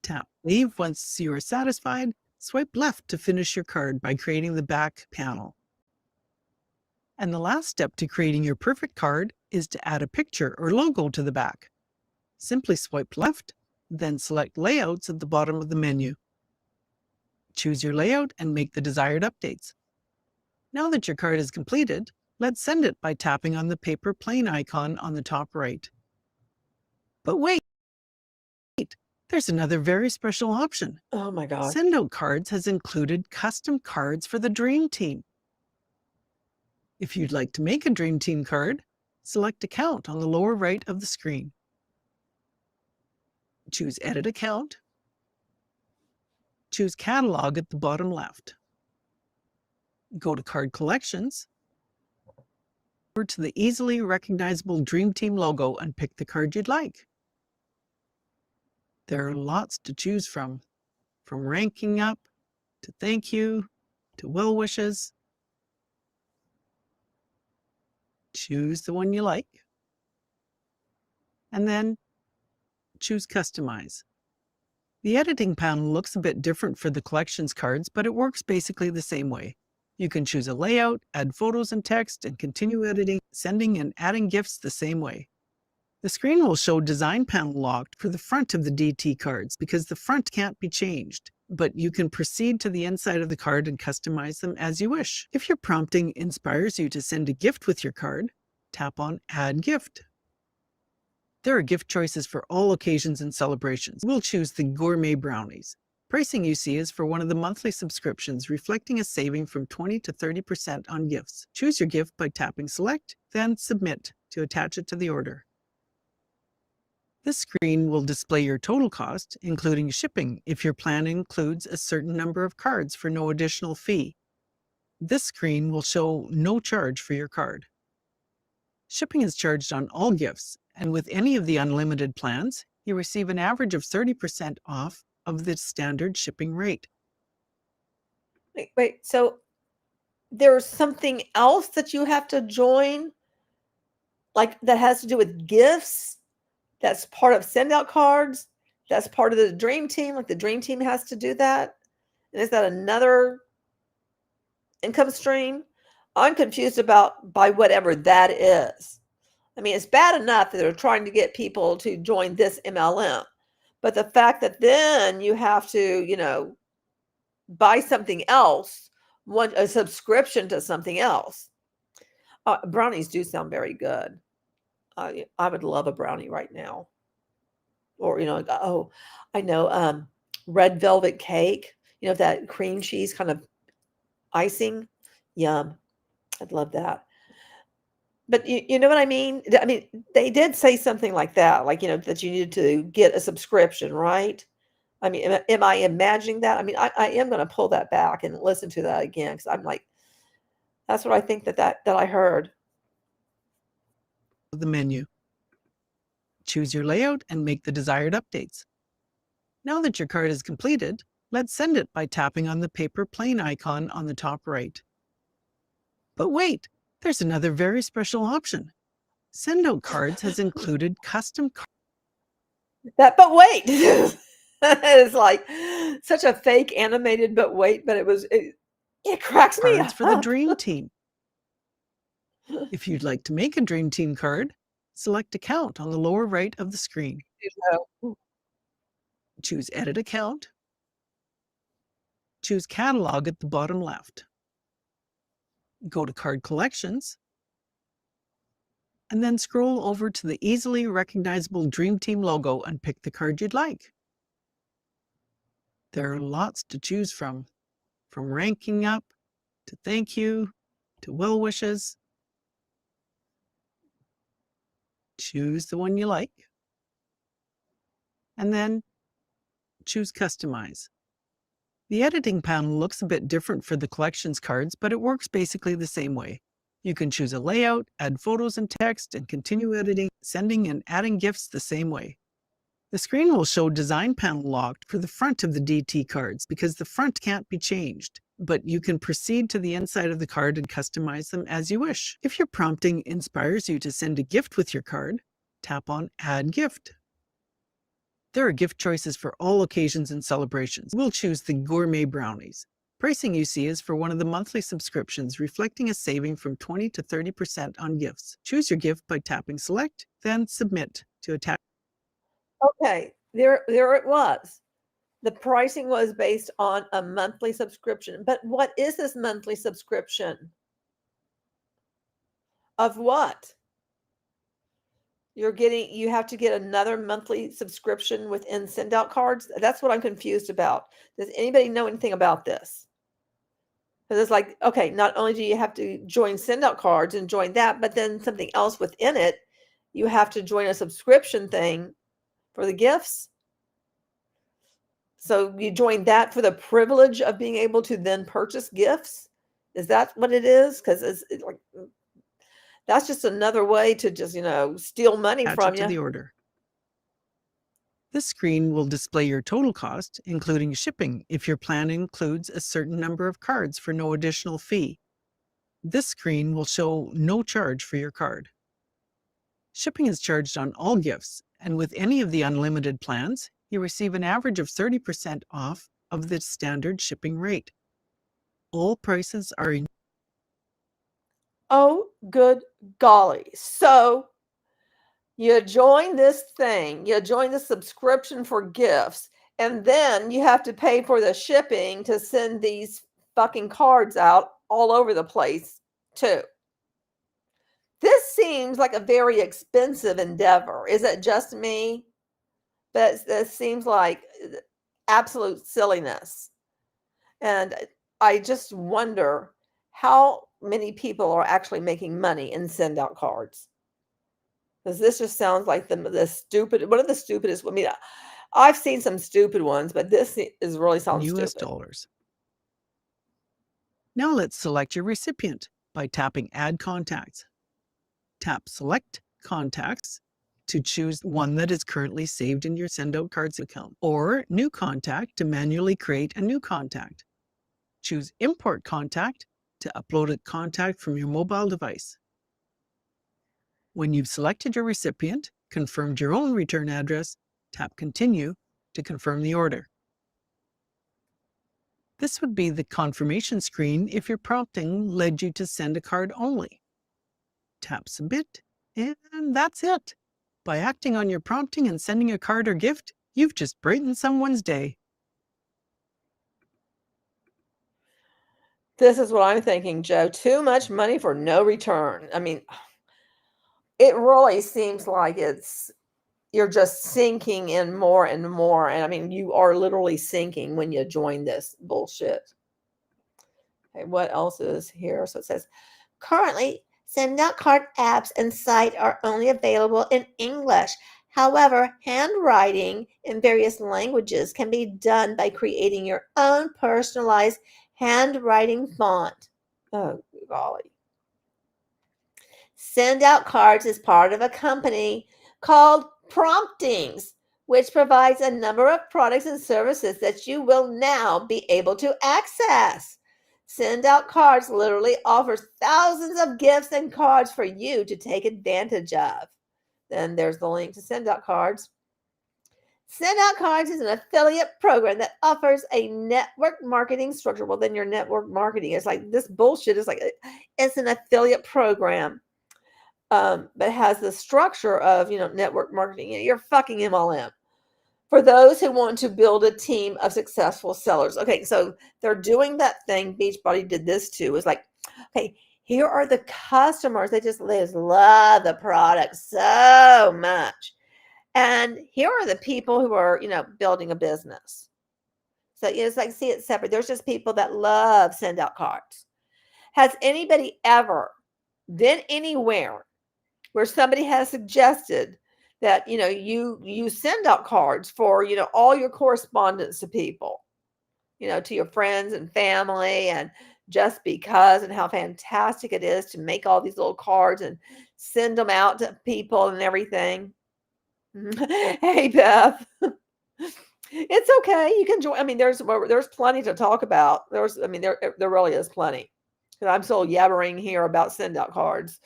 Tap Leave once you are satisfied. Swipe left to finish your card by creating the back panel. And the last step to creating your perfect card is to add a picture or logo to the back. Simply swipe left, then select Layouts at the bottom of the menu. Choose your layout and make the desired updates. Now that your card is completed, let's send it by tapping on the paper plane icon on the top right. But wait, there's another very special option. Oh my God. SendOutCards has included custom cards for the Dream Team. If you'd like to make a Dream Team card, select Account on the lower right of the screen. Choose Edit Account. Choose Catalog at the bottom left. Go to Card Collections. Over to the easily recognizable Dream Team logo and pick the card you'd like. There are lots to choose from ranking up, to thank you, to well wishes. Choose the one you like, and then choose Customize. The editing panel looks a bit different for the collections cards, but it works basically the same way. You can choose a layout, add photos and text, and continue editing, sending and adding gifts the same way. The screen will show Design Panel locked for the front of the DT cards because the front can't be changed, but you can proceed to the inside of the card and customize them as you wish. If your prompting inspires you to send a gift with your card, tap on Add Gift. There are gift choices for all occasions and celebrations. We'll choose the Gourmet Brownies. Pricing you see is for one of the monthly subscriptions, reflecting a saving from 20 to 30% on gifts. Choose your gift by tapping Select, then Submit to attach it to the order. This screen will display your total cost, including shipping, if your plan includes a certain number of cards for no additional fee. This screen will show no charge for your card. Shipping is charged on all gifts, and with any of the unlimited plans, you receive an average of 30% off of the standard shipping rate. Wait, so there's something else that you have to join, like that has to do with gifts? that's part of SendOutCards. That's part of the dream team. Like the dream team has to do that. And is that another income stream? I'm confused by whatever that is. I mean, it's bad enough that they're trying to get people to join this MLM, but the fact that then you have to, buy something else, want a subscription to something else. Brownies do sound very good. I would love a brownie right now. Or, oh, I know, red velvet cake, that cream cheese kind of icing. Yum. I'd love that. But you know what I mean? I mean, they did say something like that, like, that you needed to get a subscription, right? I mean, am I imagining that? I mean, I am going to pull that back and listen to that again because I'm like, that's what I think that I heard. The menu. Choose your layout and make the desired updates. Now that your card is completed, let's send it by tapping on the paper plane icon on the top right. But wait, there's another very special option. SendOutCards has included custom cards. But wait, it's like such a fake animated, but wait, but it cracks me up. For the Dream Team. If you'd like to make a Dream Team card, select Account on the lower right of the screen. Choose Edit Account. Choose Catalog at the bottom left. Go to Card Collections, and then scroll over to the easily recognizable Dream Team logo and pick the card you'd like. There are lots to choose from ranking up, to thank you, to well wishes. Choose the one you like, and then choose Customize. The editing panel looks a bit different for the collections cards, but it works basically the same way. You can choose a layout, add photos and text, and continue editing, sending and adding gifts the same way. The screen will show Design Panel locked for the front of the DT cards because the front can't be changed, but you can proceed to the inside of the card and customize them as you wish. If your prompting inspires you to send a gift with your card, tap on Add Gift. There are gift choices for all occasions and celebrations. We'll choose the Gourmet Brownies. Pricing you see is for one of the monthly subscriptions, reflecting a saving from 20 to 30% on gifts. Choose your gift by tapping Select, then Submit to attach. Okay, there it was. The pricing was based on a monthly subscription. But what is this monthly subscription? Of what? You have to get another monthly subscription within SendOutCards? That's what I'm confused about. Does anybody know anything about this? Because it's like, okay, not only do you have to join SendOutCards and join that, but then something else within it, you have to join a subscription thing for the gifts. So you join that for the privilege of being able to then purchase gifts? Is that what it is? Because it's like, that's just another way to just, steal money from you. The order. This screen will display your total cost, including shipping, if your plan includes a certain number of cards for no additional fee. This screen will show no charge for your card. Shipping is charged on all gifts, and with any of the unlimited plans, you receive an average of 30% off of the standard shipping rate. All prices are in. Oh, good golly. So you join this thing, you join the subscription for gifts, and then you have to pay for the shipping to send these fucking cards out all over the place, too. This seems like a very expensive endeavor. Is it just me? But this seems like absolute silliness. And I just wonder how many people are actually making money in SendOutCards. Because this just sounds like the stupid, one of the stupidest. I mean, I've seen some stupid ones, but this is really sounds US stupid. dollars. Now let's select your recipient by tapping Add Contacts. Tap Select Contacts to choose one that is currently saved in your SendOutCards account, or New Contact to manually create a new contact. Choose Import Contact to upload a contact from your mobile device. When you've selected your recipient, confirmed your own return address, tap Continue to confirm the order. This would be the confirmation screen if your prompting led you to send a card only. Tap Submit, and that's it. By acting on your prompting and sending a card or gift, you've just brightened someone's day. This is what I'm thinking, Joe. Too much money for no return. I mean, it really seems like you're just sinking in more and more. And I mean, you are literally sinking when you join this bullshit. Okay, what else is here? So it says, currently, SendOutCard apps and site are only available in English. However, handwriting in various languages can be done by creating your own personalized handwriting font. Oh, golly. SendOutCards is part of a company called Promptings, which provides a number of products and services that you will now be able to access. SendOutCards literally offers thousands of gifts and cards for you to take advantage of. Then there's the link to SendOutCards. SendOutCards is an affiliate program that offers a network marketing structure. Well, then your network marketing is like this bullshit. Is like it's an affiliate program, but it has the structure of network marketing. You're fucking MLM for those who want to build a team of successful sellers. Okay, so they're doing that thing. Beachbody did this too. It's like, okay, here are the customers. They just love the product so much. And here are the people who are, building a business. So it's like, see it separate. There's just people that love SendOutCards. Has anybody ever been anywhere where somebody has suggested that, you send out cards for, all your correspondence to people, to your friends and family, and just because, and how fantastic it is to make all these little cards and send them out to people and everything? Hey, Beth. It's okay. You can join. I mean, there's plenty to talk about. There really is plenty. Because I'm still yabbering here about SendOutCards.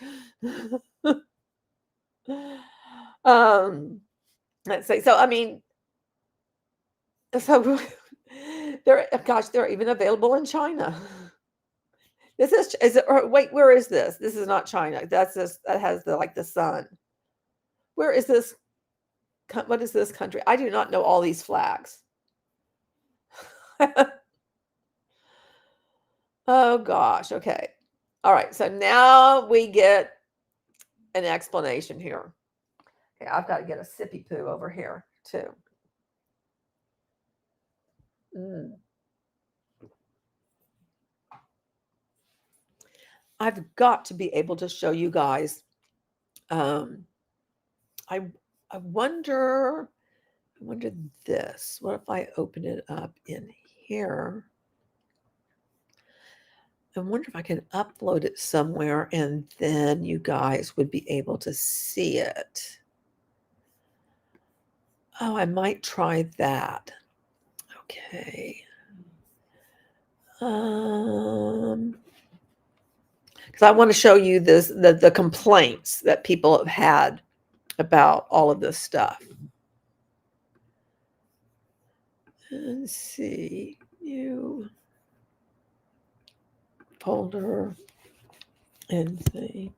Let's see. So, I mean, so they're even available in China. Is it, or wait, where is this? This is not China. That has the sun. Where is this? What is this country? I do not know all these flags. Oh gosh. Okay. All right. So now we get an explanation here. Okay, I've got to get a sippy poo over here too. I've got to be able to show you guys. I wonder this. What if I open it up in here? I wonder if I can upload it somewhere and then you guys would be able to see it. Oh, I might try that. Okay. Because I want to show you the complaints that people have had about all of this stuff. Let's see, new folder and see.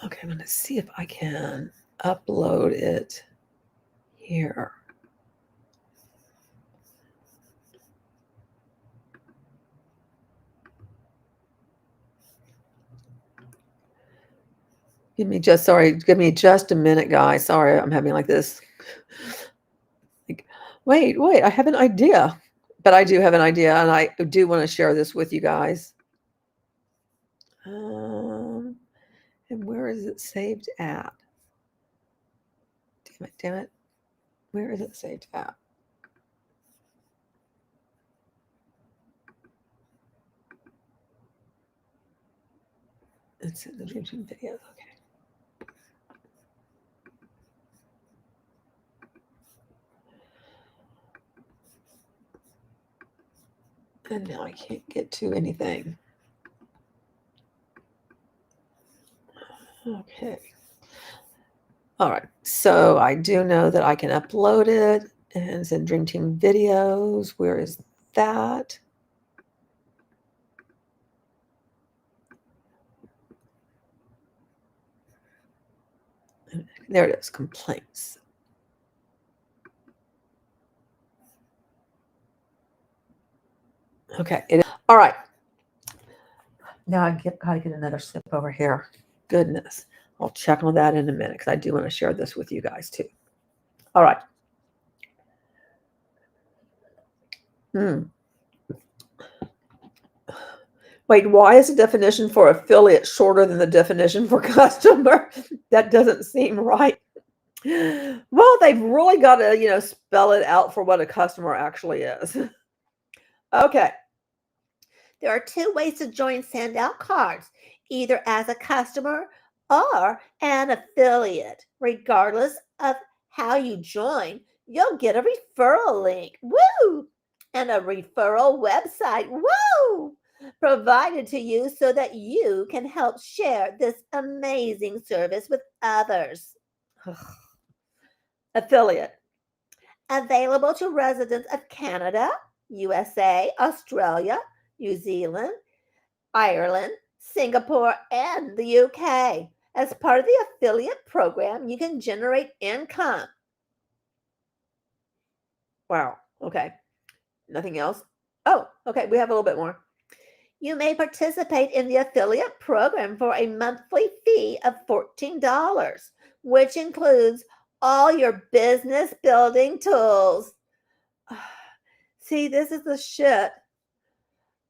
Okay, I'm going to see if I can upload it here. Give me just a minute, guys. Sorry, I'm having like this. Like, wait, I have an idea. But I do have an idea, and I do want to share this with you guys. And where is it saved at? Damn it. Where is it saved at? It's in the Dream Team videos. Okay. And now I can't get to anything. Okay. All right. So I do know that I can upload it, and it's in Dream Team videos. Where is that? There it is, complaints. Okay. All right. Now I gotta get another sip over here. Goodness. I'll check on that in a minute because I do want to share this with you guys too. All right. Wait, why is the definition for affiliate shorter than the definition for customer? That doesn't seem right. Well, they've really got to, spell it out for what a customer actually is. Okay. There are two ways to join SendOutCards, either as a customer or an affiliate. Regardless of how you join, you'll get a referral link. Woo! And a referral website. Woo! Provided to you so that you can help share this amazing service with others. Affiliate. Available to residents of Canada, USA, Australia, New Zealand, Ireland, Singapore, and the UK. As part of the affiliate program, you can generate income. Wow. Okay. Nothing else? Oh, okay. We have a little bit more. You may participate in the affiliate program for a monthly fee of $14, which includes all your business building tools. See, this is the shit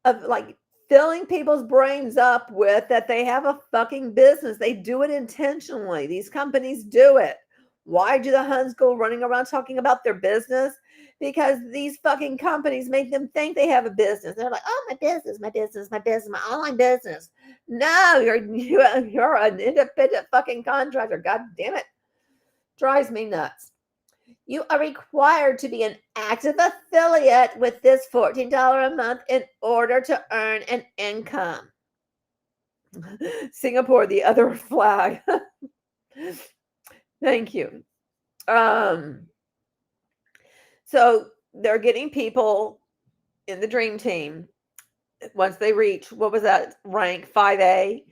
of like filling people's brains up with that they have a fucking business. They do it intentionally. These companies do it. Why do the Huns go running around talking about their business? Because these fucking companies make them think they have a business. They're like, oh, my business, my online business. No, you're an independent fucking contractor. God damn it. Drives me nuts. You are required to be an active affiliate with this $14 a month in order to earn an income. Singapore, the other flag. Thank you. So they're getting people in the Dream Team once they reach, what was that rank, 5A,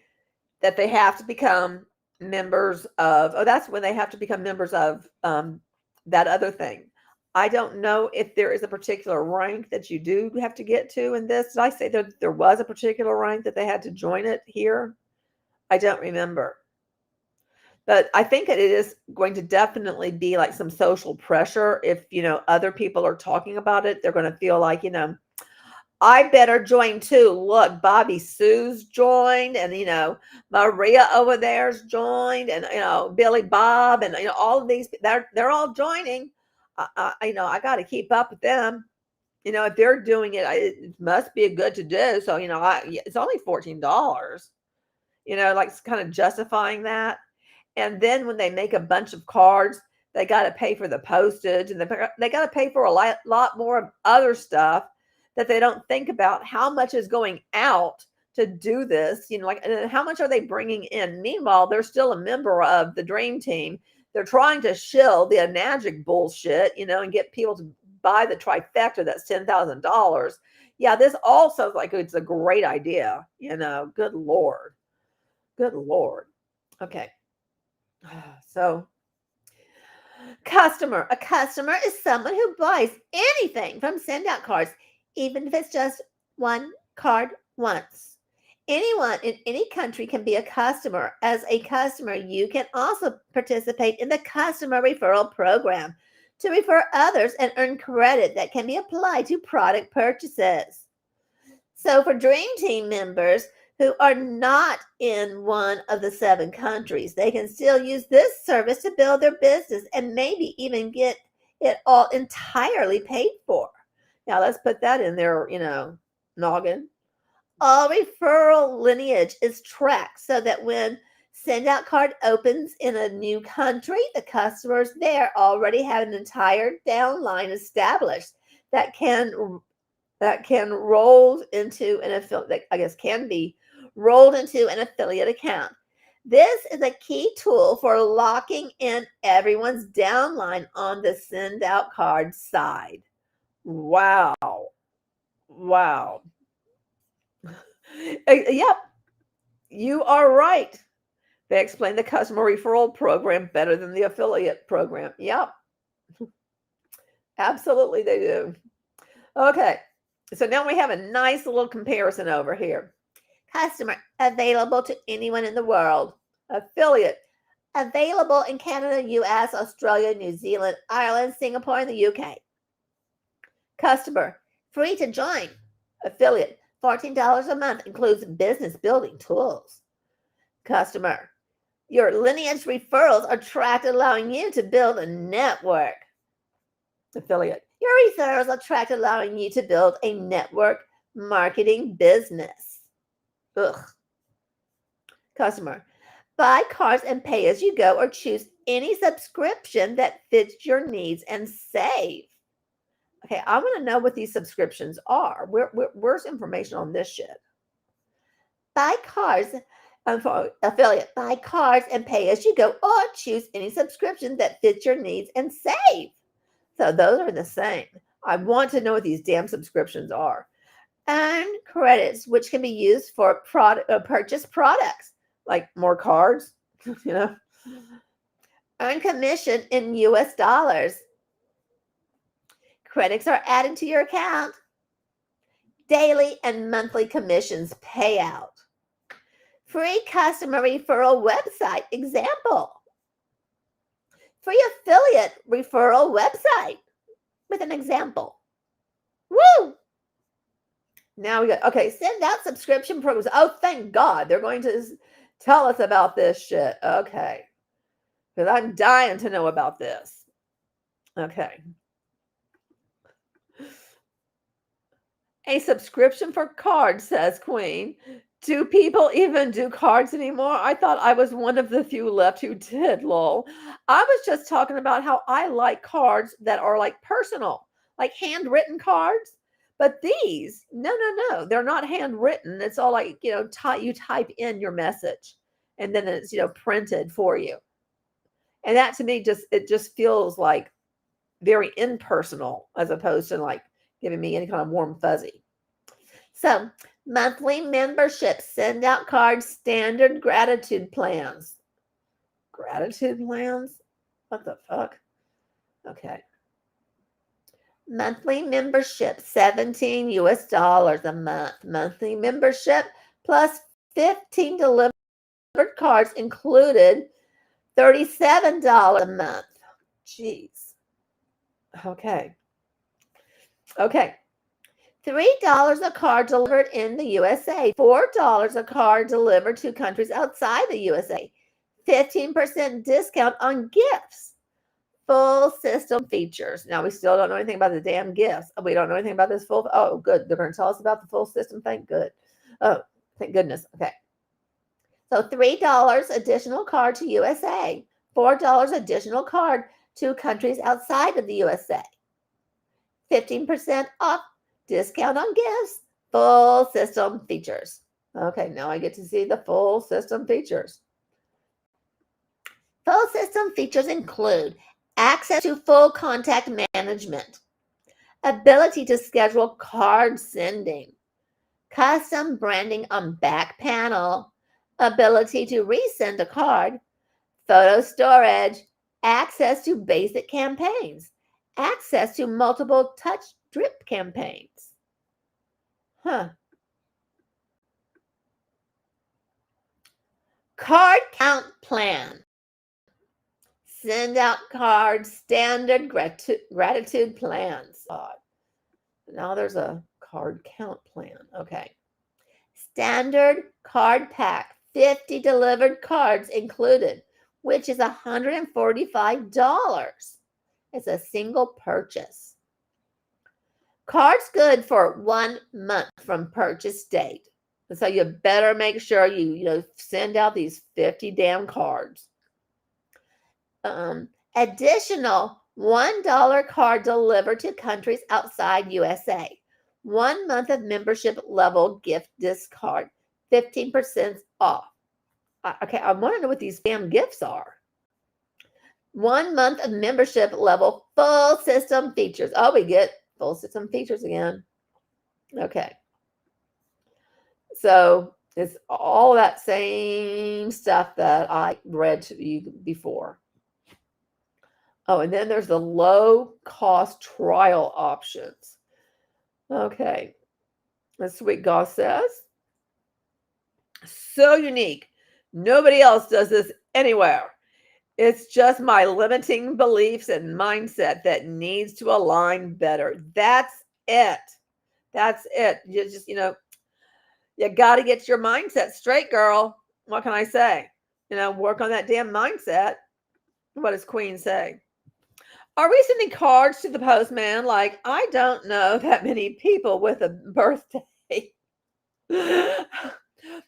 that they have to become members of, that's when they have to become members of that other thing. I don't know if there is a particular rank that you do have to get to in this. Did I say that there was a particular rank that they had to join it here? I don't remember. But I think that it is going to definitely be like some social pressure. If, other people are talking about it, they're going to feel like, I better join too. Look, Bobby Sue's joined, and Maria over there's joined, and Billy Bob, and all of these, they're all joining. I got to keep up with them. If they're doing it, it must be a good to do. So it's only $14. Like kind of justifying that. And then when they make a bunch of cards, they got to pay for the postage, and they got to pay for a lot more of other stuff that they don't think about. How much is going out to do this? And how much are they bringing in? Meanwhile, they're still a member of the Dream Team. They're trying to shill the Enagic bullshit, and get people to buy the trifecta. That's $10,000. Yeah, this all sounds like it's a great idea. Good Lord. Good Lord. Okay. So, customer. A customer is someone who buys anything from SendOutCards, even if it's just one card once. Anyone in any country can be a customer. As a customer, you can also participate in the customer referral program to refer others and earn credit that can be applied to product purchases. So for Dream Team members who are not in one of the 7 countries, they can still use this service to build their business and maybe even get it all entirely paid for. Now let's put that in their, noggin. all referral lineage is tracked so that when SendOutCard opens in a new country, the customers there already have an entire downline established that can roll into an affiliate, I guess can be rolled into an affiliate account. This is a key tool for locking in everyone's downline on the SendOutCard side. Wow. Yep, you are right. They explain the customer referral program better than the affiliate program. Yep. Absolutely they do. Okay. So now we have a nice little comparison over here. Customer, available to anyone in the world. Affiliate, available in Canada, US, Australia, New Zealand, Ireland, Singapore, and the UK. Customer, free to join. Affiliate, $14 a month, includes business building tools. Customer, your lineage referrals are tracked, allowing you to build a network. Affiliate, your referrals are tracked, allowing you to build a network marketing business. Ugh. Customer, buy cards and pay as you go or choose any subscription that fits your needs and save. Okay, I want to know what these subscriptions are. Where's information on this shit? Buy cards, affiliate, buy cards and pay as you go or choose any subscription that fits your needs and save. So those are the same. I want to know what these damn subscriptions are. Earn credits, which can be used for purchase products, like more cards, Earn commission in US dollars. Credits are added to your account. Daily and monthly commissions payout. Free customer referral website example. Free affiliate referral website with an example. Woo! Now we got, okay, send out subscription programs. Oh, thank God. They're going to tell us about this shit. Okay. Because I'm dying to know about this. Okay. A subscription for cards, says Queen. Do people even do cards anymore? I thought I was one of the few left who did, lol. I was just talking about how I like cards that are like personal, like handwritten cards. But these, no, they're not handwritten. It's all like, you type in your message and then it's, printed for you. And that to me it just feels like very impersonal as opposed to like giving me any kind of warm fuzzy. So monthly membership, SendOutCards, standard gratitude plans. Gratitude plans? What the fuck? Okay. Monthly membership, $17 US a month. Monthly membership plus 15 delivered cards included, $37 a month. Jeez. Okay. $3 a card delivered in the USA. $4 a card delivered to countries outside the USA. 15% discount on gifts. Full system features. Now, we still don't know anything about the damn gifts. We don't know anything about this full. Oh, good. They're going to tell us about the full system. Thank good. Oh, thank goodness. Okay. So $3 additional card to USA. $4 additional card to countries outside of the USA. 15% off, discount on gifts, full system features. Okay, now I get to see the full system features. Full system features include access to full contact management, ability to schedule card sending, custom branding on back panel, ability to resend a card, photo storage, access to basic campaigns, access to multiple touch drip campaigns. Card count plan. SendOutCards, standard gratitude plans. Now there's a card count plan. Okay. Standard card pack, 50 delivered cards included, which is $145. It's a single purchase. Cards good for 1 month from purchase date. So you better make sure you send out these 50 damn cards. Additional $1 card delivered to countries outside USA. 1 month of membership level gift discard. 15% off. Okay, I want to know what these damn gifts are. 1 month of membership level full system features. Oh, we get full system features again. Okay. So it's all that same stuff that I read to you before. Oh, and then there's the low cost trial options. Okay. That's what Goss says. So unique. Nobody else does this anywhere. It's just my limiting beliefs and mindset that needs to align better. That's it. That's it. You just, you got to get your mindset straight, girl. What can I say? Work on that damn mindset. What does Queen say? Are we sending cards to the postman? Like, I don't know that many people with a birthday.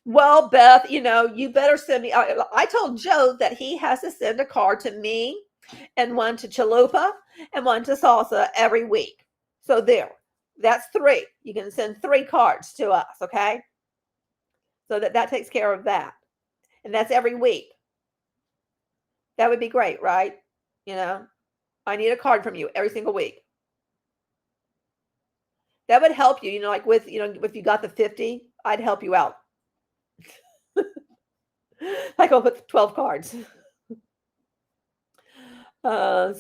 Well, Beth, you better send me. I told Joe that he has to send a card to me and one to Chalupa and one to Salsa every week. So there, that's 3. You can send 3 cards to us, okay? So that takes care of that. And that's every week. That would be great, right? I need a card from you every single week. That would help you, like with, if you got the 50, I'd help you out. I go with 12 cards.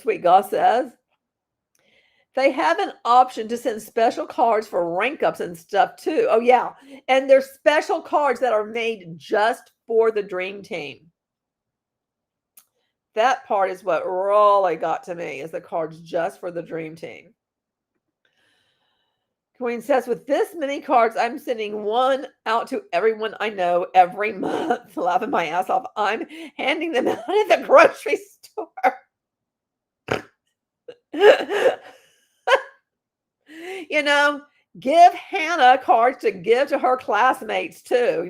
Sweet Goss says, they have an option to send special cards for rank ups and stuff too. Oh, yeah. And there's special cards that are made just for the Dream Team. That part is what really got to me, is the cards just for the Dream Team. Queen says, with this many cards, I'm sending one out to everyone I know every month. Laughing my ass off. I'm handing them out at the grocery store. Give Hannah cards to give to her classmates too.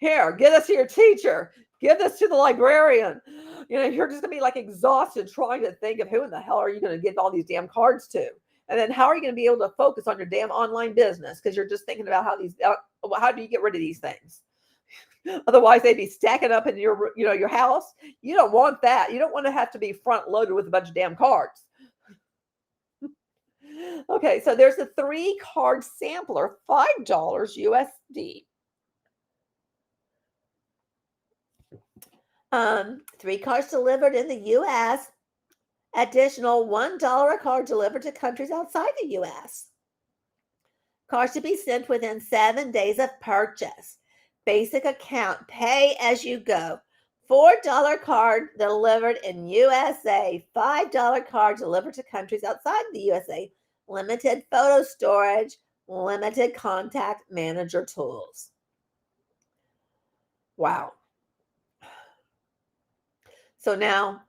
Here, give this to your teacher. Give this to the librarian. You're just going to be like exhausted trying to think of who in the hell are you going to give all these damn cards to? And then how are you going to be able to focus on your damn online business? Because you're just thinking about how do you get rid of these things? Otherwise, they'd be stacking up in your house. You don't want that. You don't want to have to be front loaded with a bunch of damn cards. Okay, so there's a 3-card sampler, $5 USD. 3 cards delivered in the U.S. Additional $1 a card delivered to countries outside the U.S. Cards to be sent within 7 days of purchase. Basic account, pay as you go. $4 card delivered in USA. $5 card delivered to countries outside the USA. Limited photo storage. Limited contact manager tools. Wow. So now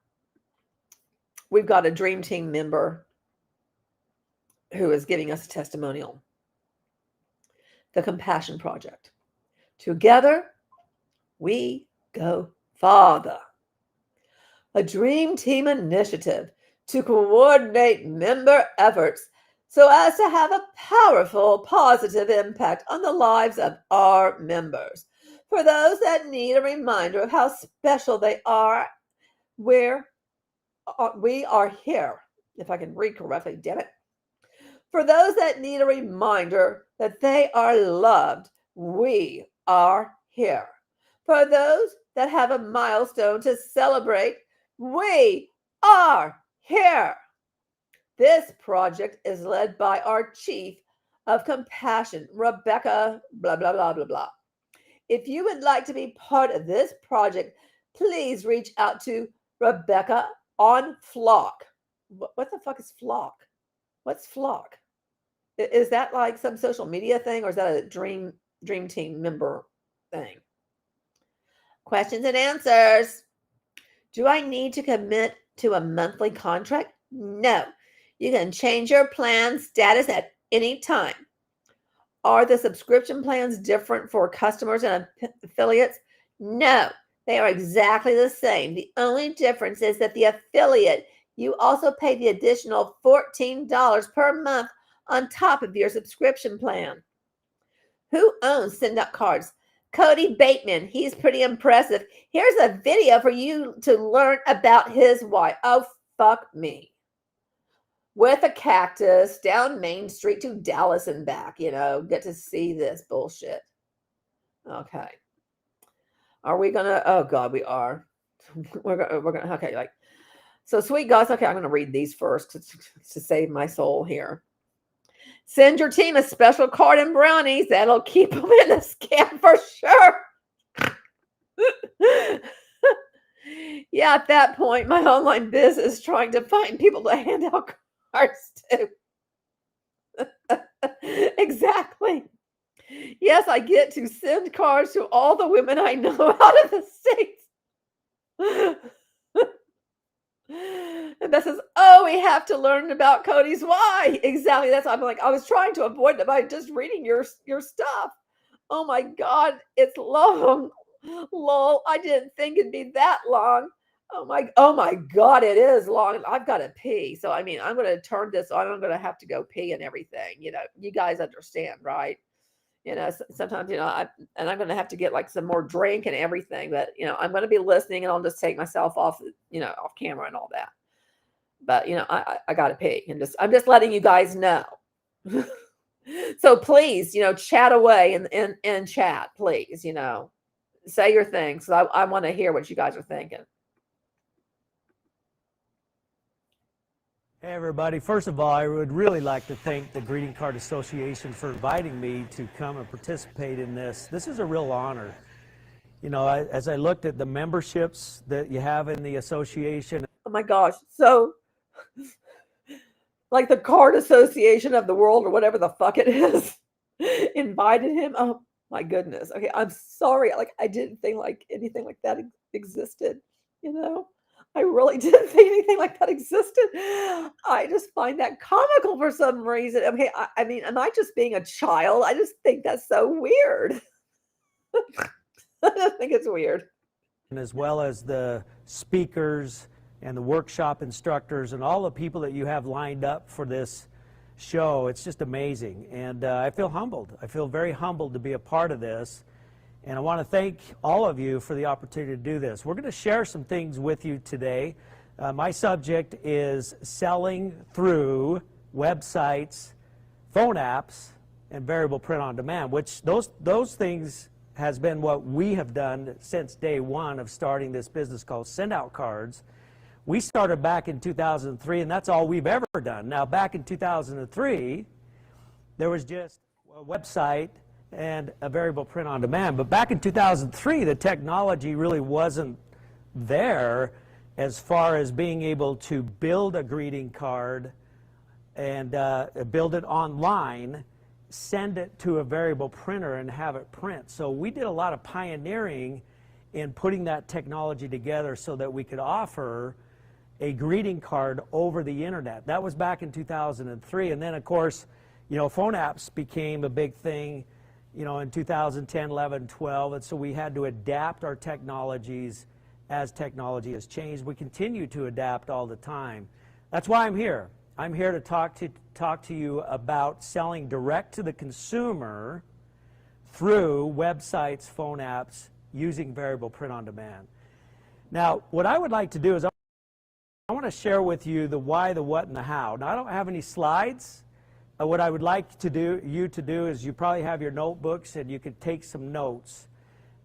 we've got a Dream Team member who is giving us a testimonial. The Compassion Project. Together, we go farther. A Dream Team initiative to coordinate member efforts so as to have a powerful, positive impact on the lives of our members. For those that need a reminder of how special they are, we are here. If I can read correctly, damn it. For those that need a reminder that they are loved, we are here. For those that have a milestone to celebrate, we are here. This project is led by our Chief of Compassion, Rebecca, blah, blah, blah, blah, blah. If you would like to be part of this project, please reach out to Rebecca on Flock. What the fuck is Flock? What's Flock? Is that like some social media thing, or is that a Dream Team member thing? Questions and answers. Do I need to commit to a monthly contract? No. You can change your plan status at any time. Are the subscription plans different for customers and affiliates? No, they are exactly the same. The only difference is that the affiliate, you also pay the additional $14 per month on top of your subscription plan. Who owns SendOutCards? Cody Bateman. He's pretty impressive. Here's a video for you to learn about his wife. Oh, fuck me. With a cactus down Main Street to Dallas and back, get to see this bullshit. Okay. Are we gonna? Oh God, we are. We're gonna. Okay, so sweet guys. Okay, I'm gonna read these first to save my soul here. Send your team a special card and brownies. That'll keep them in the scam for sure. Yeah, at that point, my online business is trying to find people to hand out cards to. Exactly. Yes, I get to send cards to all the women I know out of the States. And that says, oh, we have to learn about Cody's why. Exactly. That's I'm like, I was trying to avoid it by just reading your stuff. Oh my God, it's long. Lol, I didn't think it'd be that long. Oh my God, it is long. I've got to pee. So I mean, I'm gonna turn this on. I'm gonna have to go pee and everything. You guys understand, right? Sometimes, I'm going to have to get some more drink and everything, but, I'm going to be listening and I'll just take myself off, off camera and all that. But, I got to pee and I'm just letting you guys know. So please, chat away and chat, please, say your things. So I want to hear what you guys are thinking. Hey everybody, first of all, I would really like to thank the Greeting Card Association for inviting me to come and participate in this. This is a real honor. As I looked at the memberships that you have in the association. Oh my gosh. So the Card Association of the World or whatever the fuck it is invited him. Oh my goodness. Okay, I'm sorry. I didn't think anything like that existed, I really didn't think anything like that existed. I just find that comical for some reason. Okay, I mean, am I just being a child? I just think that's so weird. I just think it's weird. And as well as the speakers and the workshop instructors and all the people that you have lined up for this show, it's just amazing. And I feel humbled. I feel very humbled to be a part of this. And I want to thank all of you for the opportunity to do this. We're going to share some things with you today. My subject is selling through websites, phone apps, and variable print on demand, which those things has been what we have done since day one of starting this business called SendOutCards. We started back in 2003, and that's all we've ever done. Now, back in 2003, there was just a website and a variable print on demand. But back in 2003, the technology really wasn't there as far as being able to build a greeting card and build it online, send it to a variable printer and have it print. So we did a lot of pioneering in putting that technology together so that we could offer a greeting card over the internet. That was back in 2003. And then of course, phone apps became a big thing in 2010, 11, 12, and so we had to adapt our technologies as technology has changed. We continue to adapt all the time. That's why I'm here. I'm here to talk to you about selling direct to the consumer through websites, phone apps, using variable print on demand. Now, what I would like to do is I want to share with you the why, the what, and the how. Now, I don't have any slides. What I would like you to do is you probably have your notebooks and you could take some notes.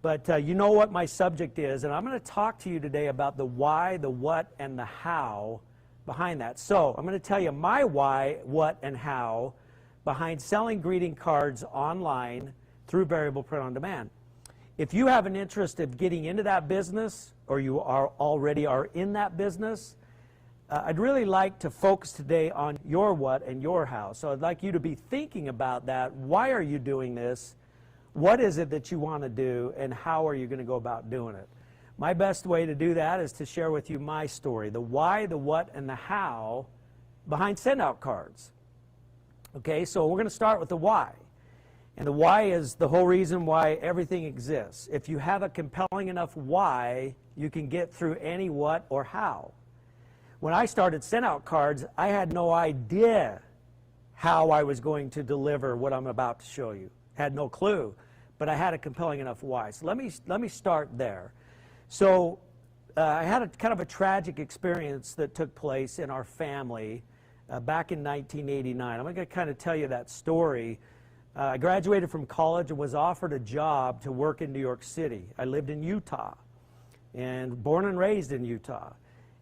But you know what my subject is, and I'm going to talk to you today about the why, the what, and the how behind that. So I'm going to tell you my why, what, and how behind selling greeting cards online through variable print on demand. If you have an interest of getting into that business, or you already are in that business, I'd really like to focus today on your what and your how. So I'd like you to be thinking about that. Why are you doing this? What is it that you want to do, and how are you going to go about doing it? My best way to do that is to share with you my story, the why, the what, and the how behind SendOutCards. Okay, so we're going to start with the why. And the why is the whole reason why everything exists. If you have a compelling enough why, you can get through any what or how. When I started SendOutCards, I had no idea how I was going to deliver what I'm about to show you. Had no clue, but I had a compelling enough why. So let me start there. So I had a kind of a tragic experience that took place in our family back in 1989. I'm going to kind of tell you that story. I graduated from college and was offered a job to work in New York City. I lived in Utah and born and raised in Utah.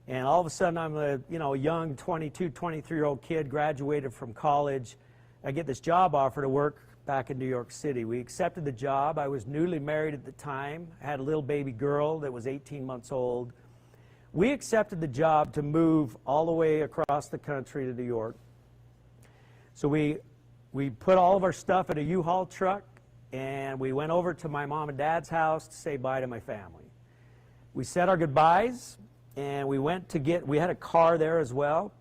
And all of a sudden I'm a young 22, 23-year-old kid, graduated from college. I get this job offer to work back in New York City. We accepted the job. I was newly married at the time. I had a little baby girl that was 18 months old. We accepted the job to move all the way across the country to New York. So we put all of our stuff in a U-Haul truck, and we went over to my mom and dad's house to say bye to my family. We said our goodbyes, and we had a car there as well.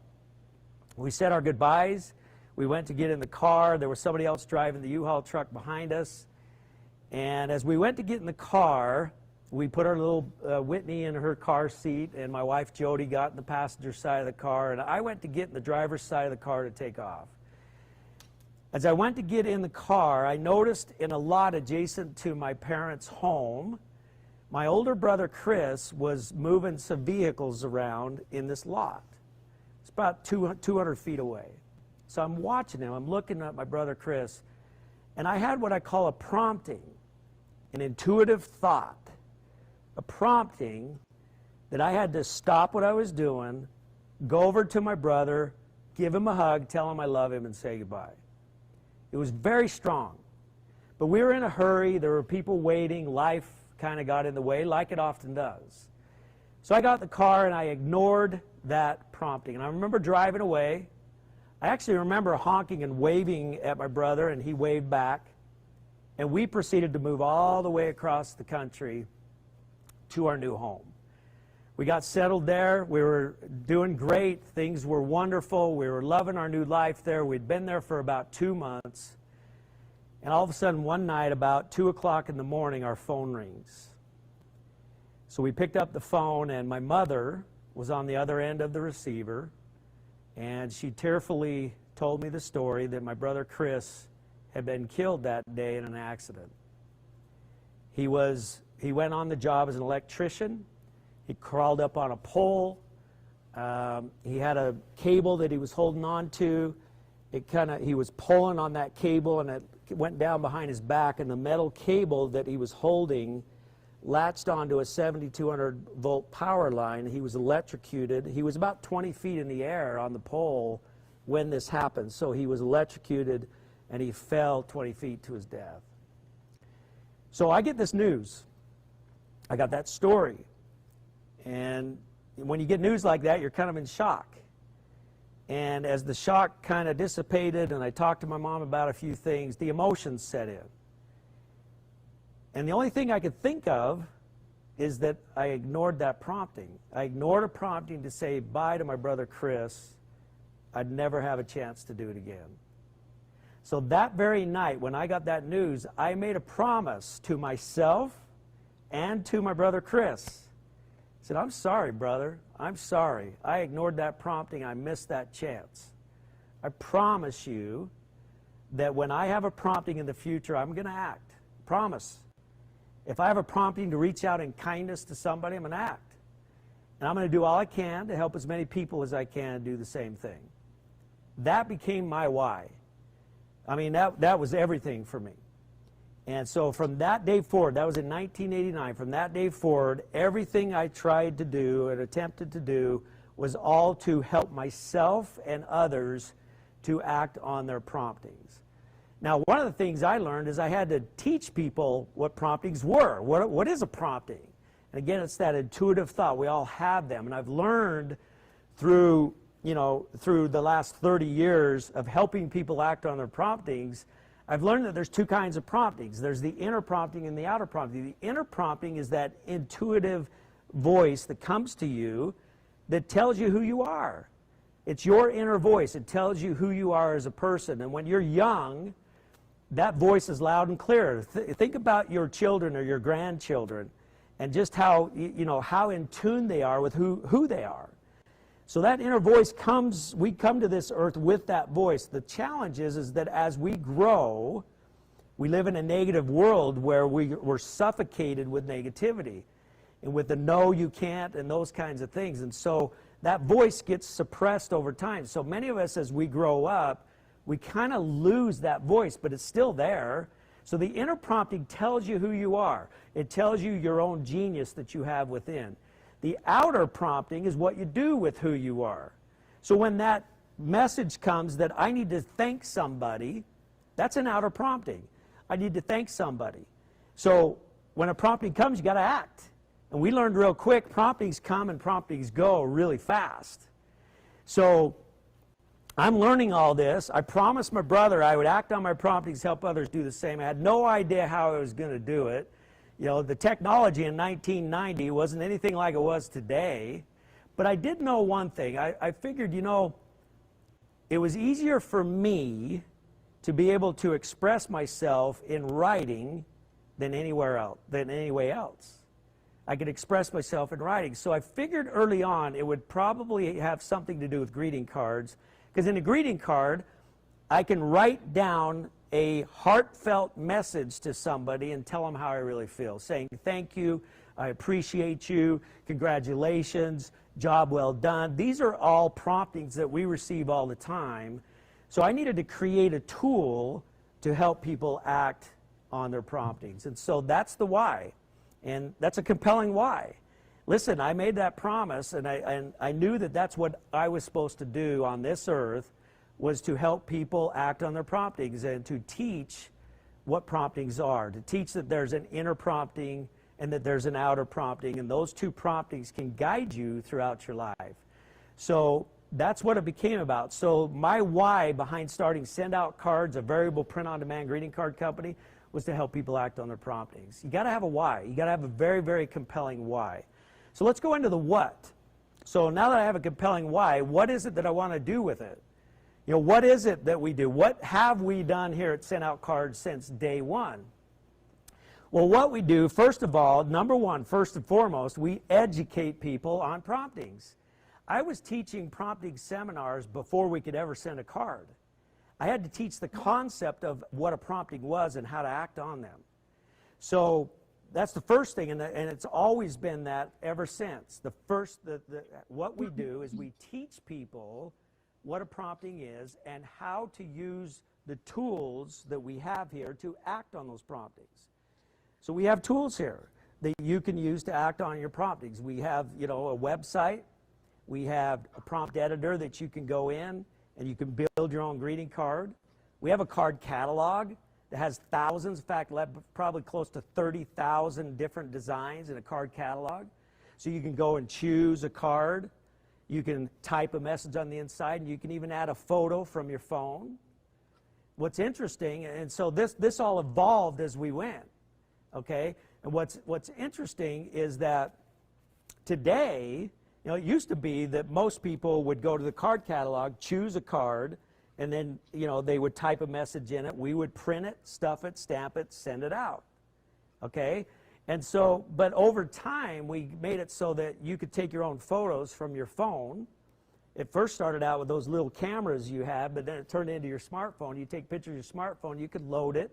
We said our goodbyes. We went to get in the car. There was somebody else driving the U-Haul truck behind us. And as we went to get in the car, we put our little Whitney in her car seat, and my wife Jody got in the passenger side of the car, and I went to get in the driver's side of the car to take off. As I went to get in the car, I noticed in a lot adjacent to my parents' home, my older brother Chris was moving some vehicles around in this lot. It's about 200 feet away. So I'm watching him, I'm looking at my brother Chris, and I had what I call a prompting, an intuitive thought, a prompting that I had to stop what I was doing, go over to my brother, give him a hug, tell him I love him, and say goodbye. It was very strong. But we were in a hurry, there were people waiting, life kind of got in the way, like it often does. So I got in the car and I ignored that prompting. And I remember driving away. I actually remember honking and waving at my brother, and he waved back. And we proceeded to move all the way across the country to our new home. We got settled there. We were doing great. Things were wonderful. We were loving our new life there. We'd been there for about 2 months. And all of a sudden, one night, about 2 o'clock in the morning, our phone rings. So we picked up the phone, and my mother was on the other end of the receiver. And she tearfully told me the story that my brother Chris had been killed that day in an accident. He went on the job as an electrician. He crawled up on a pole. He had a cable that he was holding on to. He was pulling on that cable, and it went down behind his back, and the metal cable that he was holding latched onto a 7,200 volt power line. He was electrocuted. He was about 20 feet in the air on the pole when this happened. So he was electrocuted, and he fell 20 feet to his death. So I get this news. I got that story. And when you get news like that, you're kind of in shock. And as the shock kind of dissipated and I talked to my mom about a few things, the emotions set in. And the only thing I could think of is that I ignored that prompting. I ignored a prompting to say bye to my brother Chris. I'd never have a chance to do it again. So that very night when I got that news, I made a promise to myself and to my brother Chris. I said, I'm sorry, brother. I'm sorry. I ignored that prompting. I missed that chance. I promise you that when I have a prompting in the future, I'm going to act. Promise. If I have a prompting to reach out in kindness to somebody, I'm going to act. And I'm going to do all I can to help as many people as I can do the same thing. That became my why. I mean, that was everything for me. And so from that day forward, that was in 1989, from that day forward, everything I tried to do and attempted to do was all to help myself and others to act on their promptings. Now, one of the things I learned is I had to teach people what promptings were. What is a prompting? And again, it's that intuitive thought. We all have them. And I've learned through the last 30 years of helping people act on their promptings, I've learned that there's two kinds of promptings. There's the inner prompting and the outer prompting. The inner prompting is that intuitive voice that comes to you that tells you who you are. It's your inner voice. It tells you who you are as a person. And when you're young, that voice is loud and clear. Think about your children or your grandchildren and just how, how in tune they are with who they are. So that inner voice we come to this earth with that voice. The challenge is that as we grow, we live in a negative world where we're suffocated with negativity and with the no, you can't, and those kinds of things. And so that voice gets suppressed over time. So many of us, as we grow up, we kind of lose that voice, but it's still there. So the inner prompting tells you who you are. It tells you your own genius that you have within. The outer prompting is what you do with who you are. So when that message comes that I need to thank somebody, that's an outer prompting. I need to thank somebody. So when a prompting comes, you got to act. And we learned real quick, promptings come and promptings go really fast. So I'm learning all this. I promised my brother I would act on my promptings, help others do the same. I had no idea how I was going to do it. The technology in 1990 wasn't anything like it was today. But I did know one thing. I figured, it was easier for me to be able to express myself in writing than any way else. I could express myself in writing. So I figured early on it would probably have something to do with greeting cards. Because in a greeting card, I can write down a heartfelt message to somebody and tell them how I really feel, saying thank you, I appreciate you, congratulations, job well done. These are all promptings that we receive all the time. So I needed to create a tool to help people act on their promptings. And so that's the why. And that's a compelling why. Listen, I made that promise, and I knew that that's what I was supposed to do on this earth, was to help people act on their promptings and to teach what promptings are, to teach that there's an inner prompting and that there's an outer prompting, and those two promptings can guide you throughout your life. So that's what it became about. So my why behind starting SendOutCards, a variable print-on-demand greeting card company, was to help people act on their promptings. You got to have a why. You got to have a very, very compelling why. So let's go into the what. So now that I have a compelling why, what is it that I want to do with it? What is it that we do? What have we done here at SendOutCards since day one? Well, what we do, first of all, number one, first and foremost, we educate people on promptings. I was teaching prompting seminars before we could ever send a card. I had to teach the concept of what a prompting was and how to act on them. So that's the first thing, and it's always been that ever since. What we do is we teach people what a prompting is and how to use the tools that we have here to act on those promptings. So we have tools here that you can use to act on your promptings. We have, a website. We have a prompt editor that you can go in and you can build your own greeting card. We have a card catalog that has thousands, in fact, probably close to 30,000 different designs in a card catalog. So you can go and choose a card. You can type a message on the inside, and you can even add a photo from your phone. What's interesting, and so this all evolved as we went, okay? And what's interesting is that today, it used to be that most people would go to the card catalog, choose a card, and then, they would type a message in it. We would print it, stuff it, stamp it, send it out, okay? And so, but over time, we made it so that you could take your own photos from your phone. It first started out with those little cameras you had, but then it turned into your smartphone. You take pictures of your smartphone, you could load it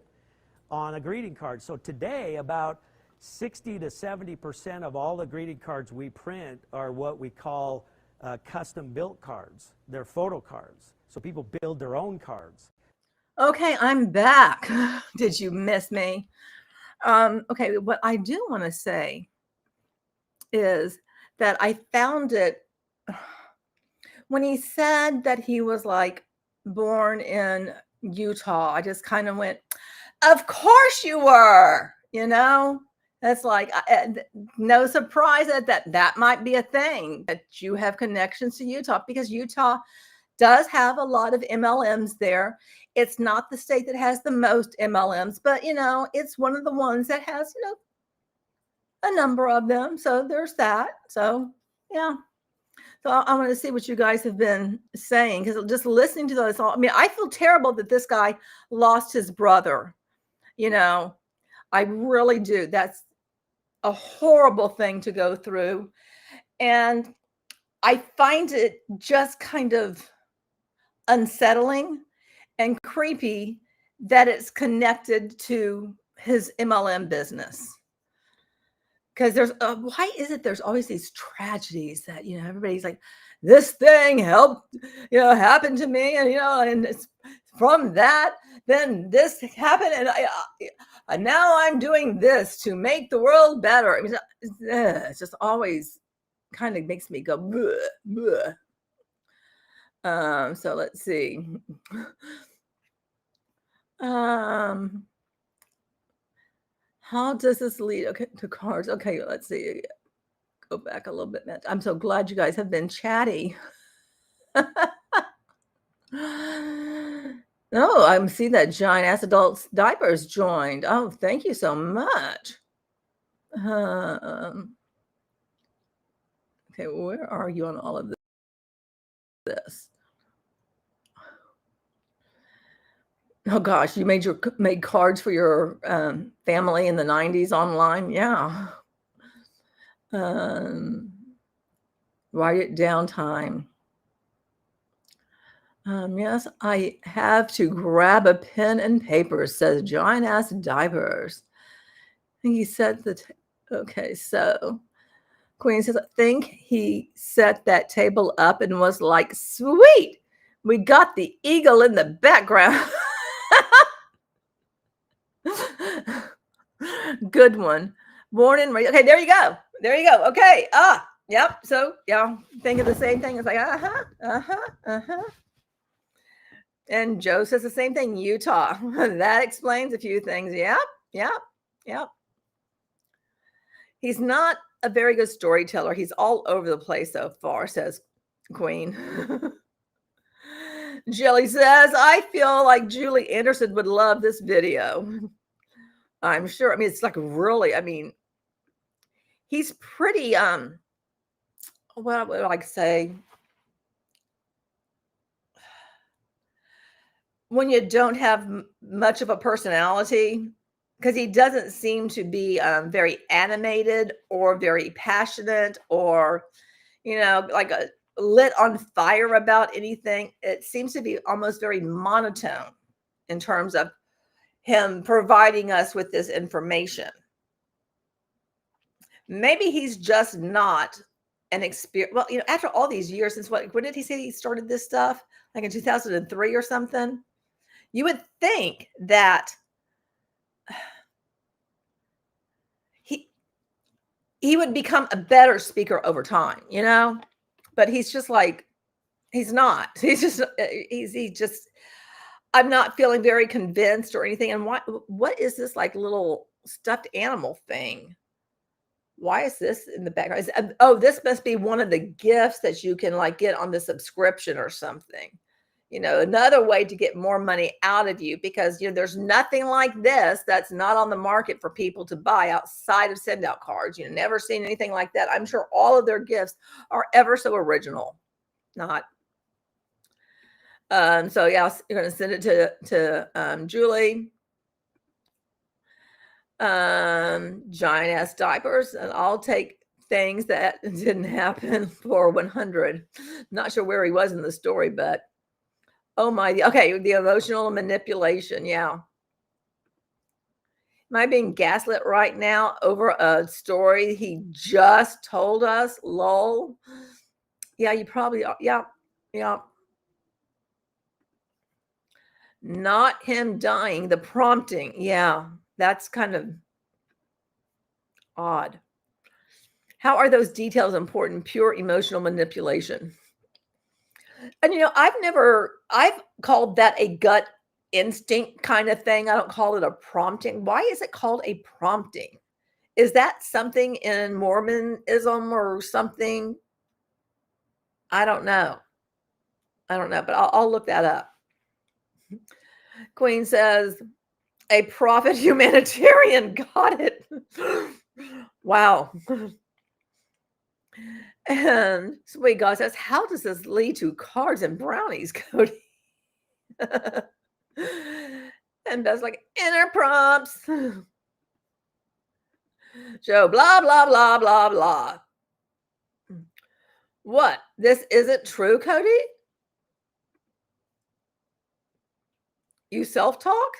on a greeting card. So today, about 60 to 70% of all the greeting cards we print are what we call custom-built cards. They're photo cards. So people build their own cards. Okay, I'm back. Did you miss me? Okay, what I do want to say is that I found it when he said that he was born in Utah. I just kind of went, of course you were, That's no surprise that might be a thing, that you have connections to Utah, because Utah does have a lot of MLMs there. It's not the state that has the most MLMs, but, it's one of the ones that has, a number of them. So there's that. So, yeah. So I want to see what you guys have been saying, because just listening to those, I mean, I feel terrible that this guy lost his brother. I really do. That's a horrible thing to go through. And I find it just kind of unsettling and creepy that it's connected to his MLM business. Because why is it there's always these tragedies that, everybody's like, this thing helped, happened to me. And it's from that, then this happened. And now I'm doing this to make the world better. I mean, it's just always kind of makes me go, bleh, bleh. So let's see. How does this lead to cards? Okay, let's see. Go back a little bit. I'm so glad you guys have been chatty. Oh, I'm seeing that giant ass adults diapers joined. Oh, thank you so much. Okay, where are you on all of this? Oh gosh, you made cards for your family in the 90s online? Yeah. Write it down time. Yes, I have to grab a pen and paper, says giant ass diapers. He said that. Okay, so Queen says, I think he set that table up and was like, sweet, we got the eagle in the background. Good one. Born and raised. Okay, there you go. There you go. Okay. Yep. So yeah, think of the same thing. It's like, And Joe says the same thing. Utah. That explains a few things. Yep. He's not a very good storyteller. He's all over the place so far, says Queen. Jelly says, I feel like Julie Anderson would love this video. I'm sure. I mean, it's like really, I mean, he's pretty, what would I like say? When you don't have much of a personality, because he doesn't seem to be very animated or very passionate or, like lit on fire about anything. It seems to be almost very monotone in terms of him providing us with this information. Maybe he's just not an experience. Well, after all these years, since when did he say he started this stuff? Like in 2003 or something? You would think that he would become a better speaker over time, but he's just like, he's not. He's just, I'm not feeling very convinced or anything. And what is this like little stuffed animal thing? Why is this in the background? This must be one of the gifts that you can like get on the subscription or something. Another way to get more money out of you, because there's nothing like this that's not on the market for people to buy outside of SendOutCards. Never seen anything like that. I'm sure all of their gifts are ever so original. Not. So yeah, you're going to send it to Julie. Giant ass diapers, and I'll take things that didn't happen for 100. Not sure where he was in the story, but oh my, okay, the emotional manipulation. Yeah. Am I being gaslit right now over a story he just told us? Lol. Yeah, you probably are. Yeah. Not him dying, the prompting. Yeah, that's kind of odd. How are those details important? Pure emotional manipulation. And I've called that a gut instinct kind of thing. I don't call it a prompting. Why is it called a prompting? Is that something in Mormonism or something? I don't know, but I'll look that up. Queen says, a prophet humanitarian. Got it. Wow. And Sweet God says, how does this lead to cards and brownies, Cody? And Beth's like, inner prompts. Joe, blah, blah, blah, blah, blah. What? This isn't true, Cody? You self-talk?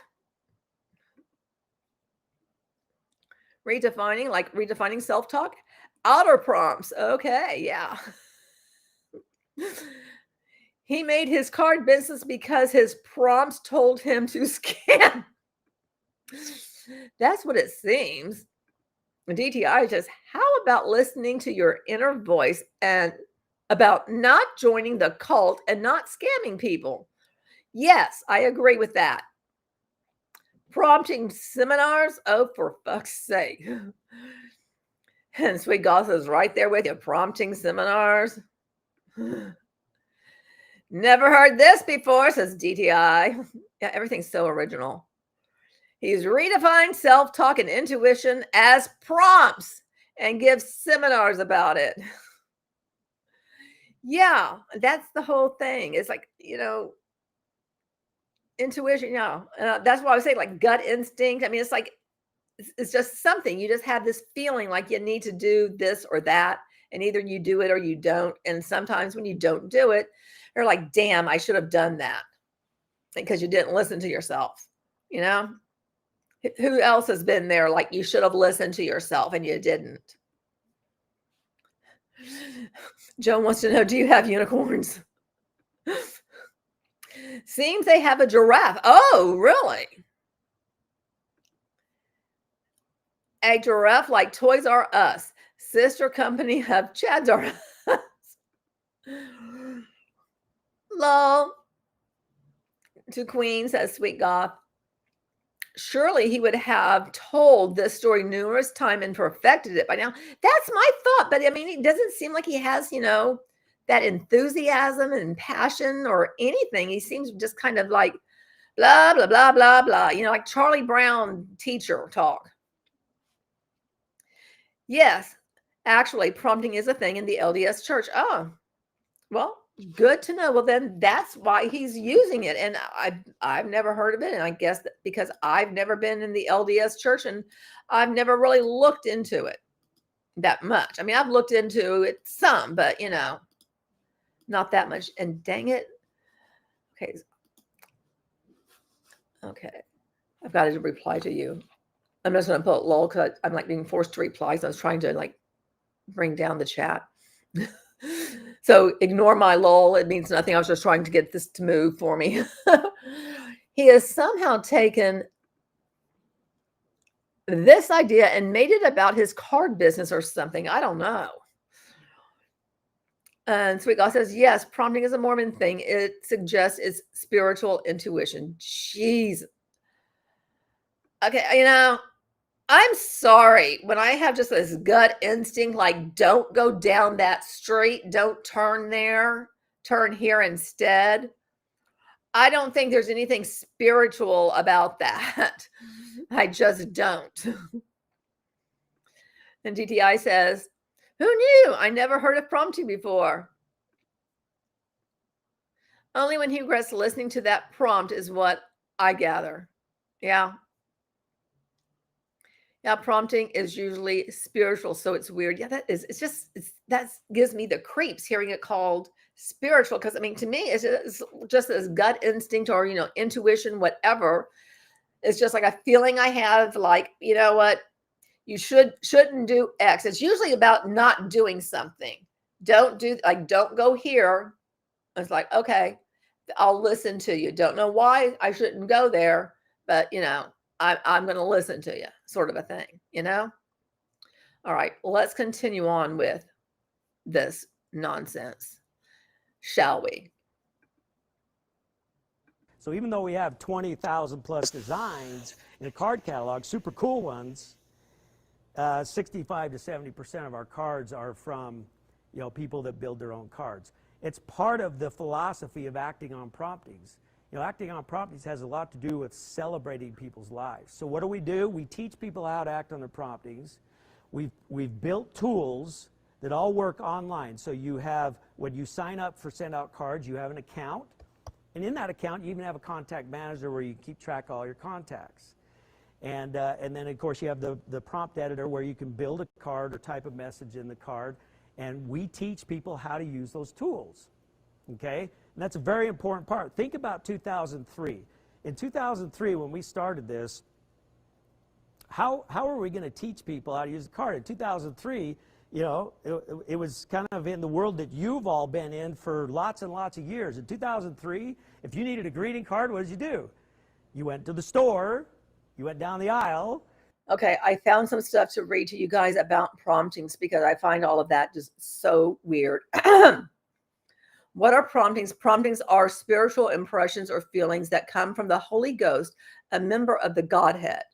Redefining self-talk? Outer prompts. Okay, yeah. He made his card business because his prompts told him to scam. That's what it seems. DTI says, how about listening to your inner voice and about not joining the cult and not scamming people? Yes, I agree with that. Prompting seminars? Oh, for fuck's sake. And Sweet Goth is right there with you. Prompting seminars? Never heard this before, says DTI. Yeah, everything's so original. He's redefined self-talk and intuition as prompts and gives seminars about it. Yeah, that's the whole thing. It's like, intuition, that's why I was saying like gut instinct. I mean, it's like, it's just something. You just have this feeling like you need to do this or that, and either you do it or you don't. And sometimes when you don't do it, you're like, damn, I should have done that, because you didn't listen to yourself. Who else has been there? Like, you should have listened to yourself and you didn't. Joan wants to know, do you have unicorns? Seems they have a giraffe. Oh, really? A giraffe like Toys R Us. Sister company of Chad's R Us. Lol. To Queen, says Sweet Goth. Surely he would have told this story numerous times and perfected it by now. That's my thought. But I mean, it doesn't seem like he has, that enthusiasm and passion or anything. He seems just kind of like blah, blah, blah, blah, blah, like Charlie Brown teacher talk. Yes, actually, prompting is a thing in the LDS church. Oh, well, good to know. Well, then that's why he's using it. And I've never heard of it. And I guess that because I've never been in the LDS church and I've never really looked into it that much. I mean, I've looked into it some, but not that much. And dang it. Okay. I've got to reply to you. I'm just going to put lol because I'm like being forced to reply. So I was trying to like bring down the chat. So ignore my lol. It means nothing. I was just trying to get this to move for me. He has somehow taken this idea and made it about his card business or something. I don't know. And Sweet God says, yes, prompting is a Mormon thing. It suggests it's spiritual intuition. Jeez. Okay, I'm sorry. When I have just this gut instinct, like, don't go down that street, don't turn there, turn here instead. I don't think there's anything spiritual about that. I just don't. And DTI says, who knew? I never heard of prompting before. Only when he regrets listening to that prompt is what I gather. Yeah. Yeah, prompting is usually spiritual, so it's weird. Yeah, that gives me the creeps hearing it called spiritual, because I mean, to me, it's just this gut instinct or intuition, whatever. It's just like a feeling I have, like, you know what, you shouldn't do X. It's usually about not doing something. Don't go here. It's like, okay, I'll listen to you. Don't know why I shouldn't go there, but I'm going to listen to you, sort of a thing, All right, let's continue on with this nonsense, shall we? So even though we have 20,000 plus designs in a card catalog, super cool ones, 65 to 70% of our cards are from people that build their own cards. It's part of the philosophy of acting on promptings. Acting on promptings has a lot to do with celebrating people's lives. So what do? We teach people how to act on their promptings. We've built tools that all work online. So you have, when you sign up for SendOutCards, you have an account. And in that account, you even have a contact manager where you keep track of all your contacts. And then, of course, you have the prompt editor where you can build a card or type a message in the card. And we teach people how to use those tools. Okay? And that's a very important part. Think about 2003. In 2003, when we started this, how are we going to teach people how to use a card? In 2003, you know, it was kind of in the world that you've all been in for lots and lots of years. In 2003, if you needed a greeting card, what did you do? You went to the store, you went down the aisle. Okay, I found some stuff to read to you guys about promptings because I find all of that just so weird. What are promptings? Promptings are spiritual impressions or feelings that come from the Holy Ghost, a member of the Godhead.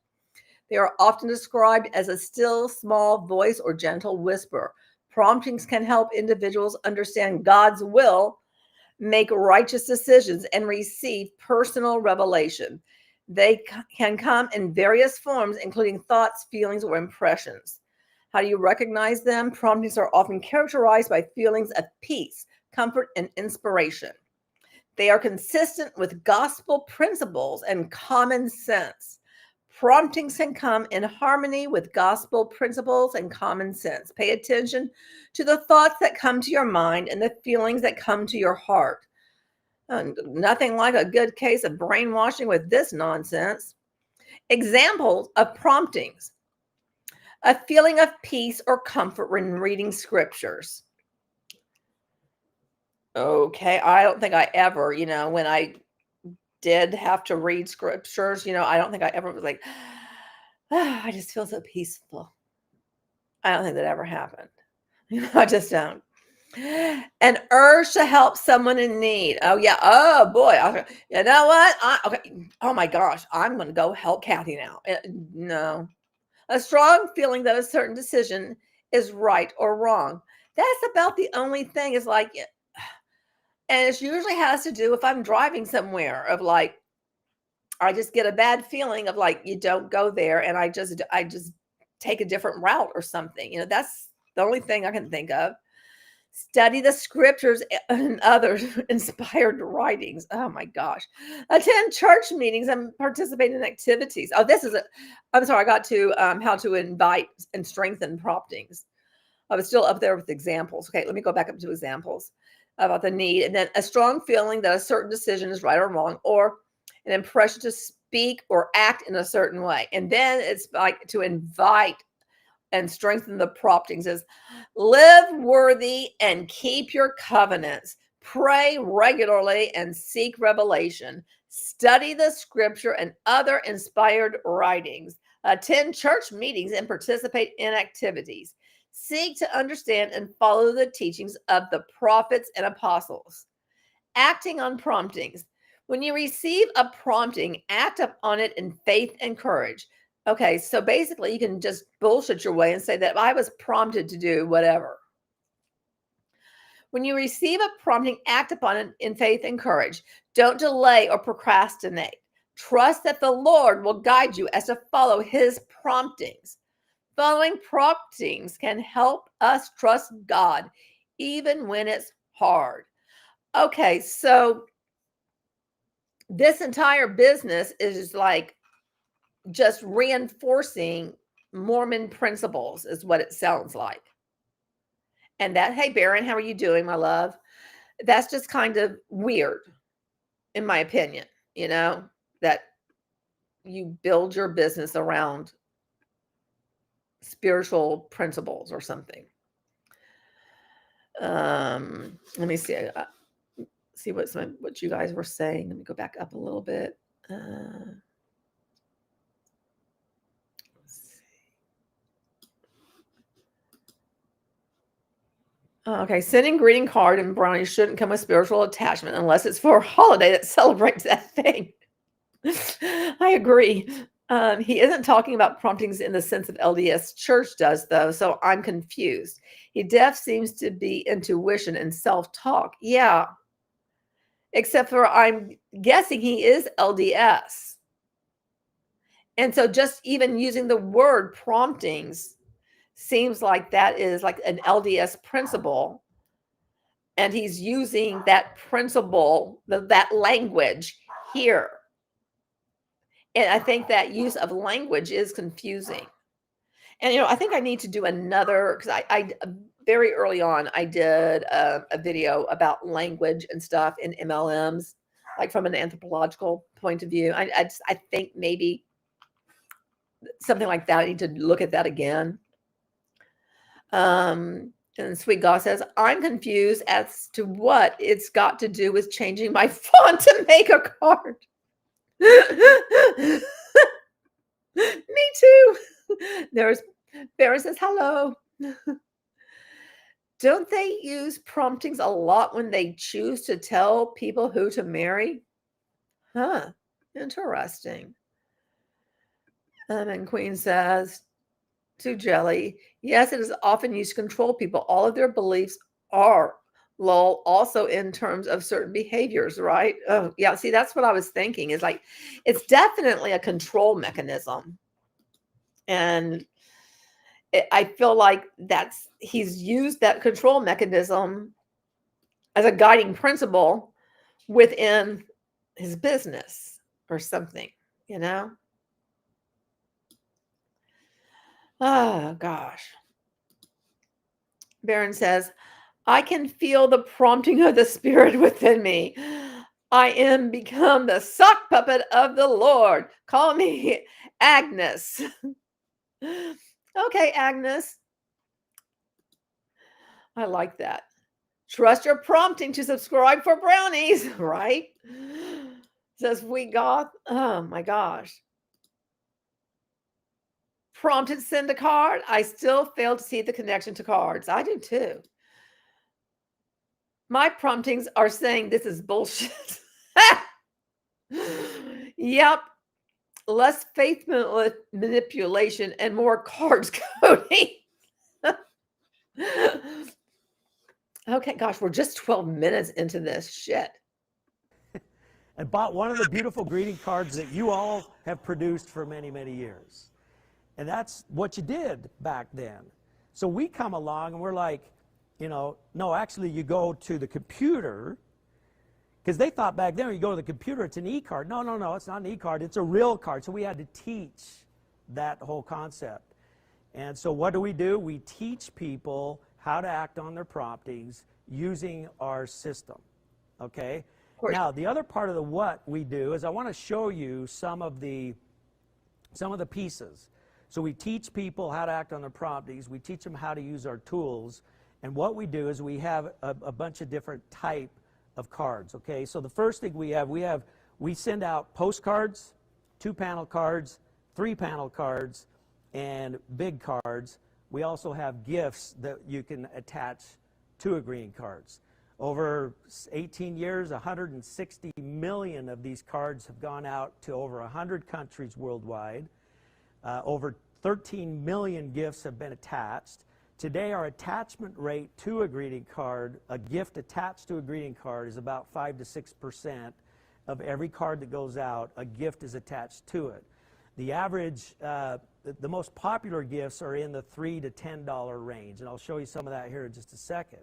They are often described as a still, small voice or gentle whisper. Promptings can help individuals understand God's will, make righteous decisions, and receive personal revelation. They can come in various forms, including thoughts, feelings, or impressions. How do you recognize them? Promptings are often characterized by feelings of peace, comfort, and inspiration. They are consistent with gospel principles and common sense. Promptings can come in harmony with gospel principles and common sense. Pay attention to the thoughts that come to your mind and the feelings that come to your heart. Nothing like a good case of brainwashing with this nonsense. Examples of promptings: a feeling of peace or comfort when reading scriptures. Okay, I don't think I ever, when I did have to read scriptures, I don't think I ever was like, I just feel so peaceful. I don't think that ever happened. I just don't. An urge to help someone in need. Oh, yeah. Oh, boy. You know what? Okay. Oh, my gosh. I'm going to go help Kathy now. No. A strong feeling that a certain decision is right or wrong. That's about the only thing is like, and it usually has to do if I'm driving somewhere of like, I just get a bad feeling of like, you don't go there. And I just take a different route or something. That's the only thing I can think of. Study the scriptures and other inspired writings. Oh my gosh. Attend church meetings and participate in activities. Oh, I'm sorry, I got to how to invite and strengthen promptings. I was still up there with examples. Okay, let me go back up to examples about the need. And then a strong feeling that a certain decision is right or wrong, or an impression to speak or act in a certain way. And then it's like to invite and strengthen the promptings is live worthy and keep your covenants. Pray regularly and seek revelation. Study the scripture and other inspired writings. Attend church meetings and participate in activities. Seek to understand and follow the teachings of the prophets and apostles. Acting on promptings. When you receive a prompting, act upon it in faith and courage. Okay, so basically you can just bullshit your way and say that I was prompted to do whatever. When you receive a prompting, act upon it in faith and courage. Don't delay or procrastinate. Trust that the Lord will guide you as to follow his promptings. Following promptings can help us trust God even when it's hard. Okay, so this entire business is like just reinforcing Mormon principles is what it sounds like. And that, hey, Darren, how are you doing, my love? That's just kind of weird, in my opinion, that you build your business around spiritual principles or something. Let me see what you guys were saying. Let me go back up a little bit. Okay, sending greeting card and brownies shouldn't come with spiritual attachment unless it's for a holiday that celebrates that thing. I agree. He isn't talking about promptings in the sense of LDS Church does, though, so I'm confused. He seems to be intuition and self-talk. Yeah. Except for I'm guessing he is LDS. And so just even using the word promptings seems like that is like an LDS principle. And he's using that principle, that language here. And I think that use of language is confusing. And, you know, I think I need to do another, because I very early on, I did a video about language and stuff in MLMs, like from an anthropological point of view. I think maybe something like that. I need to look at that again. And Sweet Goss says, I'm confused as to what it's got to do with changing my font to make a card. Me too. There's Barry says, hello. Don't they use promptings a lot when they choose to tell people who to marry? Huh. Interesting. And Queen says to Jelly, yes, it is often used to control people. All of their beliefs are lol also in terms of certain behaviors, right? Oh, yeah. See, that's what I was thinking, is like, it's definitely a control mechanism. And I feel like he's used that control mechanism as a guiding principle within his business or something, you know? Oh, gosh. Baron says, I can feel the prompting of the spirit within me. I am become the sock puppet of the Lord. Call me Agnes. Okay, Agnes. I like that. Trust your prompting to subscribe for brownies, right? Says we got, oh my gosh. Prompted send a card. I still fail to see the connection to cards. I do too. My promptings are saying this is bullshit. Yep. Less faith manipulation and more cards coding. Okay, gosh, we're just 12 minutes into this shit. And bought one of the beautiful greeting cards that you all have produced for many, many years. And that's what you did back then. So we come along and we're like, you know, no, actually you go to the computer, because they thought back then when you go to the computer, it's an e-card. No, no, no, it's not an e-card, it's a real card. So we had to teach that whole concept. And so what do? We teach people how to act on their promptings using our system, okay? Now, the other part of the what we do is I want to show you some of the pieces. So we teach people how to act on their promptings. We teach them how to use our tools. And what we do is we have a bunch of different type of cards, okay? So the first thing we send out postcards, 2-panel cards, 3-panel cards, and big cards. We also have gifts that you can attach to a greeting cards. Over 18 years, 160 million of these cards have gone out to over 100 countries worldwide. Over 13 million gifts have been attached. Today, our attachment rate to a greeting card, a gift attached to a greeting card, is about 5 to 6% of every card that goes out. A gift is attached to it. The average, the most popular gifts are in the $3 to $10 range, and I'll show you some of that here in just a second.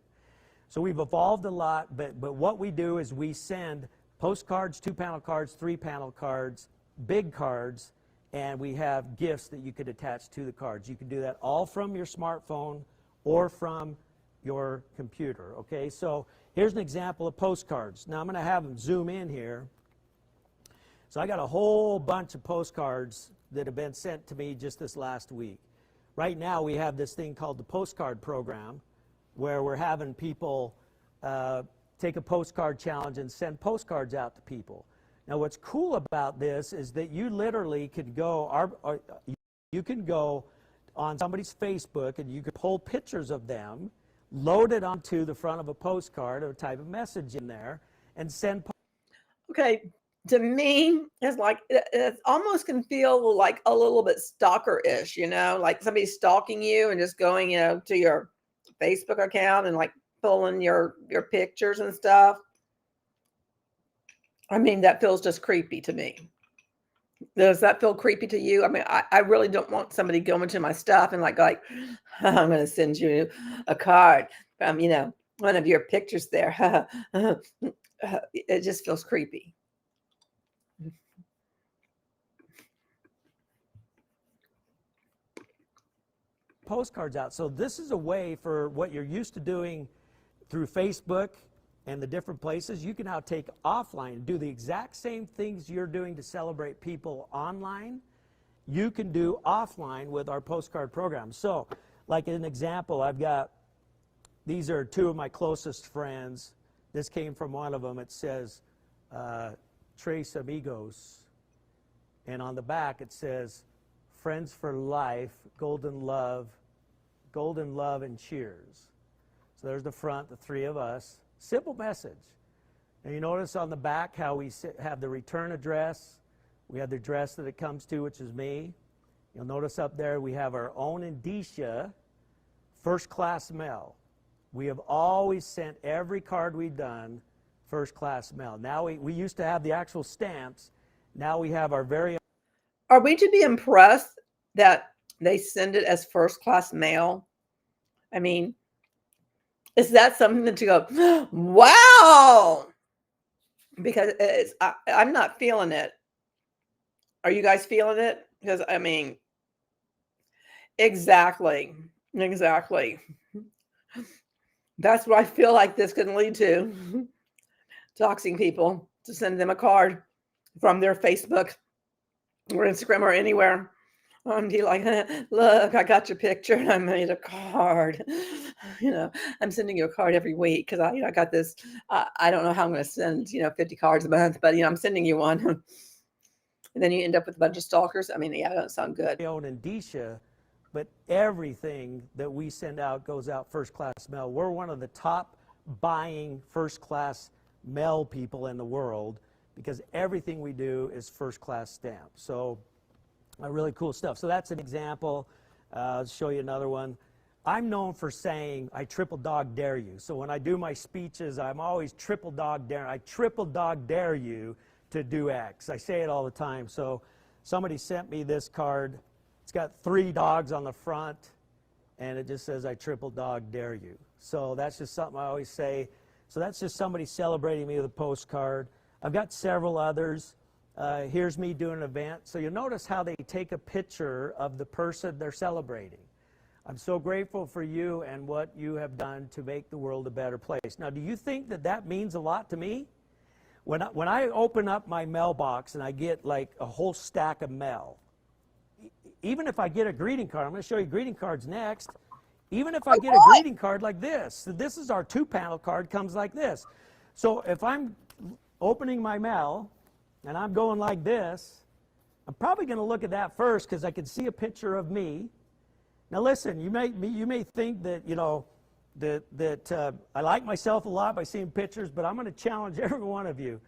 So we've evolved a lot, but what we do is we send postcards, 2-panel cards, 3-panel cards, big cards, and we have gifts that you could attach to the cards. You can do that all from your smartphone or from your computer, okay? So here's an example of postcards. Now I'm going to have them zoom in here. So I got a whole bunch of postcards that have been sent to me just this last week. Right now we have this thing called the postcard program, where we're having people take a postcard challenge and send postcards out to people. Now what's cool about this is that you literally could go, you can go on somebody's Facebook and you could pull pictures of them, load it onto the front of a postcard or type of message in there, and send. Okay, to me, it's like, it almost can feel like a little bit stalker-ish, you know, like somebody stalking you and just going, you know, to your Facebook account and like pulling your pictures and stuff. I mean, that feels just creepy to me. Does that feel creepy to you? I mean, I really don't want somebody going to my stuff and like, I'm going to send you a card from, one of your pictures there. It just feels creepy. Postcards out. So this is a way for what you're used to doing through Facebook and the different places. You can now take offline and do the exact same things you're doing to celebrate people online. You can do offline with our postcard program. So, like an example, I've got, these are two of my closest friends. This came from one of them. It says, Tres Amigos. And on the back it says, Friends for Life, Golden Love, and Cheers. So there's the front, the three of us. Simple message. And you notice on the back how we have the return address. We have the address that it comes to, which is me. You'll notice up there we have our own indicia, first class mail. We have always sent every card we've done first class mail. Now we used to have the actual stamps. Now we have our very own. Are we to be impressed that they send it as first class mail? I mean, is that something that you go, wow? Because I'm not feeling it. Are you guys feeling it? Because, I mean, exactly. That's what I feel like this can lead to. Doxing people to send them a card from their Facebook or Instagram or anywhere. Be like, look, I got your picture and I made a card. I'm sending you a card every week because I got this. I don't know how I'm going to send 50 cards a month, but I'm sending you one. And then you end up with a bunch of stalkers. I mean, yeah, that doesn't sound good. Own indicia, but everything that we send out goes out first class mail. We're one of the top buying first class mail people in the world because everything we do is first class stamp. So really cool stuff. So that's an example. I'll show you another one. I'm known for saying I triple dog dare you. So when I do my speeches, I'm always triple dog dare. I triple dog dare you to do X. I say it all the time. So somebody sent me this card. It's got 3 dogs on the front, and it just says I triple dog dare you. So that's just something I always say. So that's just somebody celebrating me with a postcard. I've got several others. Here's me doing an event. So you'll notice how they take a picture of the person they're celebrating. I'm so grateful for you and what you have done to make the world a better place. Now, do you think that that means a lot to me? When I open up my mailbox and I get like a whole stack of mail, even if I get a greeting card, I'm going to show you greeting cards next. Even if I get a greeting card like this, so this is our 2-panel card, comes like this. So if I'm opening my mail and I'm going like this, I'm probably going to look at that first because I can see a picture of me. Now listen, you may think that that I like myself a lot by seeing pictures, but I'm going to challenge every one of you.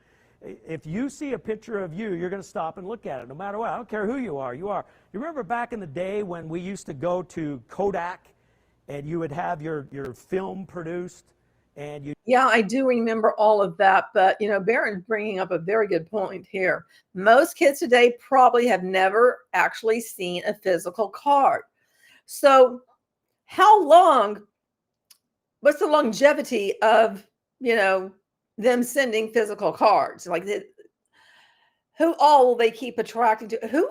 If you see a picture of you, you're going to stop and look at it, no matter what. I don't care who you are. You remember back in the day when we used to go to Kodak and you would have your film produced? And yeah, I do remember all of that. But, Darren's bringing up a very good point here. Most kids today probably have never actually seen a physical card. So what's the longevity of, them sending physical cards? Like, who all will they keep attracting to?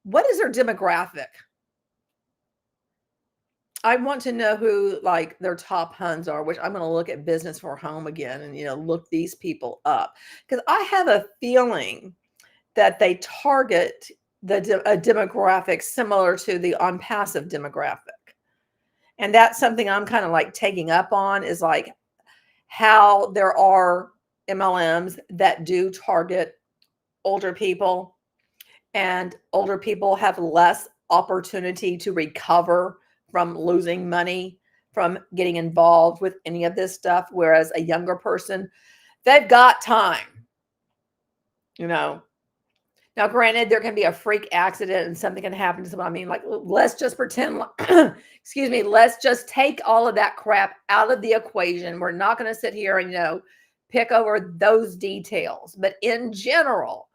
What is their demographic? I want to know who like their top Huns are, which I'm going to look at Business for Home again and, look these people up. Because I have a feeling that they target a demographic similar to the on-passive demographic. And that's something I'm kind of like taking up on, is like how there are MLMs that do target older people, and older people have less opportunity to recover from losing money, from getting involved with any of this stuff. Whereas a younger person, they've got time, Now, granted, there can be a freak accident and something can happen to someone. I mean, like, let's just pretend, excuse me, let's just take all of that crap out of the equation. We're not going to sit here and, pick over those details. But in general,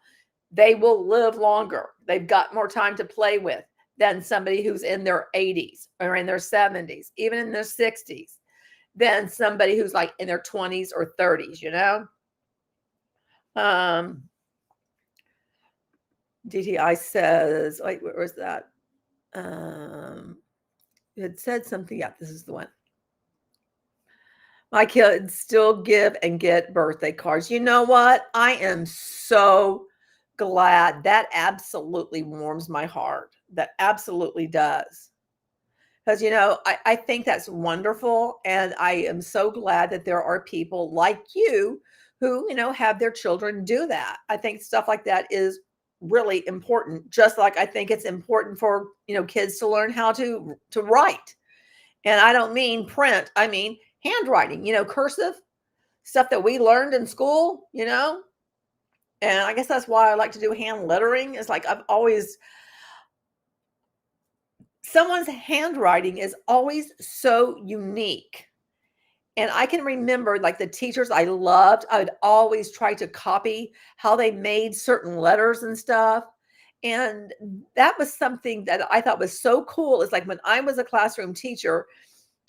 they will live longer. They've got more time to play with than somebody who's in their 80s or in their 70s, even in their 60s, than somebody who's like in their 20s or 30s, you know? DTI says, wait, where was that? It said something. Yeah, this is the one. My kids still give and get birthday cards. You know what? I am so glad. That absolutely warms my heart. That absolutely does. Because, you know, I think that's wonderful. And I am so glad that there are people like you who, you know, have their children do that. I think stuff like that is really important. Just like I think it's important for, you know, kids to learn how to write. And I don't mean print. I mean handwriting, you know, cursive stuff that we learned in school, you know. And I guess that's why I like to do hand lettering. It's like someone's handwriting is always so unique. And I can remember like the teachers I loved, I would always try to copy how they made certain letters and stuff. And that was something that I thought was so cool. It's like when I was a classroom teacher,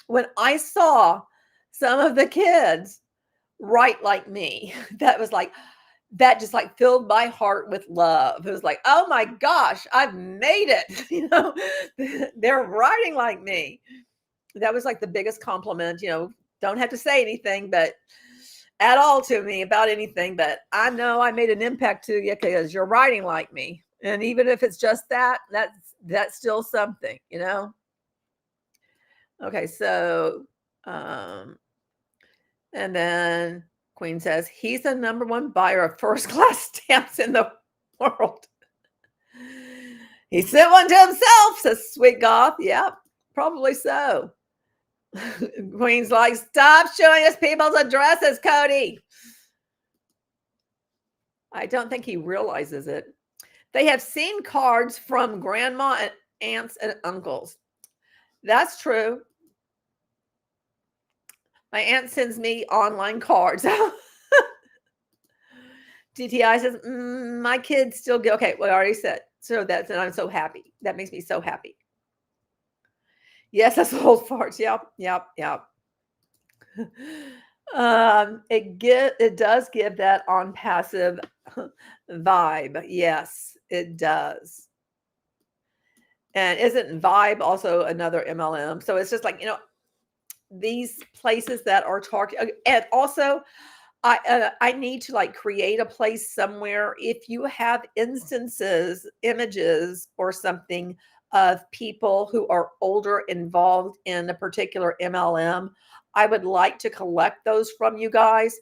when I saw some of the kids write like me, that just like filled my heart with love. It was like, oh my gosh, I've made it. You know, they're writing like me. That was like the biggest compliment, you know, don't have to say anything, but at all to me about anything, but I know I made an impact to you because you're writing like me. And even if it's just that's still something, you know? Okay. So, and then Queen says, he's the #1 buyer of first-class stamps in the world. He sent one to himself, says Sweet Goth. Yep, probably so. Queen's like, stop showing us people's addresses, Cody. I don't think he realizes it. They have seen cards from grandma and aunts and uncles. That's true. My aunt sends me online cards. DTI says, my kids still get, okay, well, I already said. So and I'm so happy. That makes me so happy. Yes, that's old farts. Yep. It does give that on passive vibe. Yes, it does. And isn't Vibe also another MLM? So it's just like, you know, these places that are talking, and also I need to like create a place somewhere. If you have instances, images or something of people who are older involved in a particular MLM, I would like to collect those from you guys,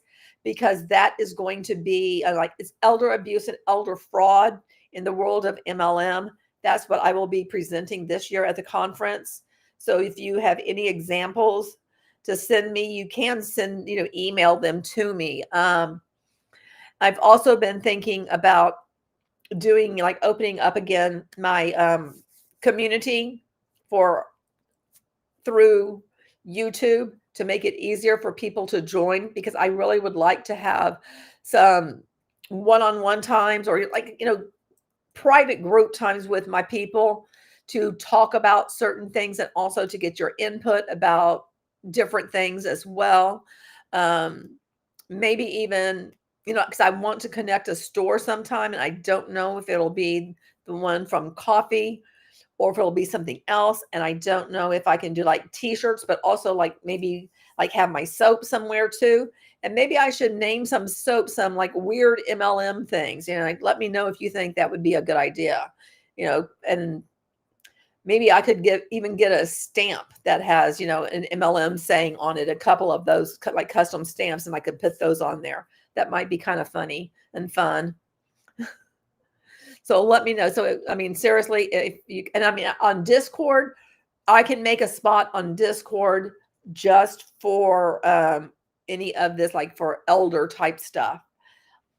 because that is going to be like it's elder abuse and elder fraud in the world of MLM. That's what I will be presenting this year at the conference. So if you have any examples to send me, you can send, you know, email them to me. I've also been thinking about doing like opening up again my community through YouTube to make it easier for people to join, because I really would like to have some one-on-one times, or like, you know, private group times with my people to talk about certain things, and also to get your input about different things as well. Maybe even, you know, because I want to connect a store sometime, and I don't know if it'll be the one from coffee or if it'll be something else. And I don't know if I can do like t-shirts, but also like maybe like have my soap somewhere too. And maybe I should name some soap, some like weird MLM things, you know, like let me know if you think that would be a good idea, you know, and maybe I could even get a stamp that has, you know, an MLM saying on it, a couple of those like custom stamps, and I could put those on there. That might be kind of funny and fun. So let me know. So, I mean, seriously, if you, and I mean, on Discord, I can make a spot on Discord just for any of this, like for elder type stuff,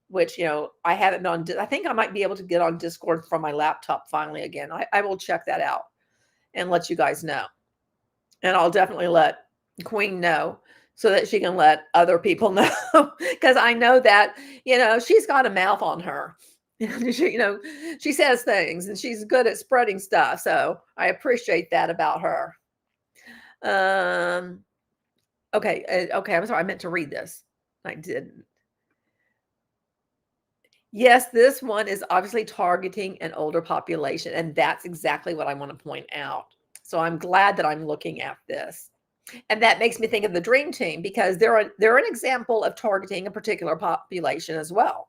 which, you know, I haven't been on. I think I might be able to get on Discord from my laptop finally again. I will check that out and let you guys know. And I'll definitely let Queen know so that she can let other people know, because I know that, you know, she's got a mouth on her. She says things and she's good at spreading stuff. So I appreciate that about her. Okay. I'm sorry. I meant to read this. I didn't. Yes, this one is obviously targeting an older population, and that's exactly what I want to point out. So I'm glad that I'm looking at this. And that makes me think of the Dream Team, because they're an example of targeting a particular population as well.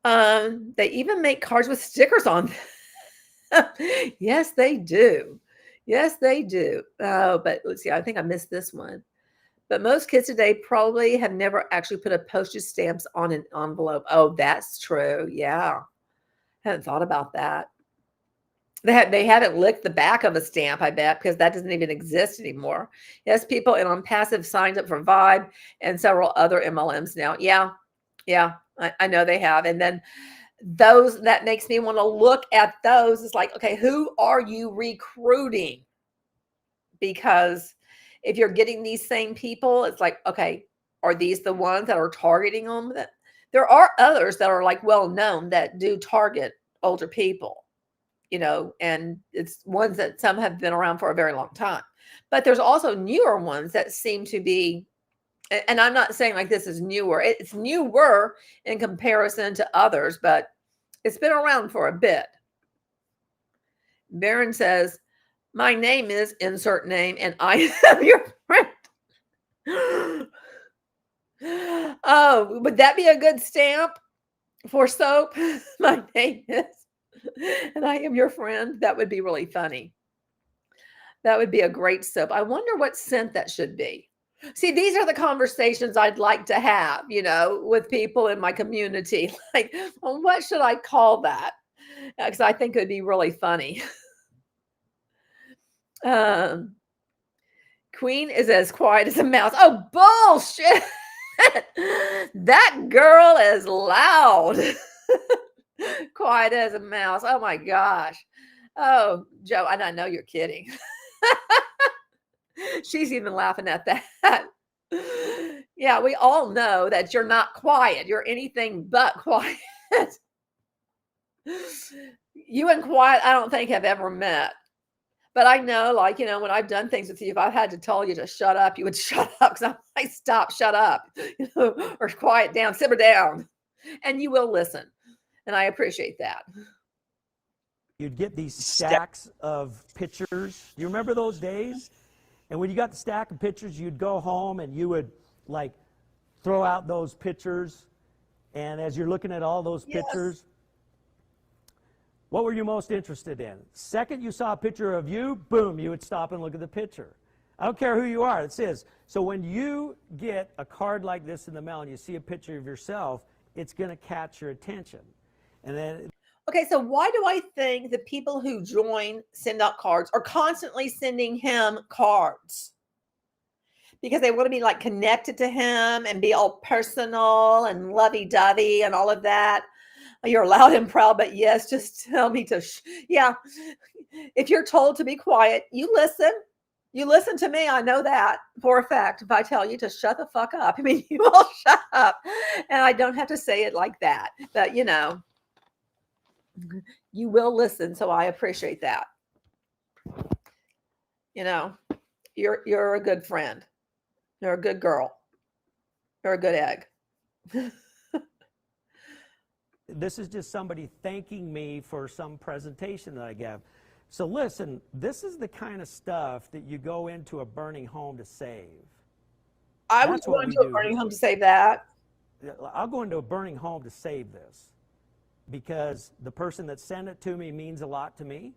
They even make cards with stickers on them. Yes, they do. Yes, they do. Oh, but let's see. I think I missed this one. But most kids today probably have never actually put a postage stamps on an envelope. Oh, that's true. Yeah. Haven't thought about that. They haven't licked the back of a stamp, I bet, because that doesn't even exist anymore. Yes, people in on passive signed up for Vibe and several other MLMs now. Yeah, I know they have. And then those, that makes me want to look at those. It's like, okay, who are you recruiting? Because if you're getting these same people, it's like, okay, are these the ones that are targeting them? That there are others that are like well known that do target older people, and it's ones that some have been around for a very long time. But there's also newer ones that seem to be, and I'm not saying like this is newer. It's newer in comparison to others, but it's been around for a bit. Darren says, my name is insert name and I am your friend. Oh, would that be a good stamp for soap? My name is, and I am your friend. That would be really funny. That would be a great soap. I wonder what scent that should be. See, these are the conversations I'd like to have, with people in my community. Like, well, what should I call that? Because I think it would be really funny. Queen is as quiet as a mouse. Oh, bullshit. That girl is loud. Quiet as a mouse. Oh my gosh. Oh, Joe, and I know you're kidding. She's even laughing at that. Yeah, we all know that you're not quiet. You're anything but quiet. You and quiet, I don't think have ever met. But I know, when I've done things with you, if I had to tell you to shut up, you would shut up, because I'm like, stop, shut up, or quiet down, simmer down, and you will listen. And I appreciate that. You'd get these stacks of pictures. You remember those days? And when you got the stack of pictures, you'd go home and you would throw out those pictures. And as you're looking at all those pictures, what were you most interested in? Second you saw a picture of you, boom, you would stop and look at the picture. I don't care who you are, it says. So when you get a card like this in the mail and you see a picture of yourself, it's going to catch your attention. And then, okay, so why do I think the people who join SendOutCards are constantly sending him cards? Because they want to be connected to him and be all personal and lovey-dovey and all of that. You're loud and proud, but yes, just tell me to, yeah. If you're told to be quiet, you listen. You listen to me. I know that for a fact. If I tell you to shut the fuck up, I mean, you will shut up. And I don't have to say it like that, but you will listen. So I appreciate that. You're a good friend. You're a good girl. You're a good egg. this is just somebody thanking me for some presentation that I gave. So listen, this is the kind of stuff that you go into a burning home to save. I would go into a burning home to save that. I'll go into a burning home to save this, because the person that sent it to me means a lot to me.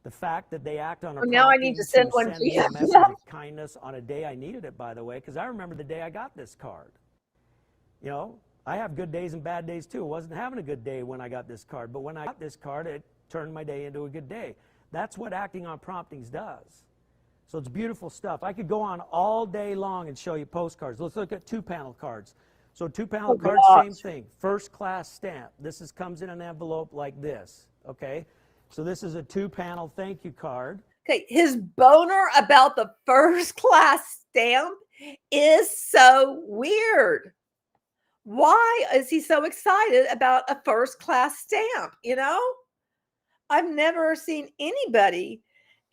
The fact that they act on a now I need to send one to me you. a message of kindness on a day I needed it, by the way, because I remember the day I got this card. I have good days and bad days too. I wasn't having a good day when I got this card, but when I got this card, it turned my day into a good day. That's what acting on promptings does. So it's beautiful stuff. I could go on all day long and show you postcards. Let's look at 2-panel cards. So 2-panel cards, same thing. First class stamp. This comes in an envelope like this, okay? So this is a 2-panel thank you card. Okay, his boner about the first class stamp is so weird. Why is he so excited about a first class stamp? I've never seen anybody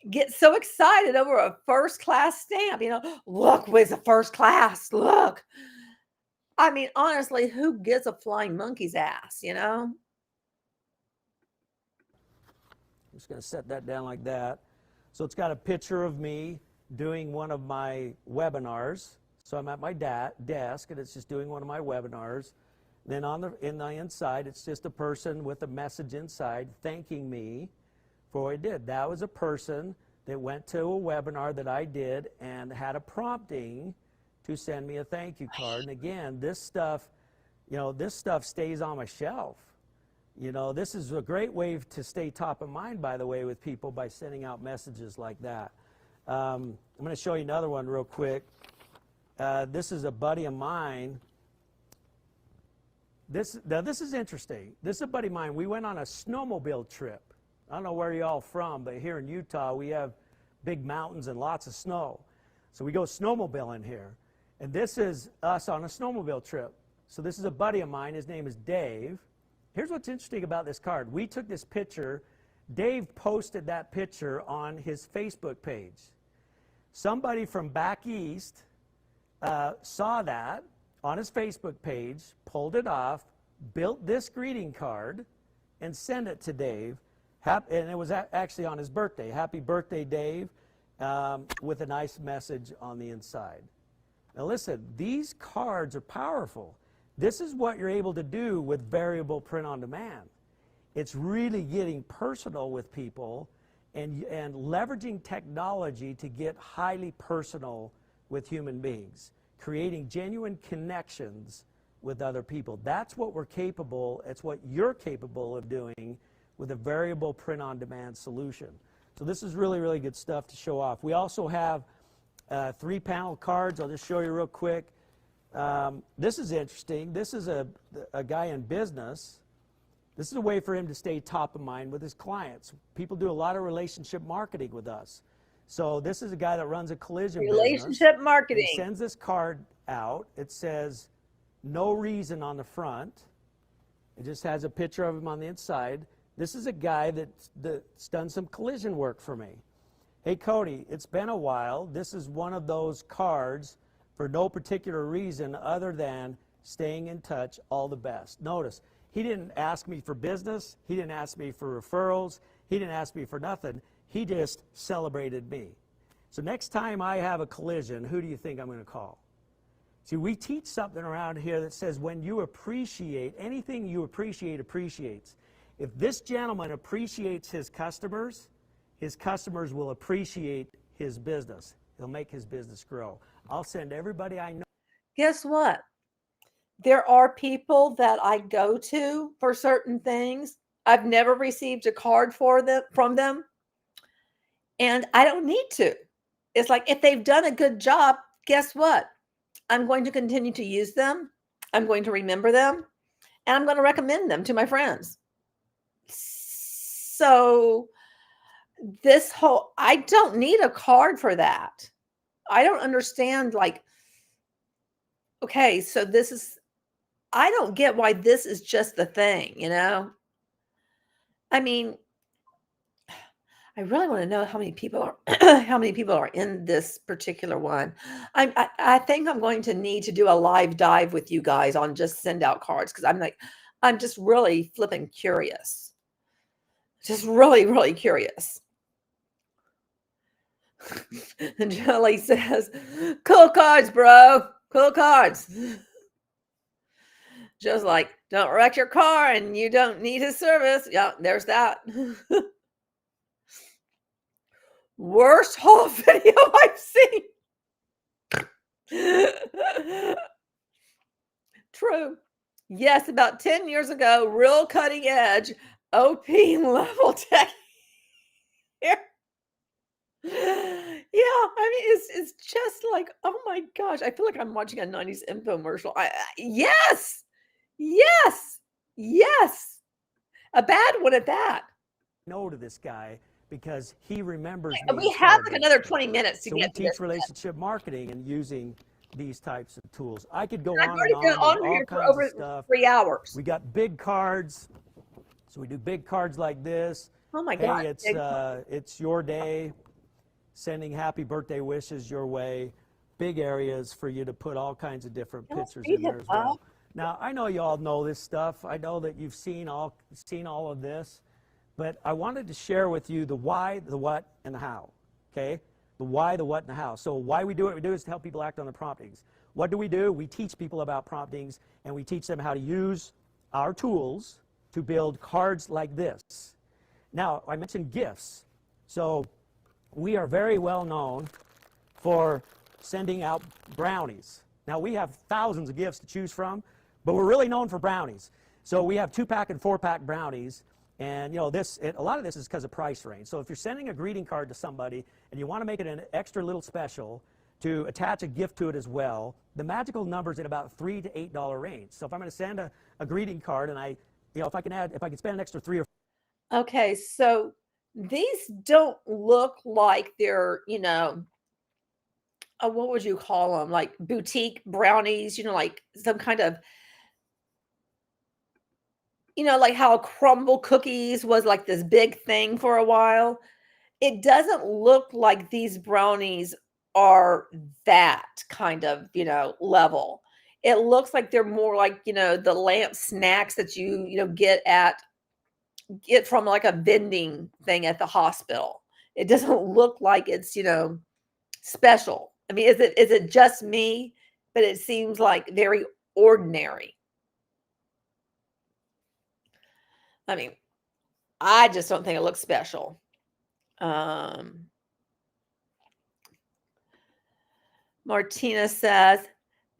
get so excited over a first class stamp. Look, with a first class, look. I mean, honestly, who gives a flying monkey's ass, I'm just going to set that down like that. So it's got a picture of me doing one of my webinars. So I'm at my desk, and it's just doing one of my webinars. Then in the inside, it's just a person with a message inside thanking me for what I did. That was a person that went to a webinar that I did and had a prompting to send me a thank you card. And again, this stuff stays on my shelf. This is a great way to stay top of mind, by the way, with people by sending out messages like that. I'm going to show you another one real quick. This is a buddy of mine. This is interesting. This is a buddy of mine. We went on a snowmobile trip. I don't know where you all from, but here in Utah, we have big mountains and lots of snow. So we go snowmobiling here. And this is us on a snowmobile trip. So this is a buddy of mine. His name is Dave. Here's what's interesting about this card. We took this picture. Dave posted that picture on his Facebook page. Somebody from back east saw that on his Facebook page, pulled it off, built this greeting card, and sent it to Dave. And it was actually on his birthday. Happy birthday, Dave, with a nice message on the inside. Now listen, these cards are powerful. This is what you're able to do with variable print on demand. It's really getting personal with people and leveraging technology to get highly personal with human beings, creating genuine connections with other people. That's what we're capable, it's what you're capable of doing with a variable print on demand solution. So this is really, really good stuff to show off. We also have 3-panel cards. I'll just show you real quick. This is interesting. This is a guy in business. This is a way for him to stay top of mind with his clients. People do a lot of relationship marketing with us. So this is a guy that runs a collision business. Relationship marketing. He sends this card out. It says, no reason on the front. It just has a picture of him on the inside. This is a guy that's done some collision work for me. Hey, Cody, it's been a while. This is one of those cards for no particular reason other than staying in touch. All the best. Notice, he didn't ask me for business. He didn't ask me for referrals. He didn't ask me for nothing. He just celebrated me. So next time I have a collision, who do you think I'm going to call? See, we teach something around here that says when you appreciate, anything you appreciate appreciates. If this gentleman appreciates his customers will appreciate his business. He'll make his business grow. I'll send everybody I know. Guess what? There are people that I go to for certain things. I've never received a card from them, and I don't need to. It's like if they've done a good job, guess what? I'm going to continue to use them. I'm going to remember them, and I'm going to recommend them to my friends. So I don't need a card for that. I don't understand, okay, so I don't get why this is just the thing, I mean, I really want to know how many people are in this particular one. I think I'm going to need to do a live dive with you guys on just send out cards, because I'm just really flipping curious. Just really, really curious. And Jelly says, cool cards, bro. Cool cards. Just like, don't wreck your car and you don't need his service. Yeah, there's that. Worst haul video I've seen. True. Yes, about 10 years ago, real cutting edge, OP level tech here. Yeah, I mean, it's just like, oh my gosh, I feel like I'm watching a 90s infomercial. Yes, a bad one at that. No to this guy because he remembers me. We have like another 20 minutes to get to this. We teach relationship marketing and using these types of tools. I could go I've on already and been on on with all here for kinds over of stuff. 3 hours. We got big cards. So we do big cards like this. Oh my God. Hey, it's your day. Sending happy birthday wishes your way. Big areas for you to put all kinds of different pictures in there as well. Now, I know you all know this stuff. I know that you've seen all of this, but I wanted to share with you the why, the what, and the how, okay? The why, the what, and the how. So why we do what we do is to help people act on the promptings. What do? We teach people about promptings, and we teach them how to use our tools to build cards like this. Now, I mentioned gifts. So we are very well known for sending out brownies. Now, we have thousands of gifts to choose from, but we're really known for brownies. So we have 2-pack and 4-pack brownies, and a lot of this is because of price range. So if you're sending a greeting card to somebody and you want to make it an extra little special to attach a gift to it as well, the magical number is in about $3 to $8 range. So if I'm going to send a greeting card, and if I can spend an extra 3 or. Okay, so these don't look like they're, what would you call them? Like boutique brownies, like some kind of, like how crumble cookies was like this big thing for a while. It doesn't look like these brownies are that kind of, level. It looks like they're more like, the lamp snacks that you get from like a vending thing at the hospital. It doesn't look like it's, special. I mean, is it just me? But it seems like very ordinary. I mean, I just don't think it looks special. Martina says,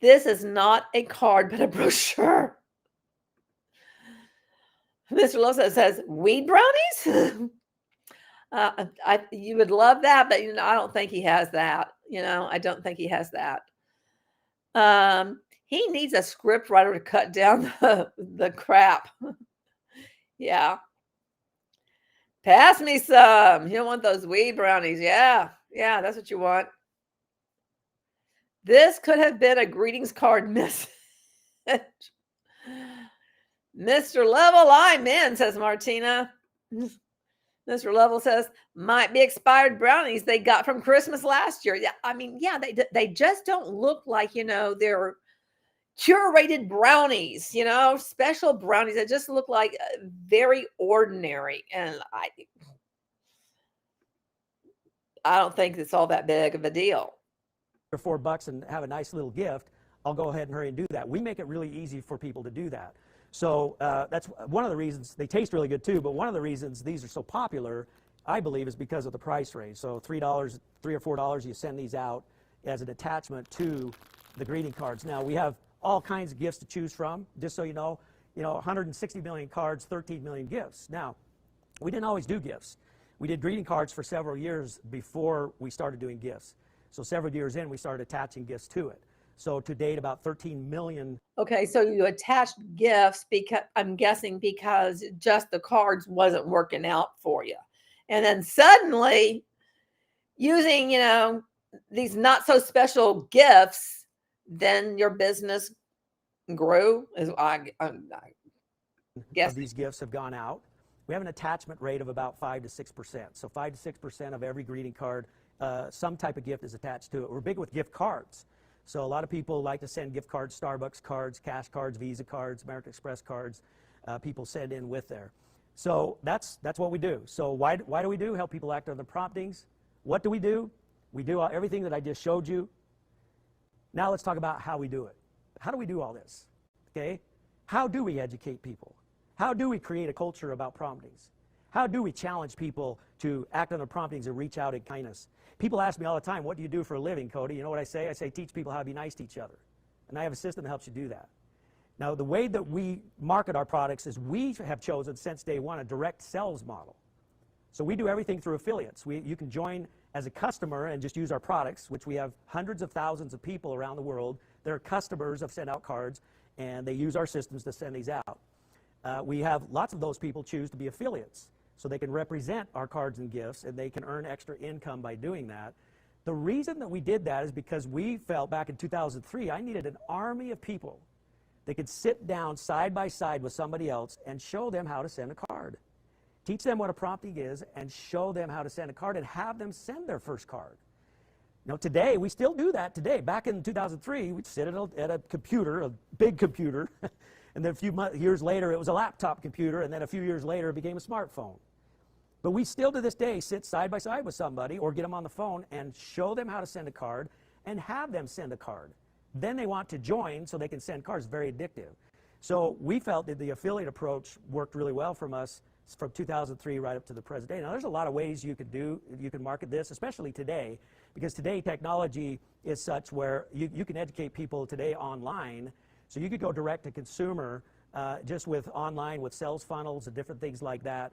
this is not a card, but a brochure. Mr. Losa says, weed brownies? You would love that, but I don't think he has that. I don't think he has that. He needs a script writer to cut down the crap. Yeah. Pass me some. You don't want those weed brownies. Yeah. Yeah, that's what you want. This could have been a greetings card message. Mr. Level, I'm in, says Martina. Mr. Level says, might be expired brownies they got from Christmas last year. Yeah, I mean, yeah, they just don't look like, they're curated brownies, special brownies. They just look like very ordinary. And I don't think it's all that big of a deal. For $4 and have a nice little gift, I'll go ahead and hurry and do that. We make it really easy for people to do that. So that's one of the reasons. They taste really good too, but one of the reasons these are so popular, I believe, is because of the price range. So $3 or $4, you send these out as an attachment to the greeting cards. Now, we have all kinds of gifts to choose from. Just so you know, 160 million cards, 13 million gifts. Now, we didn't always do gifts. We did greeting cards for several years before we started doing gifts. So several years in, we started attaching gifts to it. So to date, about 13 million. Okay, so you attached gifts because I'm guessing because just the cards wasn't working out for you. And then suddenly using, these not so special gifts, then your business grew. I guess these gifts have gone out. We have an attachment rate of about 5 to 6%. So 5 to 6% of every greeting card, some type of gift is attached to it. We're big with gift cards. So a lot of people like to send gift cards, Starbucks cards, Cash cards, Visa cards, American Express cards. People send in with there. So that's what we do. So why do we do? Help people act on the promptings. What do? We do everything that I just showed you. Now let's talk about how we do it. How do we do all this? Okay? How do we educate people? How do we create a culture about promptings? How do we challenge people to act on their promptings and reach out in kindness? People ask me all the time, what do you do for a living, Cody? You know what I say? I say, teach people how to be nice to each other. And I have a system that helps you do that. Now, the way that we market our products is we have chosen, since day one, a direct sales model. So we do everything through affiliates. You can join as a customer and just use our products, which we have hundreds of thousands of people around the world that are customers of SendOutCards, and they use our systems to send these out. We have lots of those people choose to be affiliates, so they can represent our cards and gifts, and they can earn extra income by doing that. The reason that we did that is because we felt back in 2003, I needed an army of people that could sit down side by side with somebody else and show them how to send a card. Teach them what a prompting is and show them how to send a card and have them send their first card. You know, today, we still do that today. Back in 2003, we'd sit at a computer, a big computer, and then a few years later, it was a laptop computer, and then a few years later, it became a smartphone. But we still, to this day, sit side by side with somebody or get them on the phone and show them how to send a card and have them send a card. Then they want to join so they can send cards. Very addictive. So we felt that the affiliate approach worked really well from us from 2003 right up to the present day. Now, there's a lot of ways you can market this, especially today, because today technology is such where you can educate people today online. So you could go direct to consumer just with online, with sales funnels and different things like that.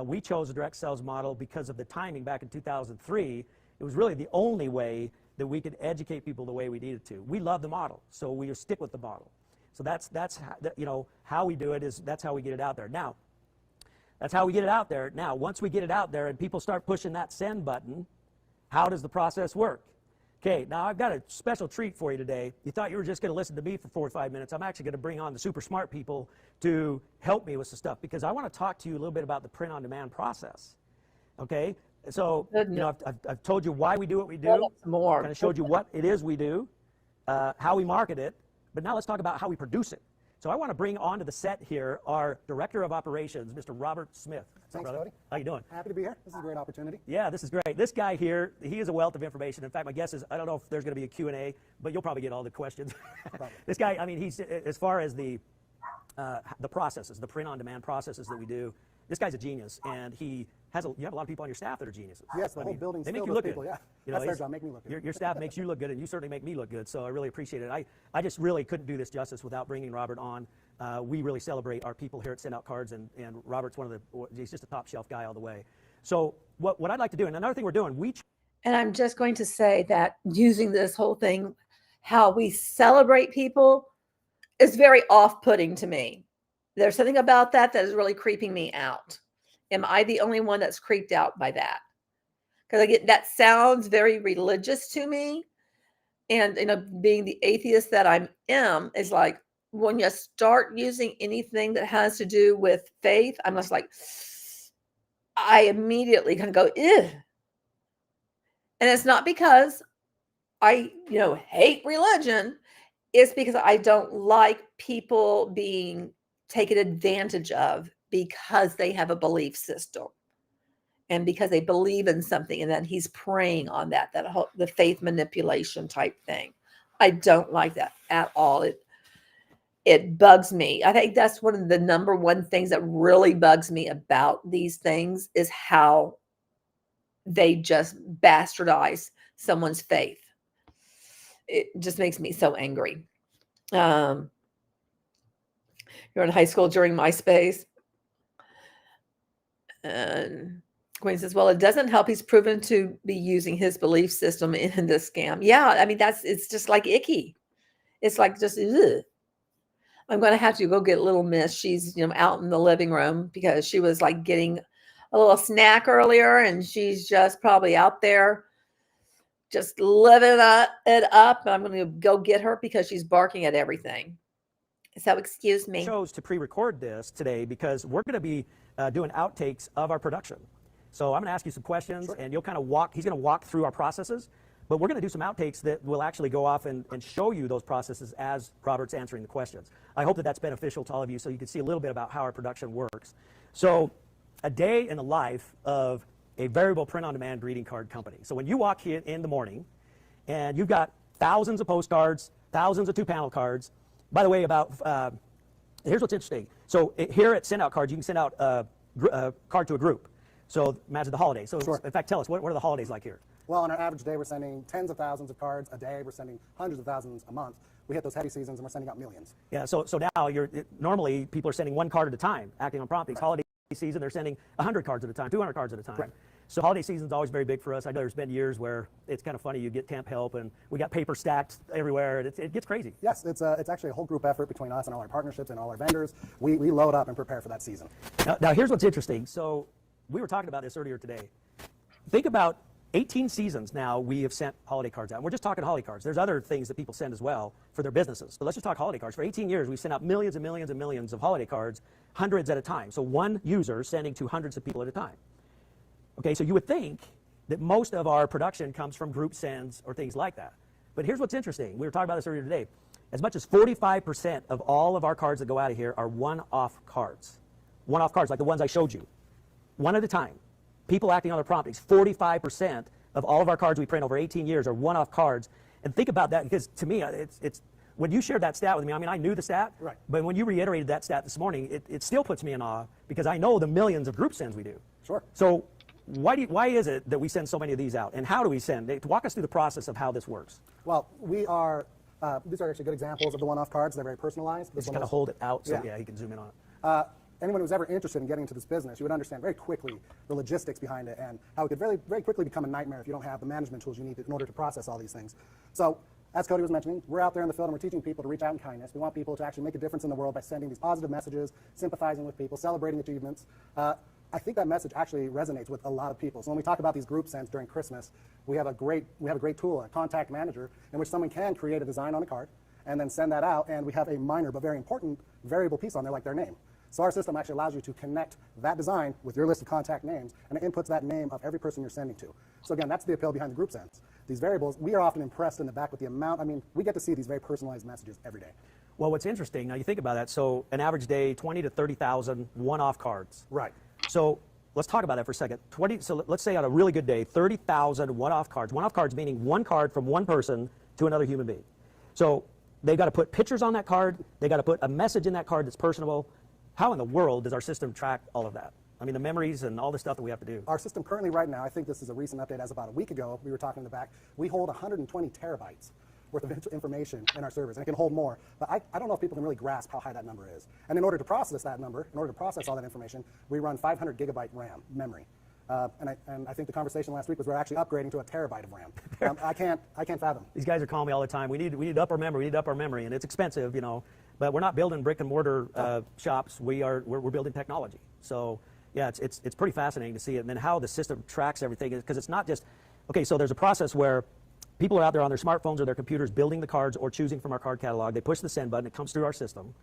We chose a direct sales model because of the timing back in 2003. It was really the only way that we could educate people the way we needed to. We love the model, so we stick with the model. So that's how we do it. That's how we get it out there. Now, that's how we get it out there. Now, once we get it out there and people start pushing that send button, how does the process work? Okay, now I've got a special treat for you today. You thought you were just going to listen to me for 4 or 5 minutes. I'm actually going to bring on the super smart people to help me with some stuff because I want to talk to you a little bit about the print-on-demand process. Okay, so I've told you why we do what we do. More. Kind of showed you what it is we do, how we market it, but now let's talk about how we produce it. So I want to bring onto the set here our Director of Operations, Mr. Robert Smith. Thanks, Cody. How you doing? Happy to be here. This is a great opportunity. Yeah, this is great. This guy here, he is a wealth of information. In fact, my guess is, I don't know if there's going to be a Q&A, but you'll probably get all the questions. This guy, I mean, he's, as far as the processes, the print-on-demand processes that we do, this guy's a genius, and he has you have a lot of people on your staff that are geniuses. Yes, the whole building's they make filled you with look people, good. yeah. You know, That's their job, make me look good. Your staff makes you look good, and you certainly make me look good, so I really appreciate it. I just really couldn't do this justice without bringing Robert on. We really celebrate our people here at SendOutCards, and Robert's he's just a top shelf guy all the way. So what I'd like to do, and another thing we're doing, and I'm just going to say that using this whole thing, how we celebrate people is very off-putting to me. There's something about that is really creeping me out. Am I the only one that's creeped out by that? Because that sounds very religious to me. And being the atheist that I am, is like when you start using anything that has to do with faith, I'm just like, I immediately kind of go, ew. And it's not because I, hate religion. It's because I don't like people being taken advantage of because they have a belief system and because they believe in something and then he's preying on that whole, the faith manipulation type thing. I don't like that at all. It bugs me. I think that's one of the number one things that really bugs me about these things is how they just bastardize someone's faith. It just makes me so angry. You're in high school during MySpace. And Queen says, well, it doesn't help. He's proven to be using his belief system in this scam. Yeah, I mean, it's just like icky. It's like just, ugh. I'm going to have to go get little Miss. She's, out in the living room because she was like getting a little snack earlier and she's just probably out there just living it up. And I'm going to go get her because she's barking at everything. So excuse me. I chose to pre-record this today because we're going to be doing outtakes of our production. So I'm going to ask you some questions and you'll kind of he's going to walk through our processes, but we're going to do some outtakes that will actually go off and show you those processes as Robert's answering the questions. I hope that that's beneficial to all of you so you can see a little bit about how our production works. So a day in the life of a variable print-on-demand greeting card company. So when you walk here in the morning and you've got thousands of postcards, thousands of 2-panel cards. By the way, here's what's interesting. So here at SendOutCards, you can send out a card to a group. So imagine the holidays. So in fact, tell us, what are the holidays like here? Well, on our average day, we're sending tens of thousands of cards a day. We're sending hundreds of thousands a month. We hit those heavy seasons and we're sending out millions. Yeah, so now normally people are sending 1 card at a time, acting on promptings. Right. Holiday season, they're sending 100 cards at a time, 200 cards at a time. Right. So holiday season is always very big for us. I know there's been years where it's kind of funny. You get temp help, and we got paper stacked everywhere. And it gets crazy. Yes, it's actually a whole group effort between us and all our partnerships and all our vendors. We load up and prepare for that season. Now here's what's interesting. So we were talking about this earlier today. Think about 18 seasons now we have sent holiday cards out. And we're just talking holiday cards. There's other things that people send as well for their businesses. But let's just talk holiday cards. For 18 years, we've sent out millions and millions and millions of holiday cards, hundreds at a time. So one user sending to hundreds of people at a time. Okay, so you would think that most of our production comes from group sends or things like that. But here's what's interesting. We were talking about this earlier today. As much as 45% of all of our cards that go out of here are one-off cards. One-off cards, like the ones I showed you. One at a time. People acting on their promptings. 45% of all of our cards we print over 18 years are one-off cards. And think about that, because to me, it's when you shared that stat with me, I mean, I knew the stat, right. But when you reiterated that stat this morning, it still puts me in awe, because I know the millions of group sends we do. Sure. So why is it that we send so many of these out? And how do we send? Walk us through the process of how this works. Well, these are actually good examples of the one-off cards. They're very personalized. Just kind of hold it out so yeah, he can zoom in on it. Anyone who's ever interested in getting into this business, you would understand very quickly the logistics behind it and how it could very, very quickly become a nightmare if you don't have the management tools you need in order to process all these things. So, as Cody was mentioning, we're out there in the field and we're teaching people to reach out in kindness. We want people to actually make a difference in the world by sending these positive messages, sympathizing with people, celebrating achievements. I think that message actually resonates with a lot of people. So when we talk about these group sends during Christmas, we have a great tool, a contact manager, in which someone can create a design on a card and then send that out, and we have a minor but very important variable piece on there like their name. So our system actually allows you to connect that design with your list of contact names, and it inputs that name of every person you're sending to. So again, that's the appeal behind the group sends. These variables, we are often impressed in the back with the amount. I mean, we get to see these very personalized messages every day. Well, what's interesting, now you think about that, so an average day, 20 to 30,000 one-off cards. Right. So let's talk about that for a second. So let's say on a really good day, 30,000 one-off cards. One-off cards meaning one card from one person to another human being. So they've got to put pictures on that card. They've got to put a message in that card that's personable. How in the world does our system track all of that? I mean, the memories and all the stuff that we have to do. Our system currently right now, I think this is a recent update as about a week ago, we were talking in the back, we hold 120 terabytes worth of information in our servers, and it can hold more. But I don't know if people can really grasp how high that number is. And in order to process that number, in order to process all that information, we run 500 gigabyte RAM memory. And I think the conversation last week was we're actually upgrading to a terabyte of RAM. I can't fathom. These guys are calling me all the time. We need up our memory. We need up our memory, and it's expensive, you know. But we're not building brick and mortar shops. We're building technology. So yeah, it's pretty fascinating to see it, and then how the system tracks everything. Because it's not just okay. So there's a process where people are out there on their smartphones or their computers building the cards or choosing from our card catalog. They push the send button. It comes through our system.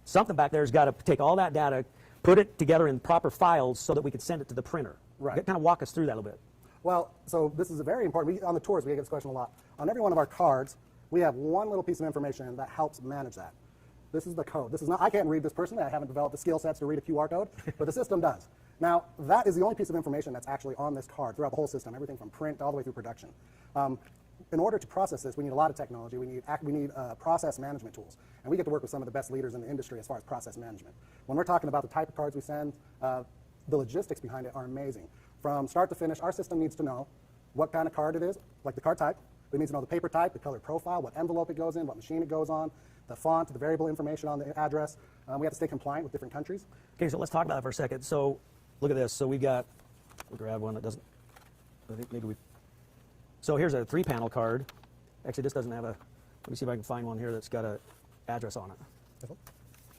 Something back there has got to take all that data, put it together in proper files so that we can send it to the printer. Right. Kind of walk us through that a little bit. Well, so this is a very important. On the tours, we get this question a lot. On every one of our cards, we have one little piece of information that helps manage that. This is the code. This is not. I can't read this personally. I haven't developed the skill sets to read a QR code, but the system does. Now, that is the only piece of information that's actually on this card throughout the whole system, everything from print all the way through production. In order to process this, we need a lot of technology. We need process management tools, and we get to work with some of the best leaders in the industry as far as process management. When we're talking about the type of cards we send, the logistics behind it are amazing. From start to finish, our system needs to know what kind of card it is, like the card type. We need to know the paper type, the color profile, what envelope it goes in, what machine it goes on, the font, the variable information on the address. We have to stay compliant with different countries. Okay, so let's talk about that for a second. So look at this. So we'll grab one that doesn't, I think maybe so here's a 3-panel card. Actually, this doesn't have let me see if I can find one here that's got an address on it.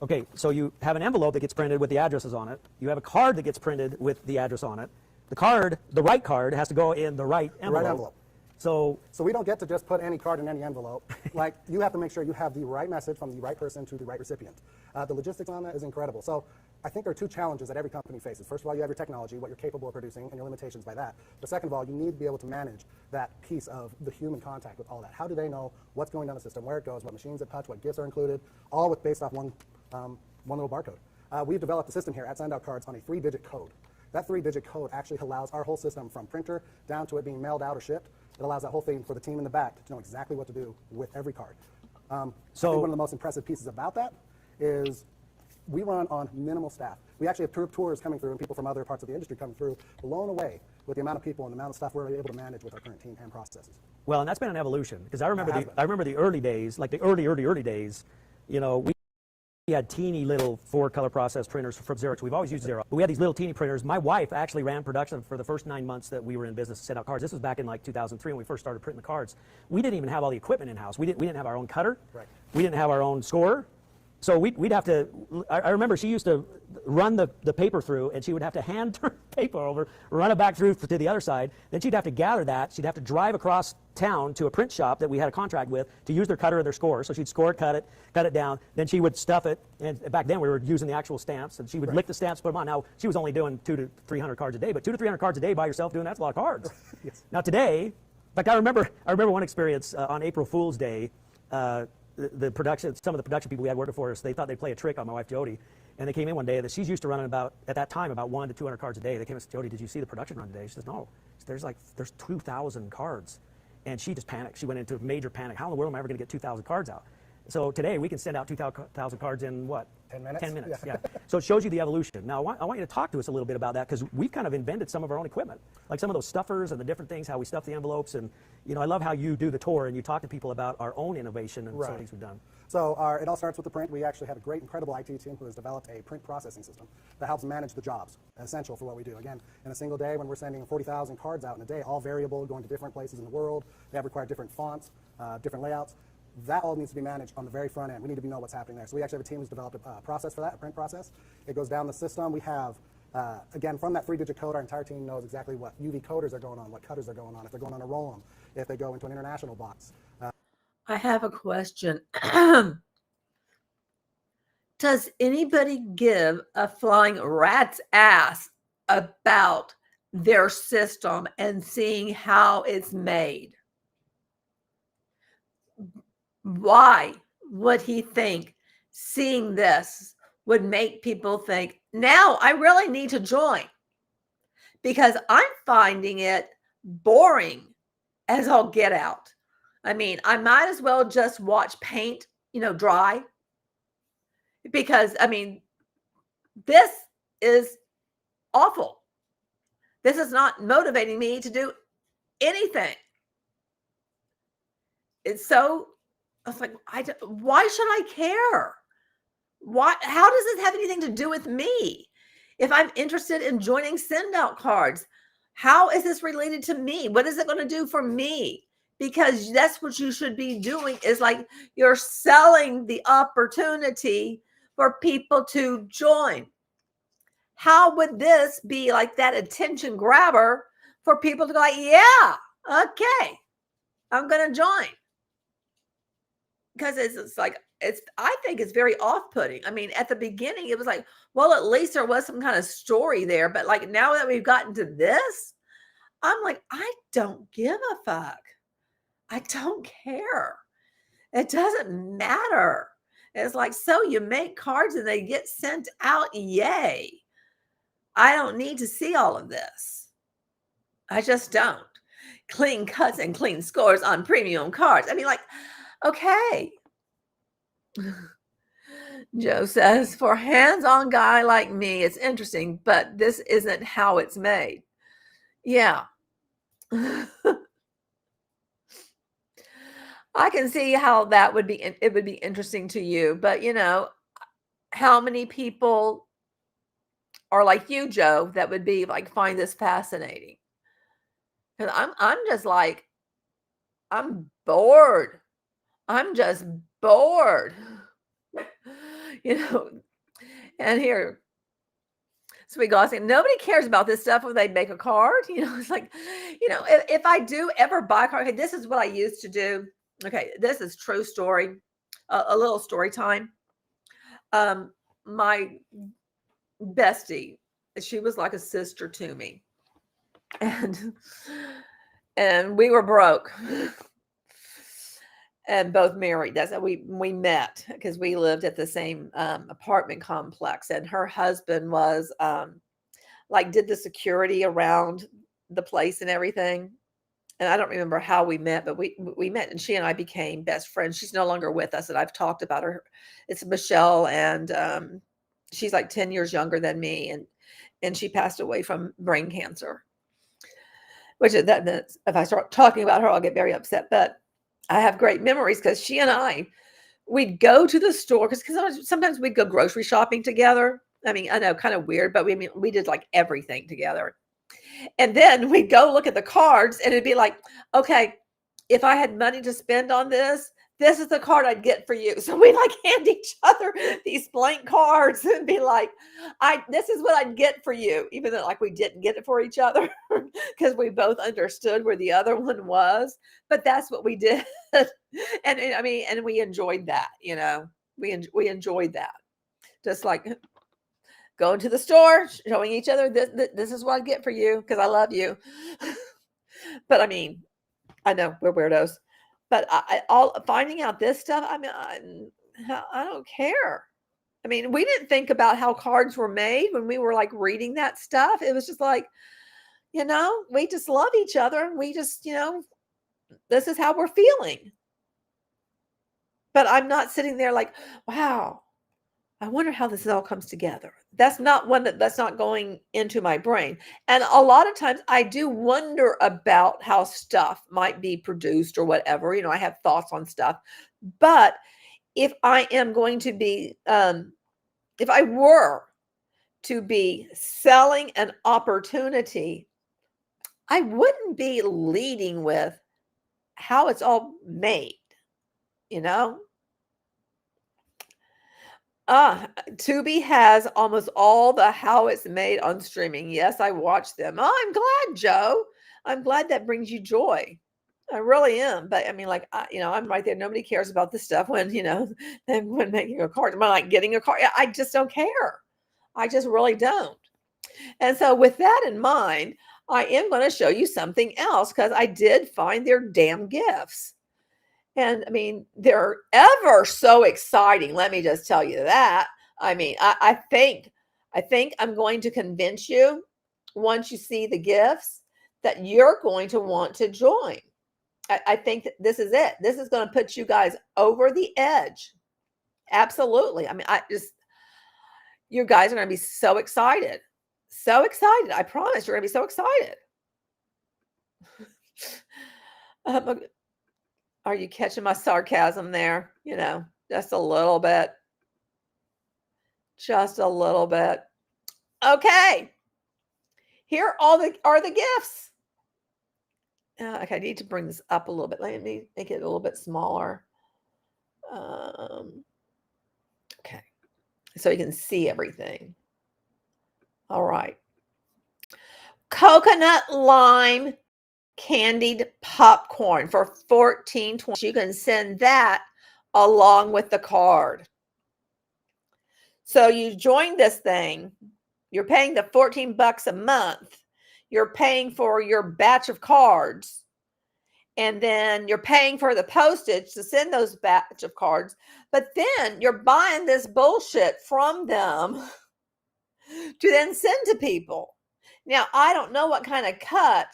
Okay, so you have an envelope that gets printed with the addresses on it. You have a card that gets printed with the address on it. The right card has to go in the right envelope. The right envelope. So we don't get to just put any card in any envelope. Like, you have to make sure you have the right message from the right person to the right recipient. The logistics on that is incredible. So I think there are two challenges that every company faces. First of all, you have your technology, what you're capable of producing, and your limitations by that. But second of all, you need to be able to manage that piece of the human contact with all that. How do they know what's going down the system, where it goes, what machines it touch, what gifts are included, all based off one little barcode. We've developed a system here at SendOutCards on a 3-digit code. That 3-digit code actually allows our whole system from printer down to it being mailed out or shipped. It allows that whole thing for the team in the back to know exactly what to do with every card. I think one of the most impressive pieces about that is we run on minimal staff. We actually have tours coming through and people from other parts of the industry coming through, blown away with the amount of people and the amount of stuff we're able to manage with our current team and processes. Well, and that's been an evolution, because I remember the early days, like the early days, you know, we had teeny little 4-color process printers from Xerox. We've always used Xerox. But we had these little teeny printers. My wife actually ran production for the first 9 months that we were in business to send out cards. This was back in like 2003 when we first started printing the cards. We didn't even have all the equipment in-house. We didn't have our own cutter. Right. We didn't have our own scorer. So we'd have to, I remember she used to run the paper through, and she would have to hand turn paper over, run it back through to the other side. Then she'd have to gather that. She'd have to drive across town to a print shop that we had a contract with to use their cutter or their score. So she'd score it, cut it down. Then she would stuff it. And back then we were using the actual stamps, and she would lick the stamps, put them on. Now she was only doing 200 to 300 cards a day, but 200 to 300 cards a day by yourself doing that's a lot of cards. Yes. Now today, in fact, I remember one experience on April Fool's Day. Some of the production people we had working for us, they thought they'd play a trick on my wife Jody, and they came in one day that she's used to running at that time about 100 to 200 cards a day. They came and said, "Jody, did you see the production run today?" She says, "No." There's 2,000 cards, and she just panicked. She went into a major panic. How in the world am I ever going to get 2,000 cards out? So today we can send out 2,000 cards in what? 10 minutes? 10 minutes, yeah. So it shows you the evolution. Now I want you to talk to us a little bit about that, because we've kind of invented some of our own equipment, like some of those stuffers and the different things, how we stuff the envelopes. And I love how you do the tour and you talk to people about our own innovation and some of the things we've done. So it all starts with the print. We actually have a great, incredible IT team who has developed a print processing system that helps manage the jobs, essential for what we do. Again, in a single day, when we're sending 40,000 cards out in a day, all variable, going to different places in the world, they have required different fonts, different layouts. That all needs to be managed on the very front end. We need to know what's happening there. So we actually have a team who's developed a process for that, a print process. It goes down the system. We have, again, from that 3-digit code, our entire team knows exactly what UV coders are going on, what cutters are going on, if they're going on a roll-em, if they go into an international box. I have a question. Does anybody give a flying rat's ass about their system and seeing how it's made? Why would he think seeing this would make people think, now I really need to join? Because I'm finding it boring as all get out. I mean, I might as well just watch paint, dry. Because, I mean, this is awful. This is not motivating me to do anything. It's so, I was like, why should I care? How does this have anything to do with me? If I'm interested in joining SendOutCards, how is this related to me? What is it going to do for me? Because that's what you should be doing, is like you're selling the opportunity for people to join. How would this be like that attention grabber for people to go like, yeah, okay, I'm going to join? Because it's like, I think it's very off-putting. I mean, at the beginning, it was like, well, at least there was some kind of story there. But like now that we've gotten to this, I'm like, I don't give a fuck. I don't care. It doesn't matter. It's like, so you make cards and they get sent out. Yay. I don't need to see all of this. I just don't. Clean cuts and clean scores on premium cards. I mean, like, okay. Joe says, for a hands-on guy like me, it's interesting, but this isn't how it's made. Yeah. I can see how it would be interesting to you, but how many people are like you, Joe, that would be like, find this fascinating? Because I'm just like, I'm bored. I'm just bored. And here, Sweet Gossip, nobody cares about this stuff when they make a card. It's like, if I do ever buy a card, okay, this is what I used to do. Okay, this is true story, a little story time. My bestie, she was like a sister to me, and we were broke and both married. That's how we met, because we lived at the same apartment complex, and her husband was did the security around the place and everything. And I don't remember how we met, but we met, and she and I became best friends. She's no longer with us, and I've talked about her. It's Michelle, and she's like 10 years younger than me, and she passed away from brain cancer. Which if I start talking about her, I'll get very upset. But I have great memories, because she and we'd go to the store, because sometimes we'd go grocery shopping together. I mean, I know, kind of weird, but we did like everything together. And then we'd go look at the cards, and it'd be like, okay, if I had money to spend on this, this is the card I'd get for you. So we like hand each other these blank cards and be like, this is what I'd get for you, even though like we didn't get it for each other because we both understood where the other one was. But that's what we did. And I mean, and we enjoyed that, you know, we enjoyed that. Just like going to the store, showing each other this is what I'd get for you because I love you. But I mean, I know we're weirdos. But all finding out this stuff, I mean, I don't care. I mean, we didn't think about how cards were made when we were like reading that stuff. It was just like, you know, we just love each other and we just, you know, this is how we're feeling. But I'm not sitting there like, wow, I wonder how this all comes together. That's not that's not going into my brain. And a lot of times I do wonder about how stuff might be produced or whatever. You know, I have thoughts on stuff. But if I am going to be, if I were to be selling an opportunity, I wouldn't be leading with how it's all made, you know? Tubi has almost all the how it's made on streaming. Yes, I watch them. Oh, I'm glad, Joe. I'm glad that brings you joy. I really am. But I mean, like, you know, I'm right there. Nobody cares about this stuff when, you know, when making a card. Am I like getting a card? I just don't care. I just really don't. And so with that in mind, I am going to show you something else because I did find their damn gifts. And I mean, they're ever so exciting. Let me just tell you that. I mean, I think I'm going to convince you once you see the gifts that you're going to want to join. I think that this is it. This is going to put you guys over the edge. Absolutely. I mean, you guys are going to be so excited. So excited. I promise you're going to be so excited. Are you catching my sarcasm there? You know, just a little bit. Just a little bit. Okay. Here are the gifts. Okay, I need to bring this up a little bit. Let me make it a little bit smaller. Okay. So you can see everything. All right. Coconut lime candied popcorn for $14.20. You can send that along with the card. So you join this thing. You're paying the $14 a month. You're paying for your batch of cards. And then you're paying for the postage to send those batch of cards. But then you're buying this bullshit from them to then send to people. Now, I don't know what kind of cut,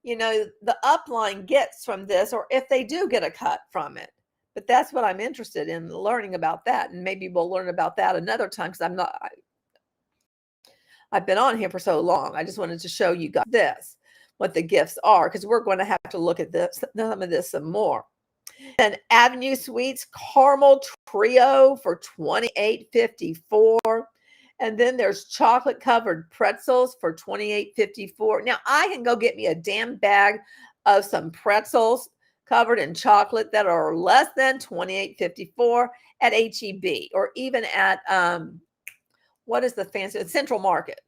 you know, the upline gets from this, or if they do get a cut from it. But that's what I'm interested in learning about that. And maybe we'll learn about that another time because I've been on here for so long. I just wanted to show you guys this, what the gifts are, because we're going to have to look at this, some of this some more. And Avenue Sweets Caramel Trio for $28.54. And then there's chocolate covered pretzels for $28.54. Now I can go get me a damn bag of some pretzels covered in chocolate that are less than $28.54 at HEB or even at what is the fancy Central Market,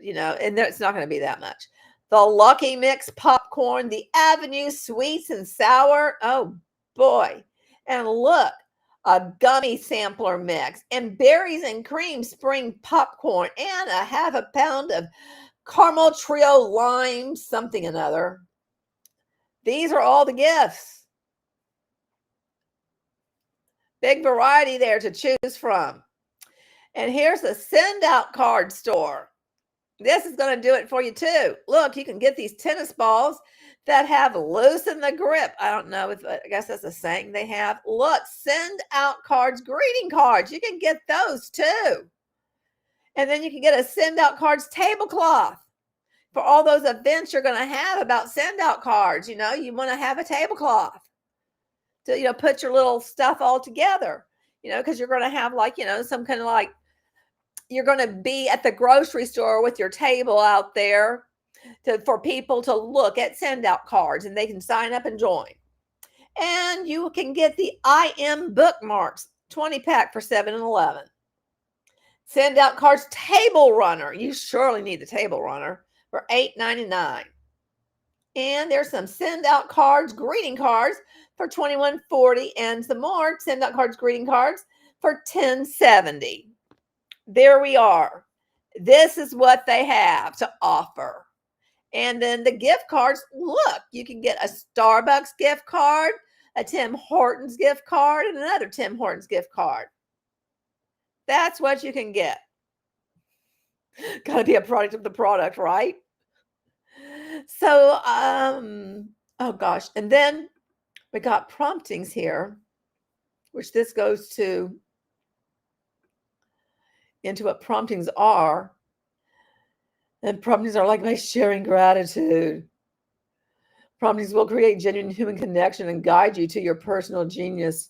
you know, and it's not going to be that much. The Lucky Mix popcorn, the Avenue Sweets and Sour. Oh boy. And look, a gummy sampler mix and berries and cream spring popcorn and a half a pound of caramel trio lime something another. These are all the gifts. Big variety there to choose from. And here's the SendOutCard store. This is going to do it for you too. Look, you can get these tennis balls that have loosen the grip. I don't know if I guess that's a saying they have. Look, SendOutCards greeting cards. You can get those too. And then you can get a SendOutCards tablecloth for all those events you're going to have about SendOutCards. You know, you want to have a tablecloth to, you know, put your little stuff all together, you know, because you're going to have like, you know, some kind of like, you're going to be at the grocery store with your table out there for people to look at SendOutCards and they can sign up and join. And you can get the I Am bookmarks 20 pack for $7.11. Send Out Cards Table Runner. You surely need the Table Runner for $8.99. And there's some Send Out Cards greeting cards for $21.40 and some more Send Out Cards greeting cards for $10.70. There we are. This is what they have to offer. And then the gift cards, look, you can get a Starbucks gift card, a Tim Hortons gift card, and another Tim Hortons gift card. That's what you can get. Got to be a product of the product, right? So, oh gosh. And then we got promptings here, which this goes into what promptings are. And promptings are like by sharing gratitude. Promptings will create genuine human connection and guide you to your personal genius.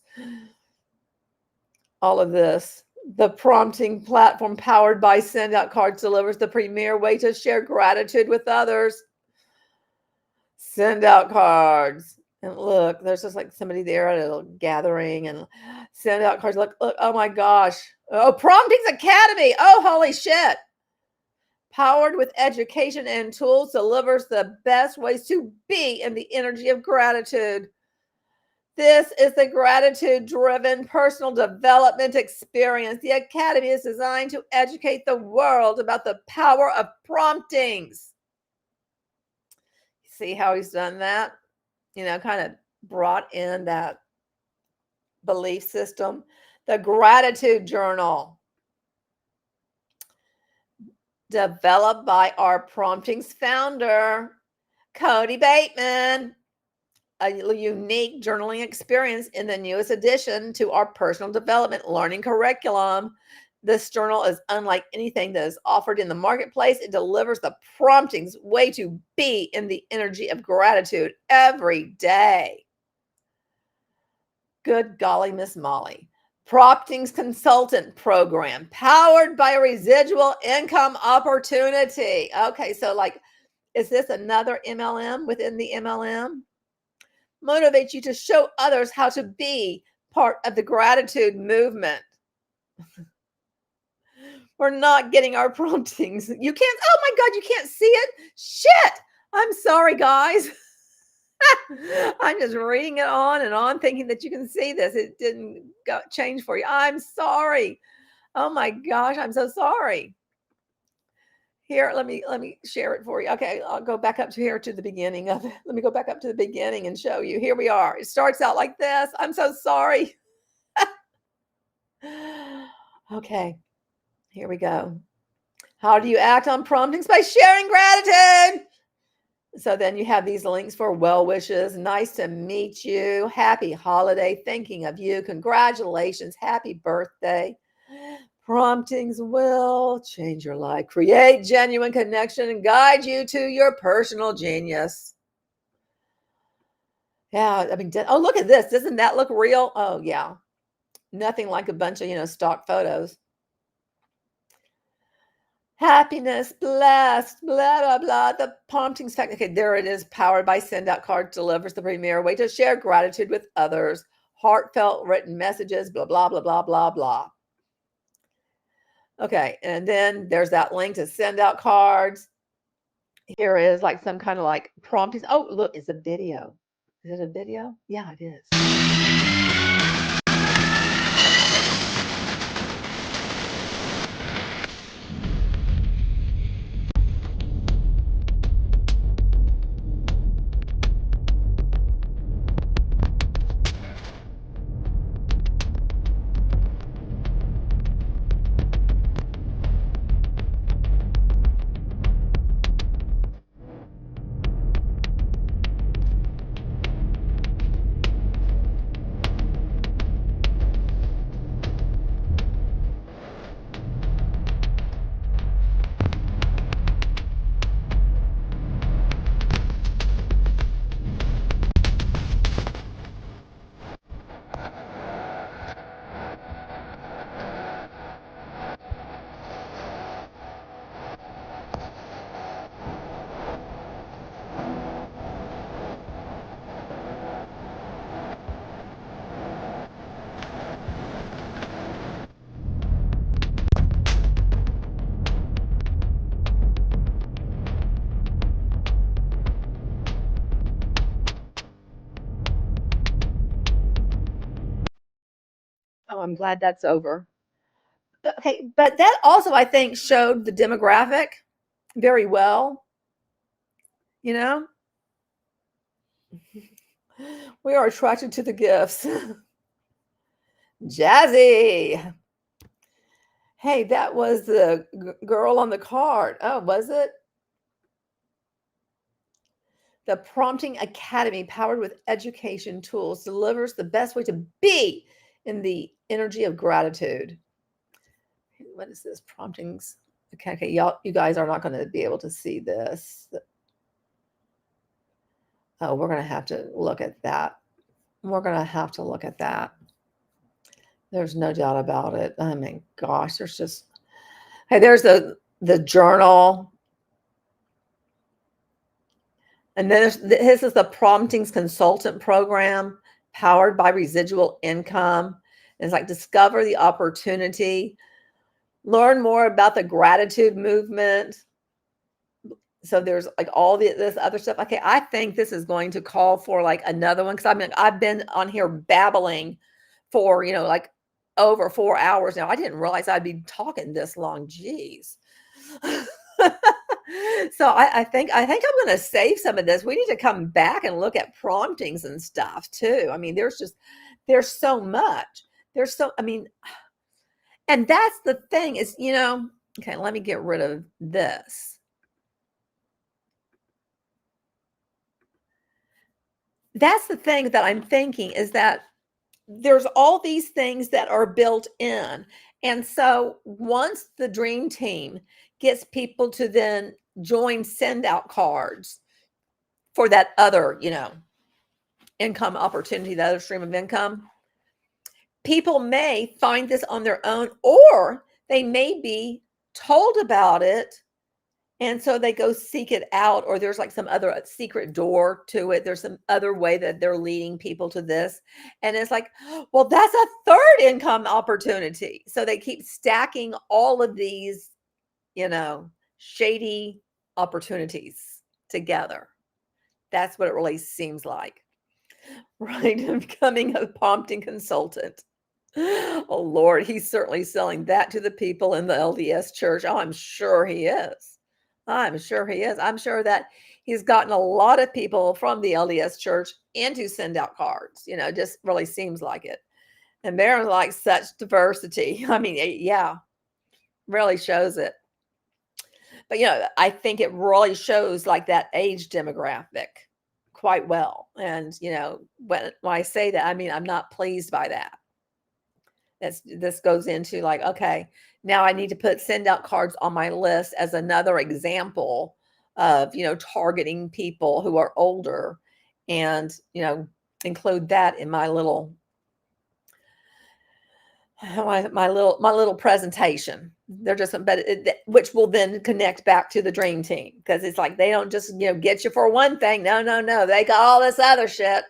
All of this. The prompting platform powered by SendOutCards delivers the premier way to share gratitude with others. SendOutCards. And look, there's just like somebody there at a little gathering and SendOutCards. Look, oh my gosh. Oh, Promptings Academy. Oh, holy shit. Powered with education and tools, delivers the best ways to be in the energy of gratitude. This is the gratitude-driven personal development experience. The Academy is designed to educate the world about the power of promptings. See how he's done that? Kind of brought in that belief system. The Gratitude Journal, developed by our Promptings founder, Cody Bateman. A unique journaling experience in the newest addition to our personal development learning curriculum. This journal is unlike anything that is offered in the marketplace. It delivers the promptings way to be in the energy of gratitude every day. Good golly, Miss Molly. Promptings Consultant Program, powered by a residual income opportunity. Okay, so is this another MLM within the MLM? Motivate you to show others how to be part of the gratitude movement. We're not getting our promptings. You can't, oh my God, you can't see it? Shit. I'm sorry, guys. I'm just reading it on and on thinking that you can see this. It didn't change for you. I'm sorry. Oh my gosh, I'm so sorry. Here, let me share it for you. Okay, I'll go back up to here to the beginning of it. Let me go back up to the beginning and show you. Here we are. It starts out like this. I'm so sorry. Okay, here we go. How do you act on promptings? By sharing gratitude. So then you have these links for well wishes. Nice to meet you. Happy holiday. Thinking of you. Congratulations. Happy birthday. Promptings will change your life, create genuine connection, and guide you to your personal genius. Yeah, I mean, oh, look at this. Doesn't that look real? Oh, yeah. Nothing like a bunch of, stock photos. Happiness, blessed, blah, blah, blah. The promptings fact. Okay, there it is. Powered by SendOutCards delivers the premier way to share gratitude with others. Heartfelt written messages, blah, blah, blah, blah, blah, blah. Okay, and then there's that link to SendOutCards. Here is some kind of promptings. Oh, look, it's a video. Is it a video? Yeah, it is. I'm glad that's over. Okay, but that also, I think, showed the demographic very well. You know, we are attracted to the gifts. Jazzy. Hey, that was the girl on the card. Oh, was it? The Prompting Academy, powered with education tools, delivers the best way to be in the energy of gratitude. What is this? Promptings. Okay, y'all, you guys are not going to be able to see this. Oh, we're going to have to look at that. We're going to have to look at that. There's no doubt about it. I mean, gosh, there's just, hey, there's the journal. And then this is the Promptings Consultant Program, powered by residual income. It's like discover the opportunity, learn more about the gratitude movement. So there's like all this other stuff. Okay, I think this is going to call for like another one, because I mean, I've been on here babbling for, like over 4 hours now. I didn't realize I'd be talking this long. Jeez. So I think I'm going to save some of this. We need to come back and look at promptings and stuff too. I mean, there's so much. And that's the thing is, okay, let me get rid of this. That's the thing that I'm thinking, is that there's all these things that are built in. And so once the dream team gets people to then join SendOutCards for that other, income opportunity, the other stream of income, people may find this on their own, or they may be told about it. And so they go seek it out, or there's like some other secret door to it. There's some other way that they're leading people to this. And it's like, well, that's a third income opportunity. So they keep stacking all of these, shady opportunities together. That's what it really seems like, right? I'm becoming a prompting consultant. Oh, Lord, he's certainly selling that to the people in the LDS church. Oh, I'm sure he is. I'm sure he is. I'm sure that he's gotten a lot of people from the LDS church into SendOutCards. Just really seems like it. And there's like such diversity. I mean, yeah, really shows it. But, I think it really shows like that age demographic quite well. And, when I say that, I mean, I'm not pleased by that. This goes into like, okay, now I need to put SendOutCards on my list as another example of, targeting people who are older, and, include that in my little presentation. They're just, which will then connect back to the dream team, because it's like, they don't just, get you for one thing. No. They got all this other shit.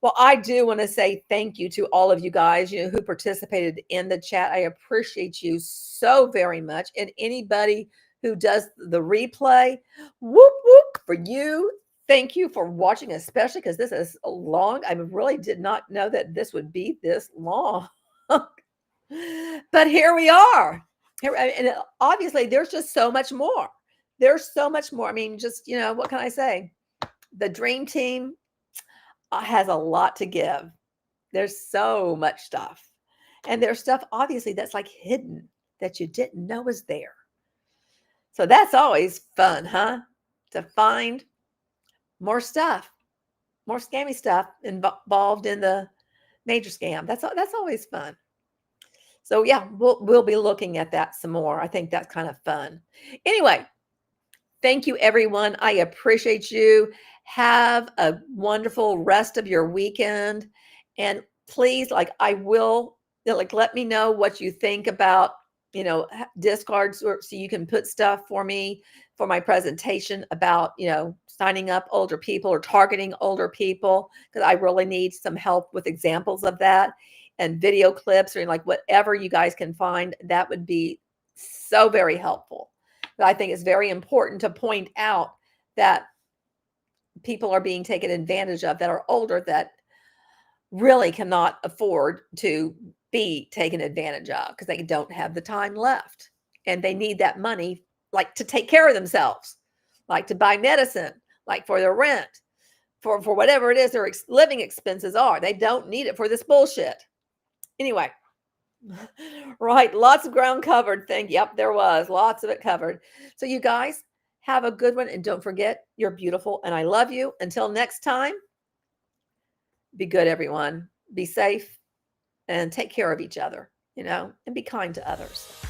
Well, I do want to say thank you to all of you guys, who participated in the chat. I appreciate you so very much. And anybody who does the replay, whoop, whoop for you. Thank you for watching, especially because this is long. I really did not know that this would be this long. But here we are. And obviously, there's just so much more. There's so much more. I mean, just, what can I say? The dream team has a lot to give. There's so much stuff. And there's stuff, obviously, that's like hidden that you didn't know was there. So that's always fun, huh? To find more stuff, more scammy stuff involved in the major scam. That's always fun. So yeah, we'll be looking at that some more. I think that's kind of fun. Anyway, thank you, everyone. I appreciate you. Have a wonderful rest of your weekend. And please, let me know what you think about, discards, so you can put stuff for me for my presentation about, signing up older people or targeting older people, because I really need some help with examples of that, and video clips, or whatever you guys can find. That would be so very helpful. But I think it's very important to point out that people are being taken advantage of that are older, that really cannot afford to be taken advantage of because they don't have the time left. And they need that money, like to take care of themselves, like to buy medicine, like for their rent, for whatever it is their living expenses are. They don't need it for this bullshit. Anyway, right. Lots of ground covered. Yep, there was lots of it covered. So you guys have a good one. And don't forget, you're beautiful and I love you. Until next time, be good, everyone. Be safe and take care of each other, and be kind to others.